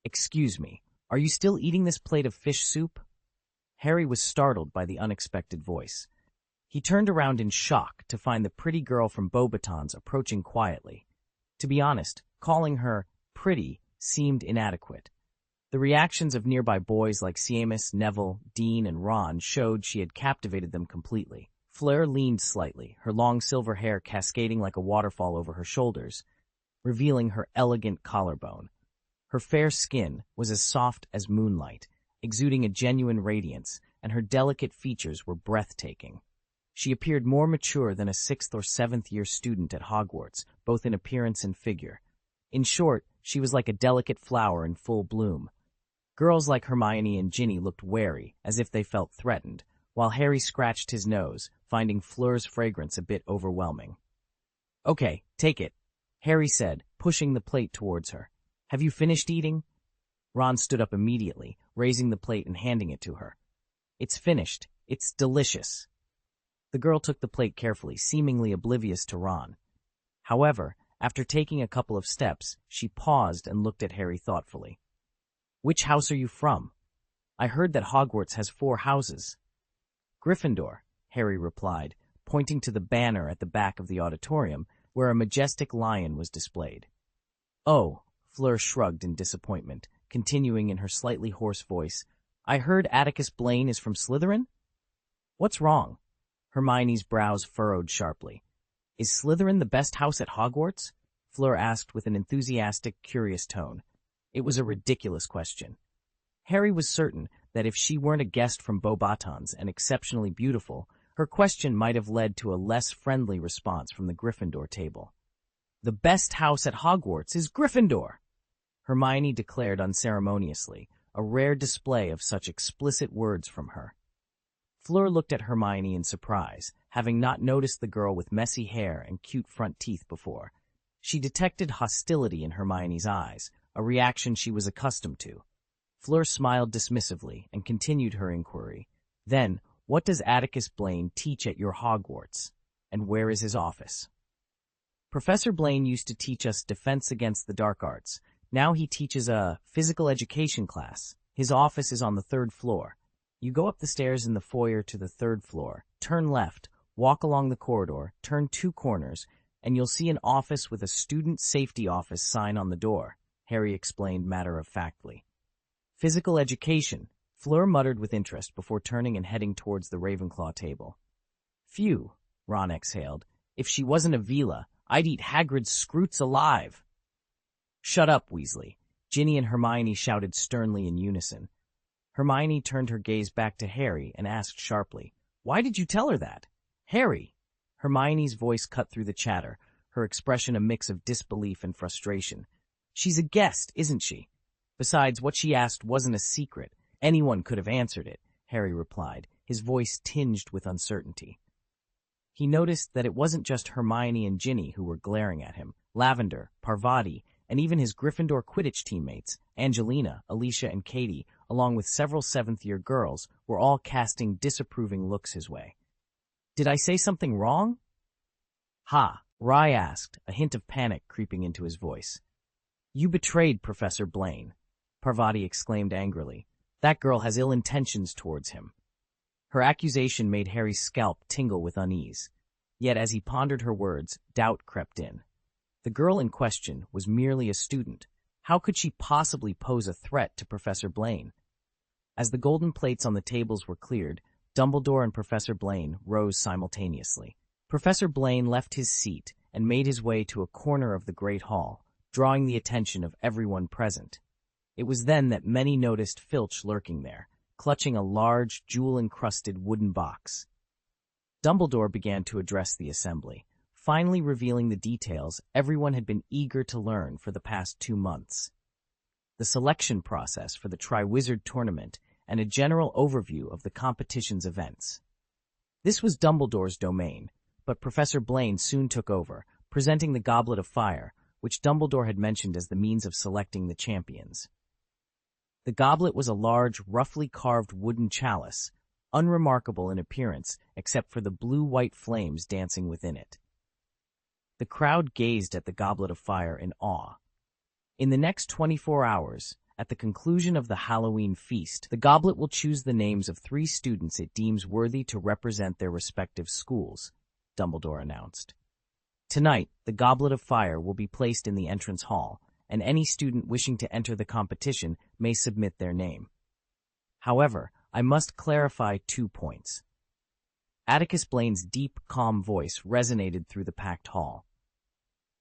"Excuse me, are you still eating this plate of fish soup?" Harry was startled by the unexpected voice. He turned around in shock to find the pretty girl from Beauxbatons approaching quietly. To be honest, calling her pretty seemed inadequate. The reactions of nearby boys like Seamus, Neville, Dean, and Ron showed she had captivated them completely. Fleur leaned slightly, her long silver hair cascading like a waterfall over her shoulders, revealing her elegant collarbone. Her fair skin was as soft as moonlight, exuding a genuine radiance, and her delicate features were breathtaking. She appeared more mature than a 6th or 7th year student at Hogwarts, both in appearance and figure. In short, she was like a delicate flower in full bloom. Girls like Hermione and Ginny looked wary, as if they felt threatened, while Harry scratched his nose, finding Fleur's fragrance a bit overwhelming. "Okay, take it," Harry said, pushing the plate towards her. "Have you finished eating?" Ron stood up immediately, raising the plate and handing it to her. "It's finished. It's delicious." The girl took the plate carefully, seemingly oblivious to Ron. However, after taking a couple of steps, she paused and looked at Harry thoughtfully. "Which house are you from? I heard that Hogwarts has 4 houses." "Gryffindor," Harry replied, pointing to the banner at the back of the auditorium, where a majestic lion was displayed. "Oh," Fleur shrugged in disappointment, continuing in her slightly hoarse voice, "I heard Atticus Blaine is from Slytherin?" "What's wrong?" Hermione's brows furrowed sharply. "Is Slytherin the best house at Hogwarts?" Fleur asked with an enthusiastic, curious tone. It was a ridiculous question. Harry was certain that if she weren't a guest from Beauxbatons and exceptionally beautiful, her question might have led to a less friendly response from the Gryffindor table. "The best house at Hogwarts is Gryffindor!" Hermione declared unceremoniously, a rare display of such explicit words from her. Fleur looked at Hermione in surprise, having not noticed the girl with messy hair and cute front teeth before. She detected hostility in Hermione's eyes, a reaction she was accustomed to. Fleur smiled dismissively and continued her inquiry. "Then, what does Atticus Blaine teach at your Hogwarts? And where is his office?" "Professor Blaine used to teach us defense against the dark arts. Now he teaches a physical education class. His office is on the 3rd floor. You go up the stairs in the foyer to the 3rd floor, turn left, walk along the corridor, turn 2 corners, and you'll see an office with a student safety office sign on the door," Harry explained matter-of-factly. "Physical education," Fleur muttered with interest before turning and heading towards the Ravenclaw table. "Phew," Ron exhaled. "If she wasn't a Vila, I'd eat Hagrid's scroots alive." "Shut up, Weasley," Ginny and Hermione shouted sternly in unison. Hermione turned her gaze back to Harry and asked sharply, "Why did you tell her that?" "Harry!" Hermione's voice cut through the chatter, her expression a mix of disbelief and frustration. "She's a guest, isn't she? Besides, what she asked wasn't a secret. Anyone could have answered it," Harry replied, his voice tinged with uncertainty. He noticed that it wasn't just Hermione and Ginny who were glaring at him. Lavender, Parvati, and even his Gryffindor Quidditch teammates, Angelina, Alicia, and Katie, along with several 7th-year girls, were all casting disapproving looks his way. "Did I say something wrong?" "Ha," Rye asked, a hint of panic creeping into his voice. "You betrayed Professor Blaine," Parvati exclaimed angrily. "That girl has ill intentions towards him." Her accusation made Harry's scalp tingle with unease. Yet as he pondered her words, doubt crept in. The girl in question was merely a student. How could she possibly pose a threat to Professor Blaine? As the golden plates on the tables were cleared, Dumbledore and Professor Blaine rose simultaneously. Professor Blaine left his seat and made his way to a corner of the great hall, drawing the attention of everyone present. It was then that many noticed Filch lurking there, clutching a large, jewel-encrusted wooden box. Dumbledore began to address the assembly, finally revealing the details everyone had been eager to learn for the past 2 months. The selection process for the Triwizard Tournament and a general overview of the competition's events. This was Dumbledore's domain, but Professor Blaine soon took over, presenting the Goblet of Fire, which Dumbledore had mentioned as the means of selecting the champions. The goblet was a large, roughly carved wooden chalice, unremarkable in appearance except for the blue-white flames dancing within it. The crowd gazed at the Goblet of Fire in awe. In the next 24 hours, at the conclusion of the Halloween feast, the goblet will choose the names of 3 students it deems worthy to represent their respective schools, Dumbledore announced. Tonight, the Goblet of Fire will be placed in the entrance hall, and any student wishing to enter the competition may submit their name. However, I must clarify 2 points. Atticus Blaine's deep, calm voice resonated through the packed hall.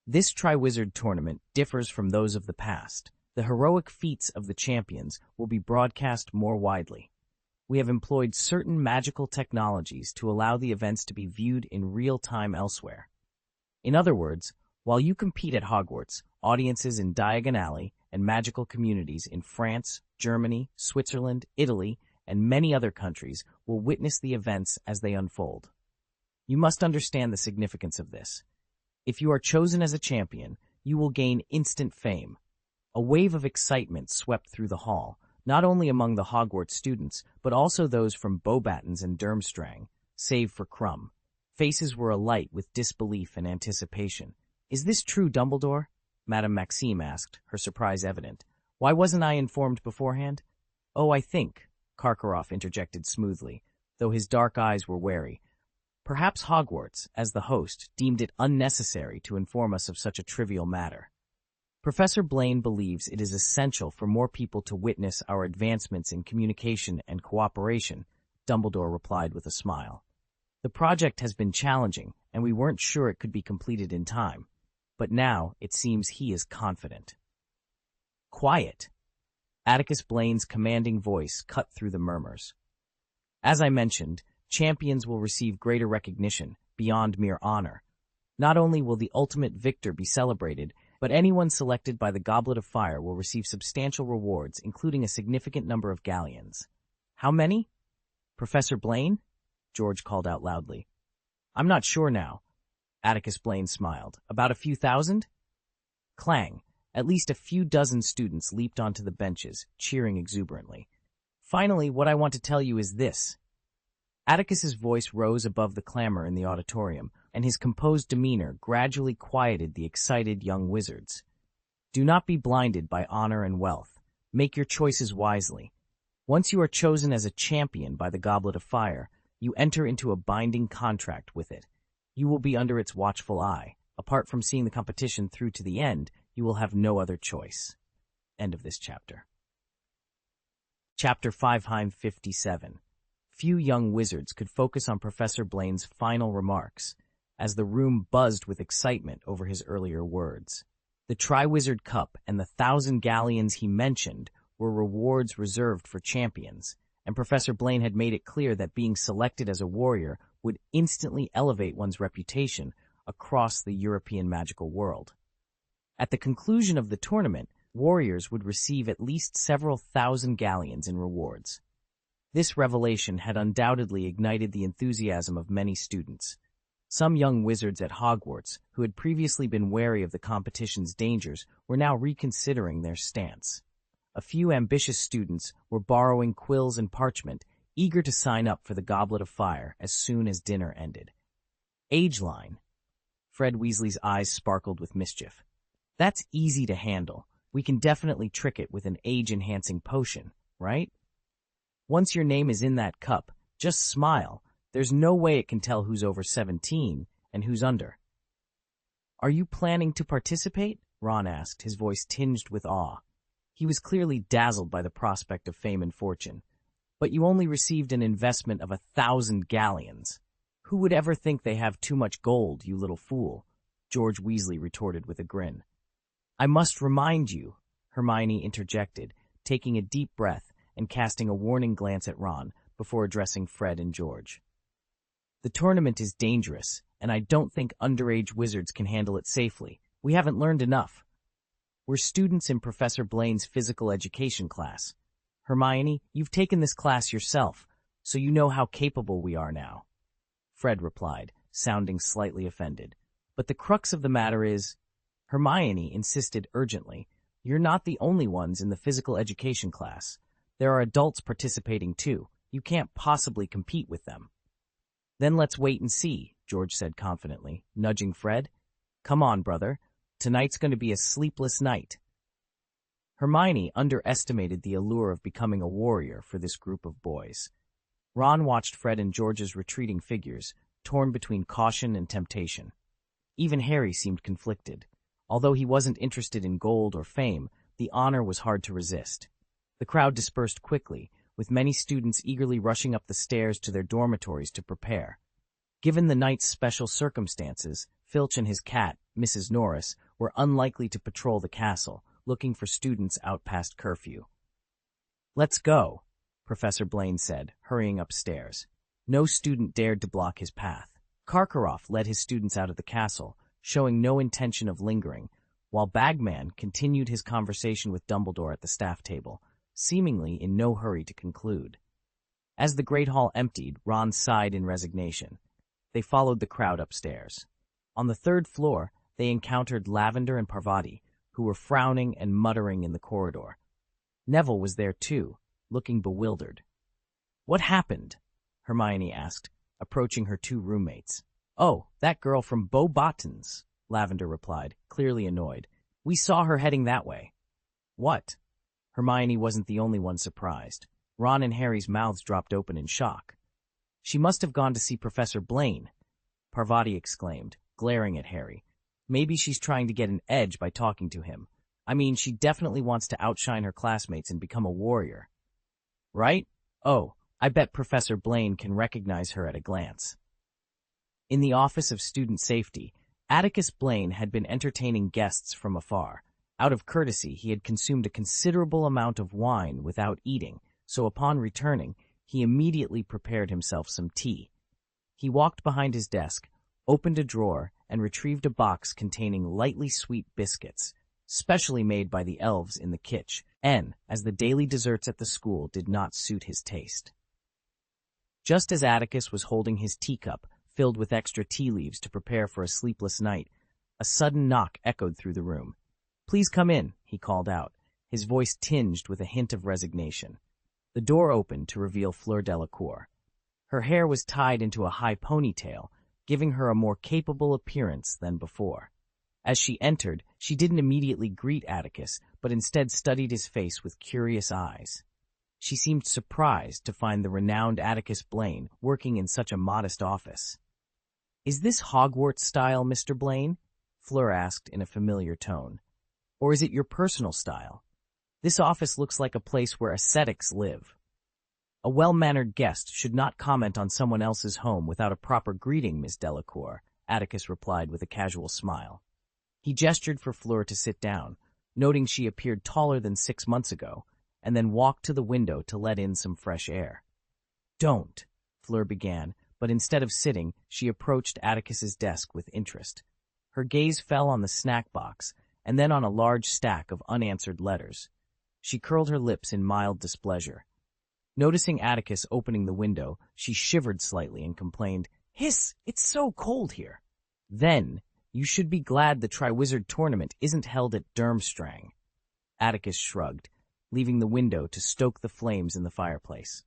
This Triwizard Tournament differs from those of the past. The heroic feats of the champions will be broadcast more widely. We have employed certain magical technologies to allow the events to be viewed in real time elsewhere. In other words, while you compete at Hogwarts, audiences in Diagon Alley and magical communities in France, Germany, Switzerland, Italy, and many other countries will witness the events as they unfold. You must understand the significance of this. If you are chosen as a champion, you will gain instant fame. A wave of excitement swept through the hall, not only among the Hogwarts students, but also those from Beauxbatons and Durmstrang, save for Crumb. Faces were alight with disbelief and anticipation. "Is this true, Dumbledore?" Madame Maxime asked, her surprise evident. "Why wasn't I informed beforehand?" "Oh, I think," Karkaroff interjected smoothly, though his dark eyes were wary. "Perhaps Hogwarts, as the host, deemed it unnecessary to inform us of such a trivial matter." Professor Blaine believes it is essential for more people to witness our advancements in communication and cooperation, Dumbledore replied with a smile. The project has been challenging, and we weren't sure it could be completed in time. But now it seems he is confident. "Quiet!" Atticus Blaine's commanding voice cut through the murmurs. "As I mentioned, champions will receive greater recognition, beyond mere honor. Not only will the ultimate victor be celebrated, but anyone selected by the Goblet of Fire will receive substantial rewards, including a significant number of galleons." "How many?" "Professor Blaine?" George called out loudly. "I'm not sure now." Atticus Blaine smiled. "About a few thousand?" Clang! At least a few dozen students leaped onto the benches, cheering exuberantly. "Finally, what I want to tell you is this." Atticus's voice rose above the clamor in the auditorium, and his composed demeanor gradually quieted the excited young wizards. "Do not be blinded by honor and wealth. Make your choices wisely. Once you are chosen as a champion by the Goblet of Fire, you enter into a binding contract with it. You will be under its watchful eye. Apart from seeing the competition through to the end, you will have no other choice." End of this chapter. Chapter 557. Few young wizards could focus on Professor Blaine's final remarks, as the room buzzed with excitement over his earlier words. The Triwizard Cup and the 1,000 galleons he mentioned were rewards reserved for champions, and Professor Blaine had made it clear that being selected as a warrior would instantly elevate one's reputation across the European magical world. At the conclusion of the tournament, warriors would receive at least several thousand galleons in rewards. This revelation had undoubtedly ignited the enthusiasm of many students. Some young wizards at Hogwarts, who had previously been wary of the competition's dangers, were now reconsidering their stance. A few ambitious students were borrowing quills and parchment, eager to sign up for the Goblet of Fire as soon as dinner ended. "Age line." Fred Weasley's eyes sparkled with mischief. "That's easy to handle. We can definitely trick it with an age-enhancing potion, right? Once your name is in that cup, just smile. There's no way it can tell who's over 17 and who's under." "Are you planning to participate?" Ron asked, his voice tinged with awe. He was clearly dazzled by the prospect of fame and fortune. "But you only received an investment of 1,000 galleons." Who would ever think they have too much gold, you little fool? George Weasley retorted with a grin. I must remind you, Hermione interjected, taking a deep breath and casting a warning glance at Ron before addressing Fred and George. The tournament is dangerous, and I don't think underage wizards can handle it safely. We haven't learned enough. We're students in Professor Blaine's physical education class. Hermione, you've taken this class yourself, so you know how capable we are now. Fred replied, sounding slightly offended. But the crux of the matter is, Hermione insisted urgently, you're not the only ones in the physical education class. There are adults participating too. You can't possibly compete with them. Then let's wait and see, George said confidently, nudging Fred. Come on, brother. Tonight's going to be a sleepless night. Hermione underestimated the allure of becoming a warrior for this group of boys. Ron watched Fred and George's retreating figures, torn between caution and temptation. Even Harry seemed conflicted. Although he wasn't interested in gold or fame, the honor was hard to resist. The crowd dispersed quickly, with many students eagerly rushing up the stairs to their dormitories to prepare. Given the night's special circumstances, Filch and his cat, Mrs. Norris, were unlikely to patrol the castle, looking for students out past curfew. Let's go, Professor Blaine said, hurrying upstairs. No student dared to block his path. Karkaroff led his students out of the castle, showing no intention of lingering, while Bagman continued his conversation with Dumbledore at the staff table, seemingly in no hurry to conclude. As the Great Hall emptied, Ron sighed in resignation. They followed the crowd upstairs. On the third floor, they encountered Lavender and Parvati, who were frowning and muttering in the corridor. Neville was there too, looking bewildered. What happened? Hermione asked, approaching her two roommates. Oh, that girl from Beauxbatons, Lavender replied, clearly annoyed. We saw her heading that way. What? Hermione wasn't the only one surprised. Ron and Harry's mouths dropped open in shock. She must have gone to see Professor Blaine, Parvati exclaimed, glaring at Harry. Maybe she's trying to get an edge by talking to him. I mean, she definitely wants to outshine her classmates and become a warrior. Right? Oh, I bet Professor Blaine can recognize her at a glance. In the Office of Student Safety, Atticus Blaine had been entertaining guests from afar. Out of courtesy, he had consumed a considerable amount of wine without eating, so upon returning, he immediately prepared himself some tea. He walked behind his desk, opened a drawer, and retrieved a box containing lightly sweet biscuits, specially made by the elves in the kitsch, as the daily desserts at the school did not suit his taste. Just as Atticus was holding his teacup, filled with extra tea leaves to prepare for a sleepless night, a sudden knock echoed through the room. Please come in, he called out, his voice tinged with a hint of resignation. The door opened to reveal Fleur Delacour. Her hair was tied into a high ponytail, giving her a more capable appearance than before. As she entered, she didn't immediately greet Atticus, but instead studied his face with curious eyes. She seemed surprised to find the renowned Atticus Blaine working in such a modest office. Is this Hogwarts style, Mr. Blaine? Fleur asked in a familiar tone. Or is it your personal style? This office looks like a place where ascetics live. A well-mannered guest should not comment on someone else's home without a proper greeting, Miss Delacour, Atticus replied with a casual smile. He gestured for Fleur to sit down, noting she appeared taller than 6 months ago, and then walked to the window to let in some fresh air. Don't, Fleur began, but instead of sitting, she approached Atticus's desk with interest. Her gaze fell on the snack box, and then on a large stack of unanswered letters. She curled her lips in mild displeasure. Noticing Atticus opening the window, she shivered slightly and complained, Hiss, it's so cold here. Then, you should be glad the Triwizard Tournament isn't held at Durmstrang. Atticus shrugged, leaving the window to stoke the flames in the fireplace.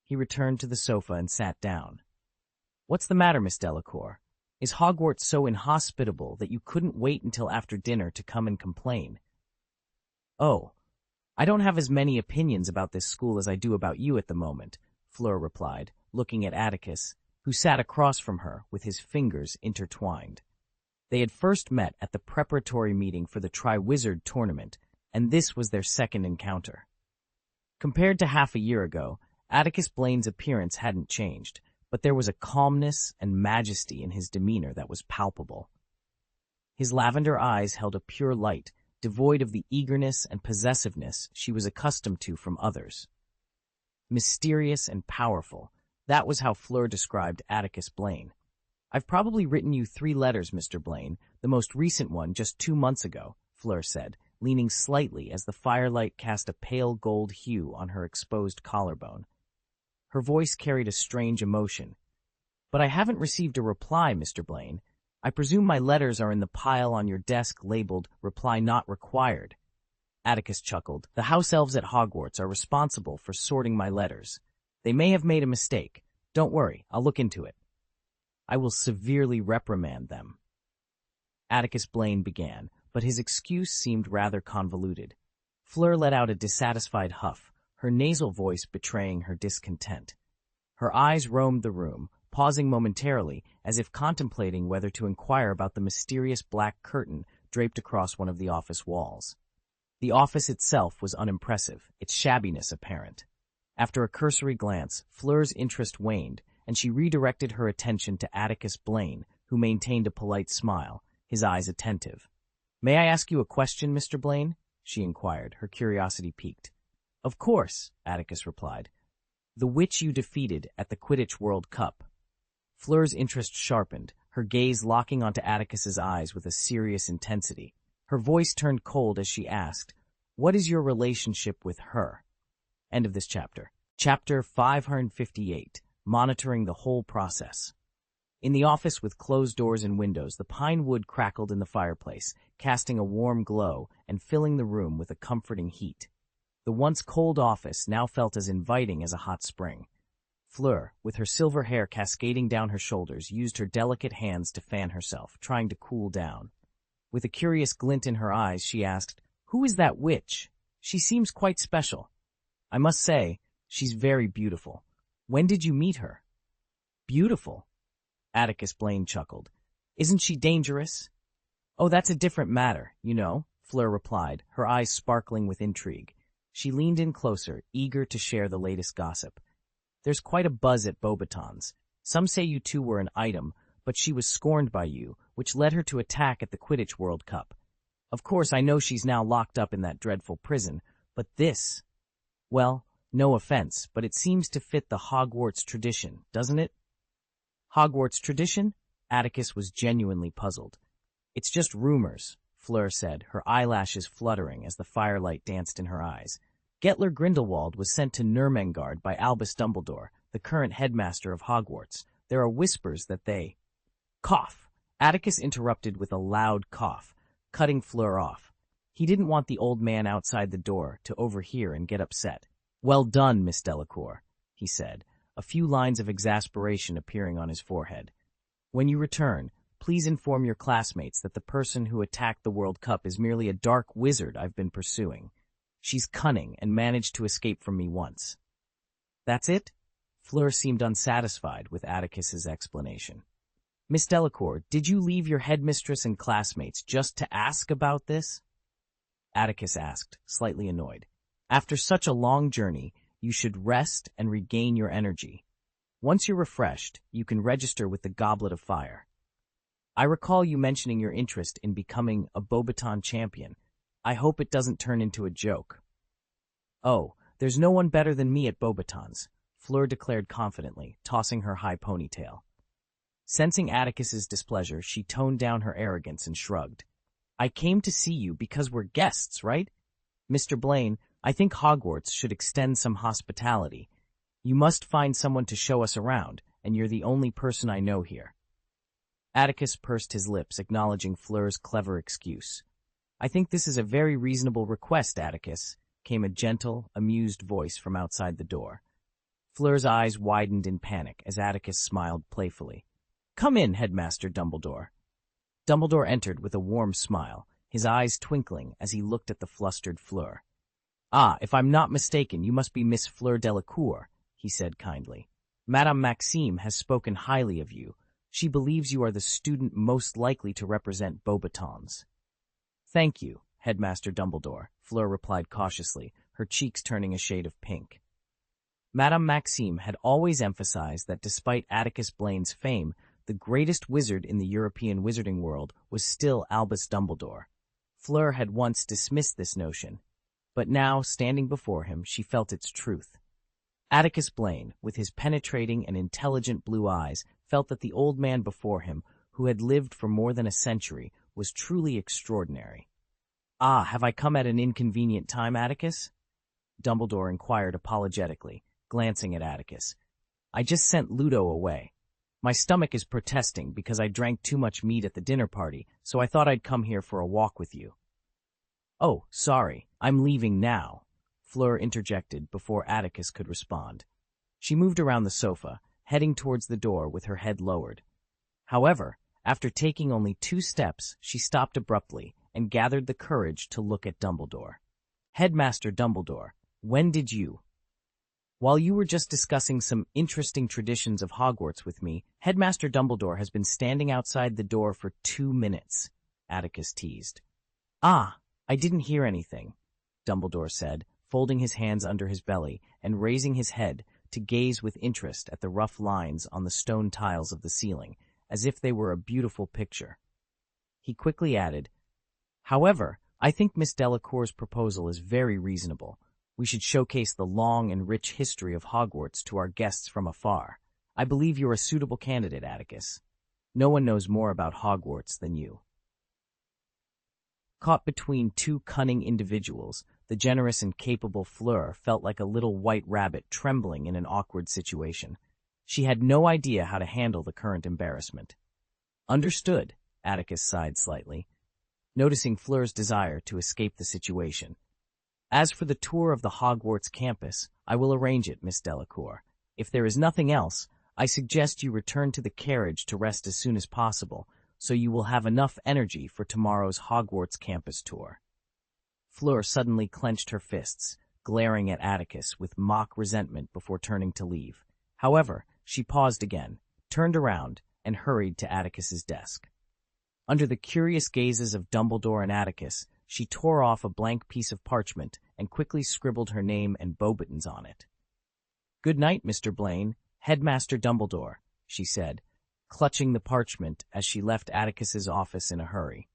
He returned to the sofa and sat down. What's the matter, Miss Delacour? Is Hogwarts so inhospitable that you couldn't wait until after dinner to come and complain? Oh, I don't have as many opinions about this school as I do about you at the moment, Fleur replied, looking at Atticus, who sat across from her with his fingers intertwined. They had first met at the preparatory meeting for the Triwizard Tournament, and this was their second encounter. Compared to half a year ago, Atticus Blaine's appearance hadn't changed, but there was a calmness and majesty in his demeanor that was palpable. His lavender eyes held a pure light, devoid of the eagerness and possessiveness she was accustomed to from others. Mysterious and powerful, that was how Fleur described Atticus Blaine. "I've probably written you 3 letters, Mr. Blaine, the most recent one just 2 months ago," Fleur said, leaning slightly as the firelight cast a pale gold hue on her exposed collarbone. Her voice carried a strange emotion. "But I haven't received a reply, Mr. Blaine. I presume my letters are in the pile on your desk labeled Reply Not Required." Atticus chuckled. "The house elves at Hogwarts are responsible for sorting my letters. They may have made a mistake. Don't worry, I'll look into it. I will severely reprimand them." Atticus Blaine began, but his excuse seemed rather convoluted. Fleur let out a dissatisfied huff, her nasal voice betraying her discontent. Her eyes roamed the room, pausing momentarily as if contemplating whether to inquire about the mysterious black curtain draped across one of the office walls. The office itself was unimpressive, its shabbiness apparent. After a cursory glance, Fleur's interest waned, and she redirected her attention to Atticus Blaine, who maintained a polite smile, his eyes attentive. "May I ask you a question, Mr. Blaine?" she inquired, her curiosity piqued. "Of course," Atticus replied. "The witch you defeated at the Quidditch World Cup." Fleur's interest sharpened, her gaze locking onto Atticus's eyes with a serious intensity. Her voice turned cold as she asked, "What is your relationship with her?" End of this chapter. Chapter 558, Monitoring the Whole Process. In the office with closed doors and windows, the pine wood crackled in the fireplace, casting a warm glow and filling the room with a comforting heat. The once cold office now felt as inviting as a hot spring. Fleur, with her silver hair cascading down her shoulders, used her delicate hands to fan herself, trying to cool down. With a curious glint in her eyes, she asked, "Who is that witch? She seems quite special. I must say, she's very beautiful. When did you meet her?" "Beautiful?" Atticus Blaine chuckled. "Isn't she dangerous?" "Oh, that's a different matter, you know," Fleur replied, her eyes sparkling with intrigue. She leaned in closer, eager to share the latest gossip. "There's quite a buzz at Beauxbatons. Some say you two were an item, but she was scorned by you, which led her to attack at the Quidditch World Cup. Of course, I know she's now locked up in that dreadful prison, but this... Well, no offense, but it seems to fit the Hogwarts tradition, doesn't it?" "Hogwarts tradition?" Atticus was genuinely puzzled. "It's just rumors," Fleur said, her eyelashes fluttering as the firelight danced in her eyes. "Gettler Grindelwald was sent to Nurmengard by Albus Dumbledore, the current headmaster of Hogwarts. There are whispers that they—" Cough! Atticus interrupted with a loud cough, cutting Fleur off. He didn't want the old man outside the door to overhear and get upset. "Well done, Miss Delacour," he said, a few lines of exasperation appearing on his forehead. "When you return, please inform your classmates that the person who attacked the World Cup is merely a dark wizard I've been pursuing. She's cunning and managed to escape from me once." "That's it?" Fleur seemed unsatisfied with Atticus's explanation. "Miss Delacour, did you leave your headmistress and classmates just to ask about this?" Atticus asked, slightly annoyed. "After such a long journey, you should rest and regain your energy. Once you're refreshed, you can register with the Goblet of Fire. I recall you mentioning your interest in becoming a Beauxbaton champion. I hope it doesn't turn into a joke." "Oh, there's no one better than me at Beauxbatons," Fleur declared confidently, tossing her high ponytail. Sensing Atticus's displeasure, she toned down her arrogance and shrugged. "I came to see you because we're guests, right? Mr. Blaine, I think Hogwarts should extend some hospitality. You must find someone to show us around, and you're the only person I know here." Atticus pursed his lips, acknowledging Fleur's clever excuse. "I think this is a very reasonable request, Atticus," came a gentle, amused voice from outside the door. Fleur's eyes widened in panic as Atticus smiled playfully. "Come in, Headmaster Dumbledore." Dumbledore entered with a warm smile, his eyes twinkling as he looked at the flustered Fleur. "Ah, if I'm not mistaken, you must be Miss Fleur Delacour," he said kindly. "Madame Maxime has spoken highly of you. She believes you are the student most likely to represent Beauxbatons." "Thank you, Headmaster Dumbledore," Fleur replied cautiously, her cheeks turning a shade of pink. Madame Maxime had always emphasized that despite Atticus Blaine's fame, the greatest wizard in the European wizarding world was still Albus Dumbledore. Fleur had once dismissed this notion, but now, standing before him, she felt its truth. Atticus Blaine, with his penetrating and intelligent blue eyes, felt that the old man before him, who had lived for more than a century, was truly extraordinary. "Ah, have I come at an inconvenient time, Atticus?" Dumbledore inquired apologetically, glancing at Atticus. "I just sent Ludo away. My stomach is protesting because I drank too much meat at the dinner party, so I thought I'd come here for a walk with you." "Oh, sorry, I'm leaving now," Fleur interjected before Atticus could respond. She moved around the sofa, heading towards the door with her head lowered. However, after taking only 2 steps, she stopped abruptly and gathered the courage to look at Dumbledore. "Headmaster Dumbledore, when did you—" "While you were just discussing some interesting traditions of Hogwarts with me, Headmaster Dumbledore has been standing outside the door for 2 minutes," Atticus teased. "Ah, I didn't hear anything," Dumbledore said, folding his hands under his belly and raising his head to gaze with interest at the rough lines on the stone tiles of the ceiling, as if they were a beautiful picture. He quickly added, "However, I think Miss Delacour's proposal is very reasonable. We should showcase the long and rich history of Hogwarts to our guests from afar. I believe you're a suitable candidate, Atticus. No one knows more about Hogwarts than you." Caught between 2 cunning individuals, the generous and capable Fleur felt like a little white rabbit trembling in an awkward situation. She had no idea how to handle the current embarrassment. "Understood," Atticus sighed slightly, noticing Fleur's desire to escape the situation. "As for the tour of the Hogwarts campus, I will arrange it, Miss Delacour. If there is nothing else, I suggest you return to the carriage to rest as soon as possible, so you will have enough energy for tomorrow's Hogwarts campus tour." Fleur suddenly clenched her fists, glaring at Atticus with mock resentment before turning to leave. However, she paused again, turned around, and hurried to Atticus's desk. Under the curious gazes of Dumbledore and Atticus, she tore off a blank piece of parchment and quickly scribbled her name and Beauxbatons on it. "Good night, Mr. Blaine, Headmaster Dumbledore," she said, clutching the parchment as she left Atticus's office in a hurry.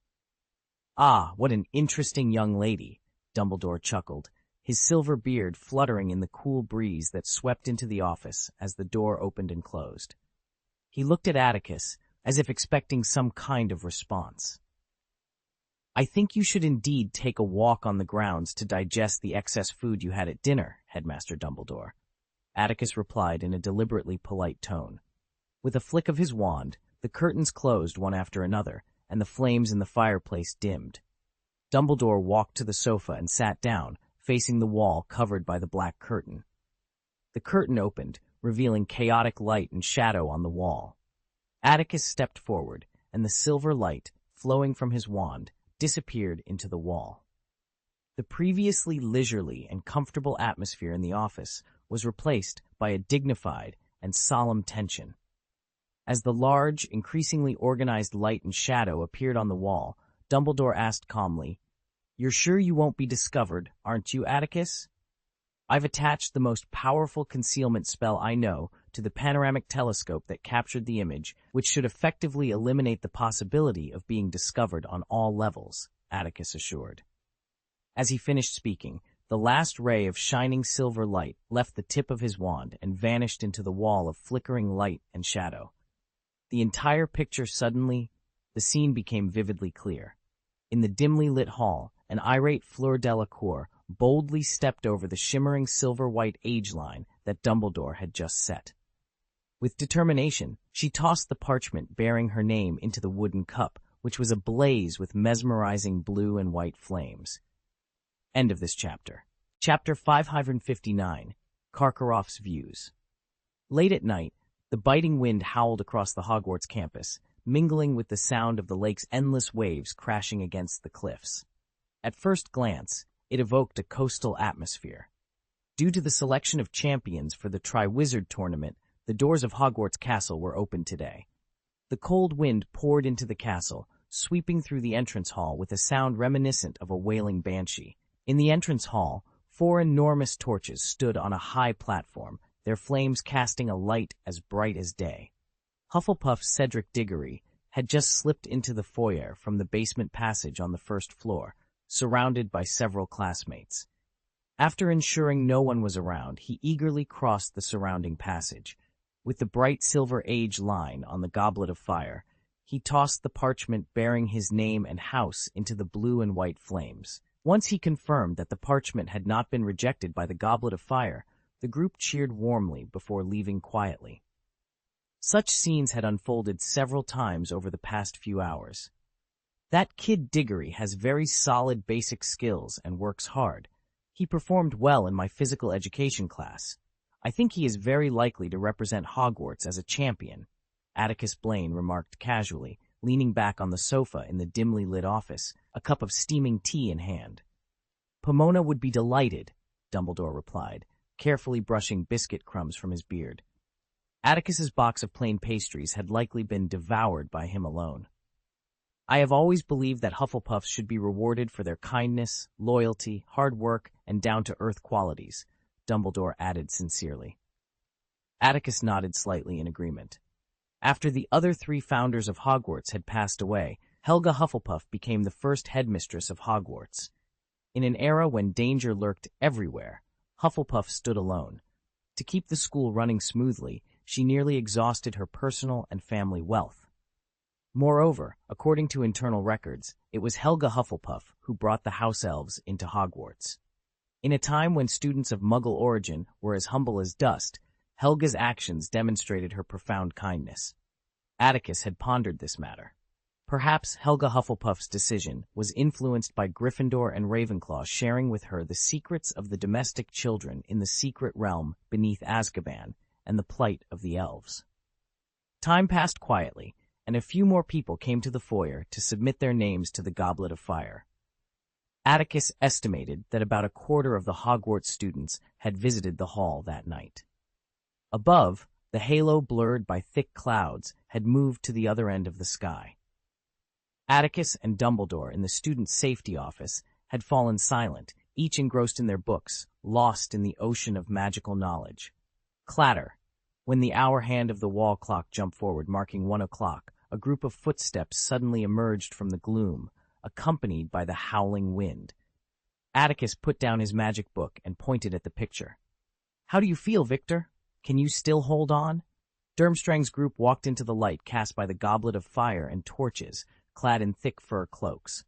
"Ah, what an interesting young lady," Dumbledore chuckled, his silver beard fluttering in the cool breeze that swept into the office as the door opened and closed. He looked at Atticus, as if expecting some kind of response. "I think you should indeed take a walk on the grounds to digest the excess food you had at dinner, Headmaster Dumbledore," Atticus replied in a deliberately polite tone. With a flick of his wand, the curtains closed one after another, and the flames in the fireplace dimmed. Dumbledore walked to the sofa and sat down, facing the wall covered by the black curtain. The curtain opened, revealing chaotic light and shadow on the wall. Atticus stepped forward, and the silver light, flowing from his wand, disappeared into the wall. The previously leisurely and comfortable atmosphere in the office was replaced by a dignified and solemn tension. As the large, increasingly organized light and shadow appeared on the wall, Dumbledore asked calmly, "You're sure you won't be discovered, aren't you, Atticus? I've attached the most powerful concealment spell I know to the panoramic telescope that captured the image, which should effectively eliminate the possibility of being discovered on all levels," Atticus assured. As he finished speaking, the last ray of shining silver light left the tip of his wand and vanished into the wall of flickering light and shadow. The entire picture suddenly, the scene became vividly clear. In the dimly lit hall, an irate Fleur Delacour boldly stepped over the shimmering silver-white age line that Dumbledore had just set. With determination, she tossed the parchment bearing her name into the wooden cup, which was ablaze with mesmerizing blue and white flames. End of this chapter. Chapter 559, Karkaroff's Views. Late at night, the biting wind howled across the Hogwarts campus, mingling with the sound of the lake's endless waves crashing against the cliffs. At first glance, it evoked a coastal atmosphere. Due to the selection of champions for the Triwizard Tournament, the doors of Hogwarts Castle were open today. The cold wind poured into the castle, sweeping through the entrance hall with a sound reminiscent of a wailing banshee. In the entrance hall, 4 enormous torches stood on a high platform, their flames casting a light as bright as day. Hufflepuff's Cedric Diggory had just slipped into the foyer from the basement passage on the first floor, surrounded by several classmates. After ensuring no one was around, he eagerly crossed the surrounding passage. With the bright silver age line on the goblet of fire, he tossed the parchment bearing his name and house into the blue and white flames. Once he confirmed that the parchment had not been rejected by the goblet of fire, the group cheered warmly before leaving quietly. Such scenes had unfolded several times over the past few hours. That kid Diggory has very solid basic skills and works hard. He performed well in my physical education class. I think he is very likely to represent Hogwarts as a champion, Atticus Blaine remarked casually, leaning back on the sofa in the dimly lit office, a cup of steaming tea in hand. Pomona would be delighted, Dumbledore replied, carefully brushing biscuit crumbs from his beard. Atticus's box of plain pastries had likely been devoured by him alone. I have always believed that Hufflepuffs should be rewarded for their kindness, loyalty, hard work, and down-to-earth qualities, Dumbledore added sincerely. Atticus nodded slightly in agreement. After the other 3 founders of Hogwarts had passed away, Helga Hufflepuff became the first headmistress of Hogwarts. In an era when danger lurked everywhere, Hufflepuff stood alone. To keep the school running smoothly, she nearly exhausted her personal and family wealth. Moreover, according to internal records, it was Helga Hufflepuff who brought the house elves into Hogwarts. In a time when students of Muggle origin were as humble as dust, Helga's actions demonstrated her profound kindness. Atticus had pondered this matter. Perhaps Helga Hufflepuff's decision was influenced by Gryffindor and Ravenclaw sharing with her the secrets of the domestic children in the secret realm beneath Azkaban and the plight of the elves. Time passed quietly, and a few more people came to the foyer to submit their names to the Goblet of Fire. Atticus estimated that about a quarter of the Hogwarts students had visited the hall that night. Above, the halo blurred by thick clouds had moved to the other end of the sky. Atticus and Dumbledore in the student safety office had fallen silent, each engrossed in their books, lost in the ocean of magical knowledge. Clatter! When the hour hand of the wall clock jumped forward, marking 1 o'clock, a group of footsteps suddenly emerged from the gloom, accompanied by the howling wind. Atticus put down his magic book and pointed at the picture. "How do you feel, Victor? Can you still hold on?" Durmstrang's group walked into the light cast by the goblet of fire and torches, clad in thick fur cloaks.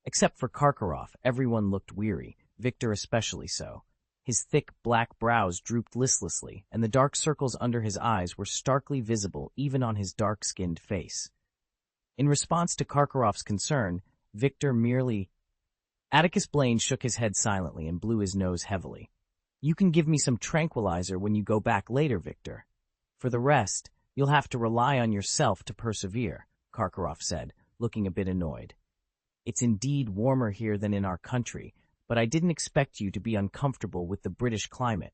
Except for Karkaroff, everyone looked weary, Victor especially so. His thick, black brows drooped listlessly, and the dark circles under his eyes were starkly visible even on his dark-skinned face. In response to Karkaroff's concern, Victor merely... Atticus Blaine shook his head silently and blew his nose heavily. "You can give me some tranquilizer when you go back later, Victor. For the rest, you'll have to rely on yourself to persevere," Karkaroff said, looking a bit annoyed. "It's indeed warmer here than in our country, but I didn't expect you to be uncomfortable with the British climate."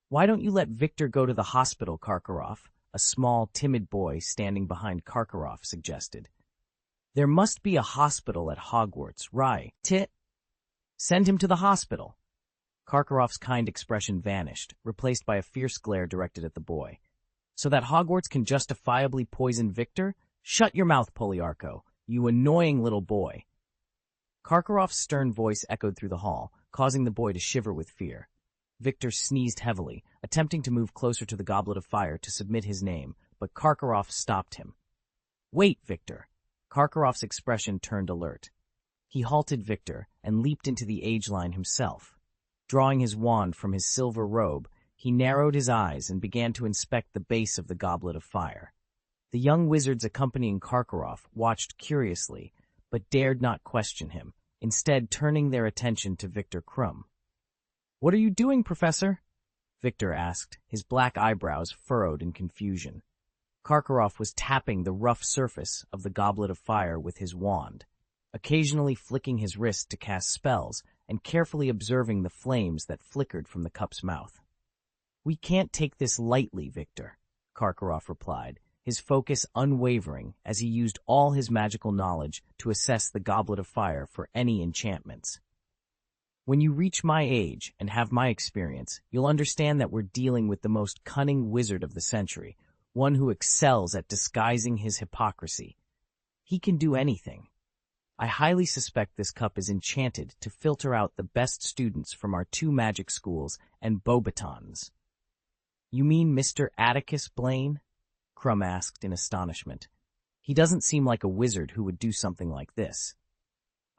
"Why don't you let Victor go to the hospital, Karkaroff?" a small, timid boy standing behind Karkaroff suggested. "There must be a hospital at Hogwarts, right? Send him to the hospital." Karkaroff's kind expression vanished, replaced by a fierce glare directed at the boy. "So that Hogwarts can justifiably poison Victor? Shut your mouth, Poliarco, you annoying little boy." Karkaroff's stern voice echoed through the hall, causing the boy to shiver with fear. Victor sneezed heavily, attempting to move closer to the Goblet of Fire to submit his name, but Karkaroff stopped him. "Wait, Victor." Karkaroff's expression turned alert. He halted Victor and leaped into the age line himself. Drawing his wand from his silver robe, he narrowed his eyes and began to inspect the base of the Goblet of Fire. The young wizards accompanying Karkaroff watched curiously, but dared not question him, instead turning their attention to Victor Krum. "What are you doing, Professor?" Victor asked, his black eyebrows furrowed in confusion. Karkaroff was tapping the rough surface of the Goblet of Fire with his wand, occasionally flicking his wrist to cast spells and carefully observing the flames that flickered from the cup's mouth. "We can't take this lightly, Victor," Karkaroff replied, his focus unwavering as he used all his magical knowledge to assess the Goblet of Fire for any enchantments. When you reach my age and have my experience, you'll understand that we're dealing with the most cunning wizard of the century, one who excels at disguising his hypocrisy. He can do anything. I highly suspect this cup is enchanted to filter out the best students from our 2 magic schools and Beauxbatons. You mean Mr. Atticus Blaine? Crumb asked in astonishment. He doesn't seem like a wizard who would do something like this.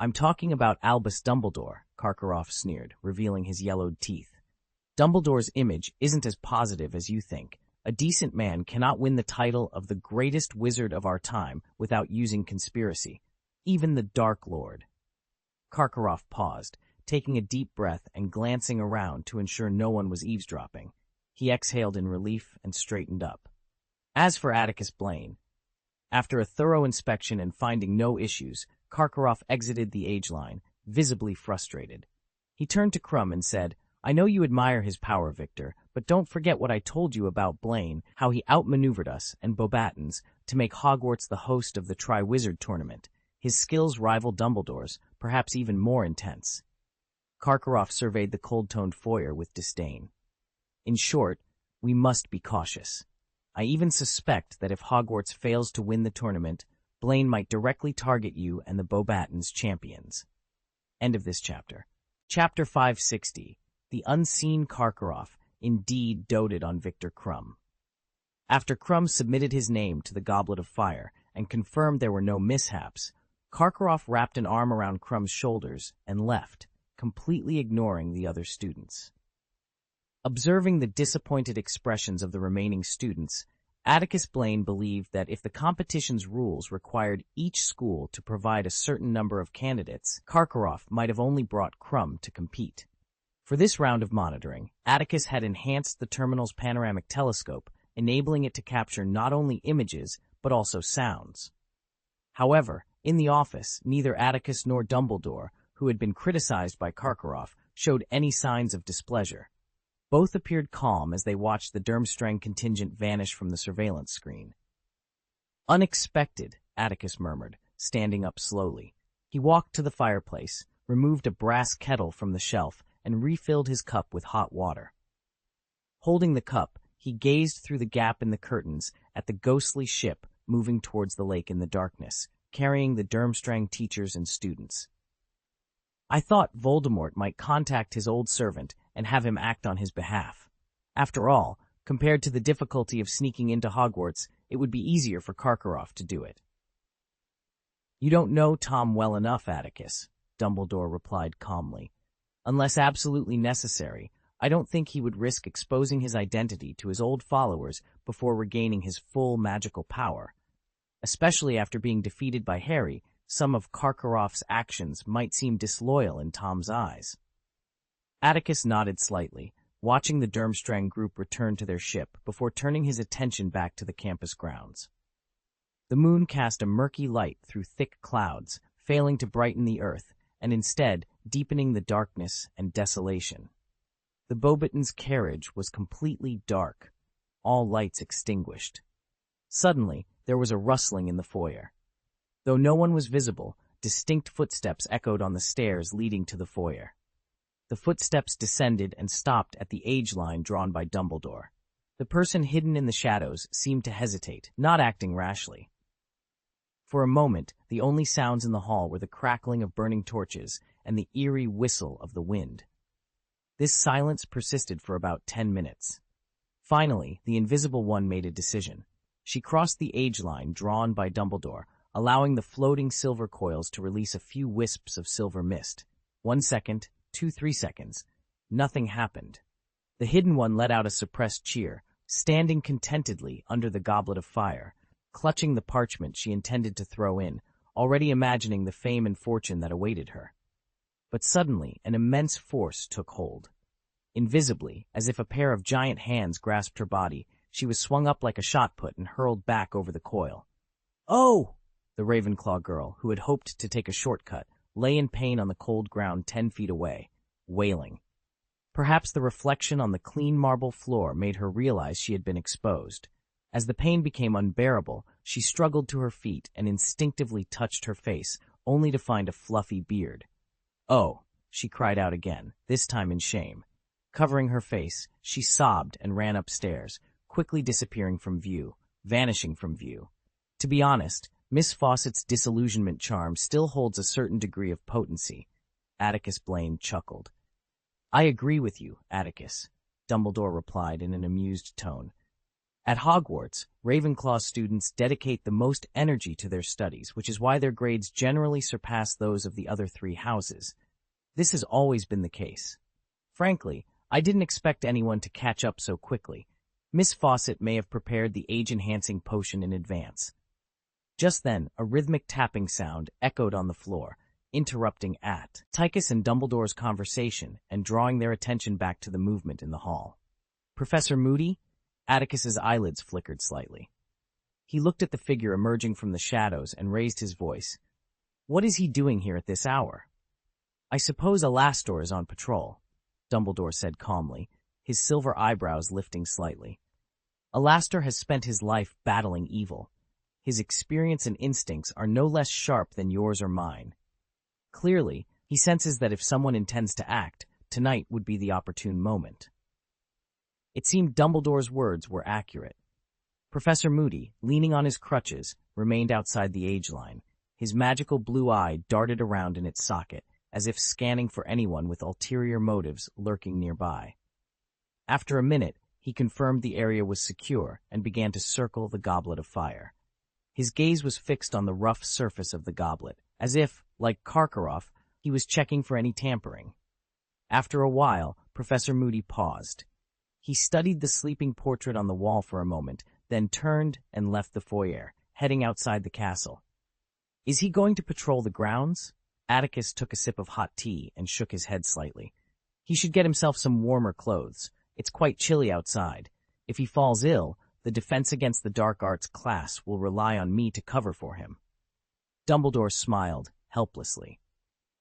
I'm talking about Albus Dumbledore, Karkaroff sneered, revealing his yellowed teeth. Dumbledore's image isn't as positive as you think. A decent man cannot win the title of the greatest wizard of our time without using conspiracy, even the Dark Lord. Karkaroff paused, taking a deep breath and glancing around to ensure no one was eavesdropping. He exhaled in relief and straightened up. As for Atticus Blaine, after a thorough inspection and finding no issues, Karkaroff exited the age line, visibly frustrated. He turned to Crumb and said, I know you admire his power, Victor, but don't forget what I told you about Blaine, how he outmaneuvered us and Beauxbatons to make Hogwarts the host of the Triwizard Tournament. His skills rival Dumbledore's, perhaps even more intense. Karkaroff surveyed the cold-toned foyer with disdain. In short, we must be cautious. I even suspect that if Hogwarts fails to win the tournament, Blaine might directly target you and the Beauxbatons champions. End of this chapter. Chapter 560. The unseen Karkaroff indeed doted on Victor Crumb. After Crumb submitted his name to the Goblet of Fire and confirmed there were no mishaps, Karkaroff wrapped an arm around Crumb's shoulders and left, completely ignoring the other students. Observing the disappointed expressions of the remaining students, Atticus Blaine believed that if the competition's rules required each school to provide a certain number of candidates, Karkaroff might have only brought Crumb to compete. For this round of monitoring, Atticus had enhanced the terminal's panoramic telescope, enabling it to capture not only images, but also sounds. However, in the office, neither Atticus nor Dumbledore, who had been criticized by Karkaroff, showed any signs of displeasure. Both appeared calm as they watched the Durmstrang contingent vanish from the surveillance screen. Unexpected, Atticus murmured, standing up slowly. He walked to the fireplace, removed a brass kettle from the shelf, and refilled his cup with hot water. Holding the cup, he gazed through the gap in the curtains at the ghostly ship moving towards the lake in the darkness, carrying the Durmstrang teachers and students. I thought Voldemort might contact his old servant and have him act on his behalf. After all, compared to the difficulty of sneaking into Hogwarts, it would be easier for Karkaroff to do it. You don't know Tom well enough, Atticus, Dumbledore replied calmly. Unless absolutely necessary, I don't think he would risk exposing his identity to his old followers before regaining his full magical power. Especially after being defeated by Harry, some of Karkaroff's actions might seem disloyal in Tom's eyes. Atticus nodded slightly, watching the Durmstrang group return to their ship before turning his attention back to the campus grounds. The moon cast a murky light through thick clouds, failing to brighten the earth, and instead deepening the darkness and desolation. The Beauxbatons' carriage was completely dark, all lights extinguished. Suddenly, there was a rustling in the foyer. Though no one was visible, distinct footsteps echoed on the stairs leading to the foyer. The footsteps descended and stopped at the age line drawn by Dumbledore. The person hidden in the shadows seemed to hesitate, not acting rashly. For a moment, the only sounds in the hall were the crackling of burning torches and the eerie whistle of the wind. This silence persisted for about 10 minutes. Finally, the Invisible One made a decision. She crossed the age line drawn by Dumbledore, allowing the floating silver coils to release a few wisps of silver mist. 1 second, 2-3 seconds. Nothing happened. The Hidden One let out a suppressed cheer, standing contentedly under the Goblet of Fire, clutching the parchment she intended to throw in, already imagining the fame and fortune that awaited her. But suddenly, an immense force took hold. Invisibly, as if a pair of giant hands grasped her body, she was swung up like a shot put and hurled back over the coil. "Oh!" The Ravenclaw girl, who had hoped to take a shortcut, lay in pain on the cold ground 10 feet away, wailing. Perhaps the reflection on the clean marble floor made her realize she had been exposed. As the pain became unbearable, she struggled to her feet and instinctively touched her face, only to find a fluffy beard. "Oh," she cried out again, this time in shame. Covering her face, she sobbed and ran upstairs, quickly disappearing from view, vanishing from view. To be honest, Miss Fawcett's disillusionment charm still holds a certain degree of potency. Atticus Blaine chuckled. I agree with you, Atticus, Dumbledore replied in an amused tone. At Hogwarts, Ravenclaw students dedicate the most energy to their studies, which is why their grades generally surpass those of the other three houses. This has always been the case. Frankly, I didn't expect anyone to catch up so quickly. Miss Fawcett may have prepared the age-enhancing potion in advance. Just then, a rhythmic tapping sound echoed on the floor, interrupting Atticus and Dumbledore's conversation and drawing their attention back to the movement in the hall. Professor Moody? Atticus's eyelids flickered slightly. He looked at the figure emerging from the shadows and raised his voice. What is he doing here at this hour? I suppose Alastor is on patrol, Dumbledore said calmly, his silver eyebrows lifting slightly. Alastor has spent his life battling evil. His experience and instincts are no less sharp than yours or mine. Clearly, he senses that if someone intends to act, tonight would be the opportune moment. It seemed Dumbledore's words were accurate. Professor Moody, leaning on his crutches, remained outside the age line. His magical blue eye darted around in its socket, as if scanning for anyone with ulterior motives lurking nearby. After a minute, he confirmed the area was secure and began to circle the goblet of fire. His gaze was fixed on the rough surface of the goblet, as if, like Karkaroff, he was checking for any tampering. After a while, Professor Moody paused. He studied the sleeping portrait on the wall for a moment, then turned and left the foyer, heading outside the castle. Is he going to patrol the grounds? Atticus took a sip of hot tea and shook his head slightly. He should get himself some warmer clothes. It's quite chilly outside. If he falls ill, the Defense Against the Dark Arts class will rely on me to cover for him. Dumbledore smiled, helplessly.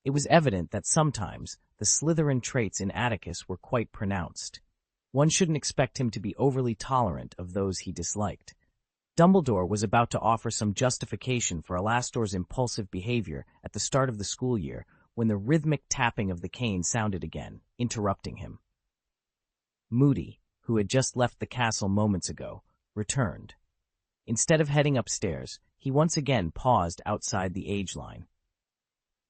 It was evident that sometimes the Slytherin traits in Atticus were quite pronounced. One shouldn't expect him to be overly tolerant of those he disliked. Dumbledore was about to offer some justification for Alastor's impulsive behavior at the start of the school year when the rhythmic tapping of the cane sounded again, interrupting him. Moody, who had just left the castle moments ago, returned. Instead of heading upstairs, he once again paused outside the age line.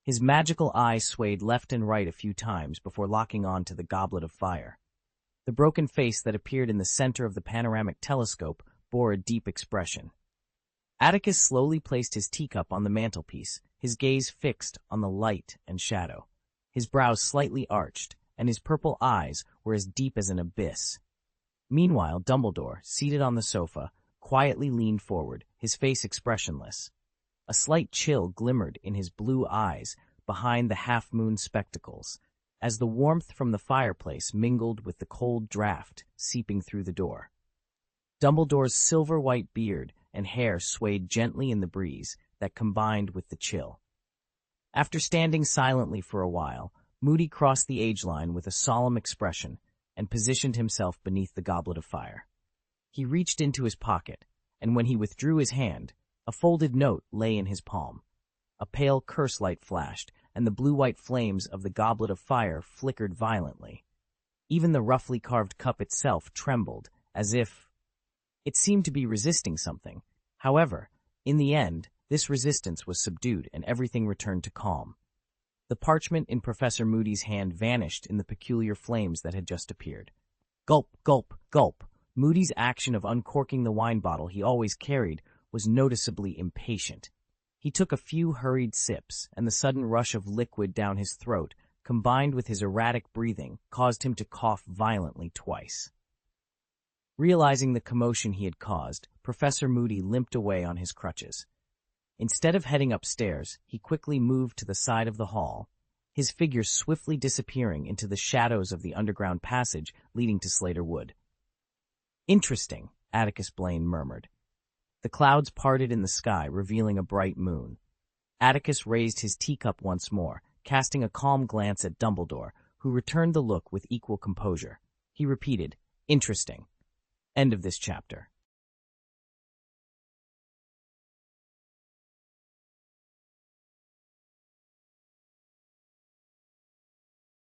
His magical eye swayed left and right a few times before locking on to the goblet of fire. The broken face that appeared in the center of the panoramic telescope bore a deep expression. Atticus slowly placed his teacup on the mantelpiece, his gaze fixed on the light and shadow. His brows slightly arched, and his purple eyes were as deep as an abyss. Meanwhile, Dumbledore, seated on the sofa, quietly leaned forward, his face expressionless. A slight chill glimmered in his blue eyes behind the half-moon spectacles, as the warmth from the fireplace mingled with the cold draught seeping through the door. Dumbledore's silver-white beard and hair swayed gently in the breeze that combined with the chill. After standing silently for a while, Moody crossed the age line with a solemn expression and positioned himself beneath the goblet of fire. He reached into his pocket, and when he withdrew his hand, a folded note lay in his palm. A pale curse light flashed, and the blue-white flames of the goblet of fire flickered violently. Even the roughly carved cup itself trembled, as if it seemed to be resisting something. However, in the end, this resistance was subdued and everything returned to calm. The parchment in Professor Moody's hand vanished in the peculiar flames that had just appeared. Gulp, gulp, gulp. Moody's action of uncorking the wine bottle he always carried was noticeably impatient. He took a few hurried sips, and the sudden rush of liquid down his throat, combined with his erratic breathing, caused him to cough violently twice. Realizing the commotion he had caused, Professor Moody limped away on his crutches. Instead of heading upstairs, he quickly moved to the side of the hall, his figure swiftly disappearing into the shadows of the underground passage leading to Slater Wood. Interesting, Atticus Blaine murmured. The clouds parted in the sky, revealing a bright moon. Atticus raised his teacup once more, casting a calm glance at Dumbledore, who returned the look with equal composure. He repeated, "Interesting." End of this chapter.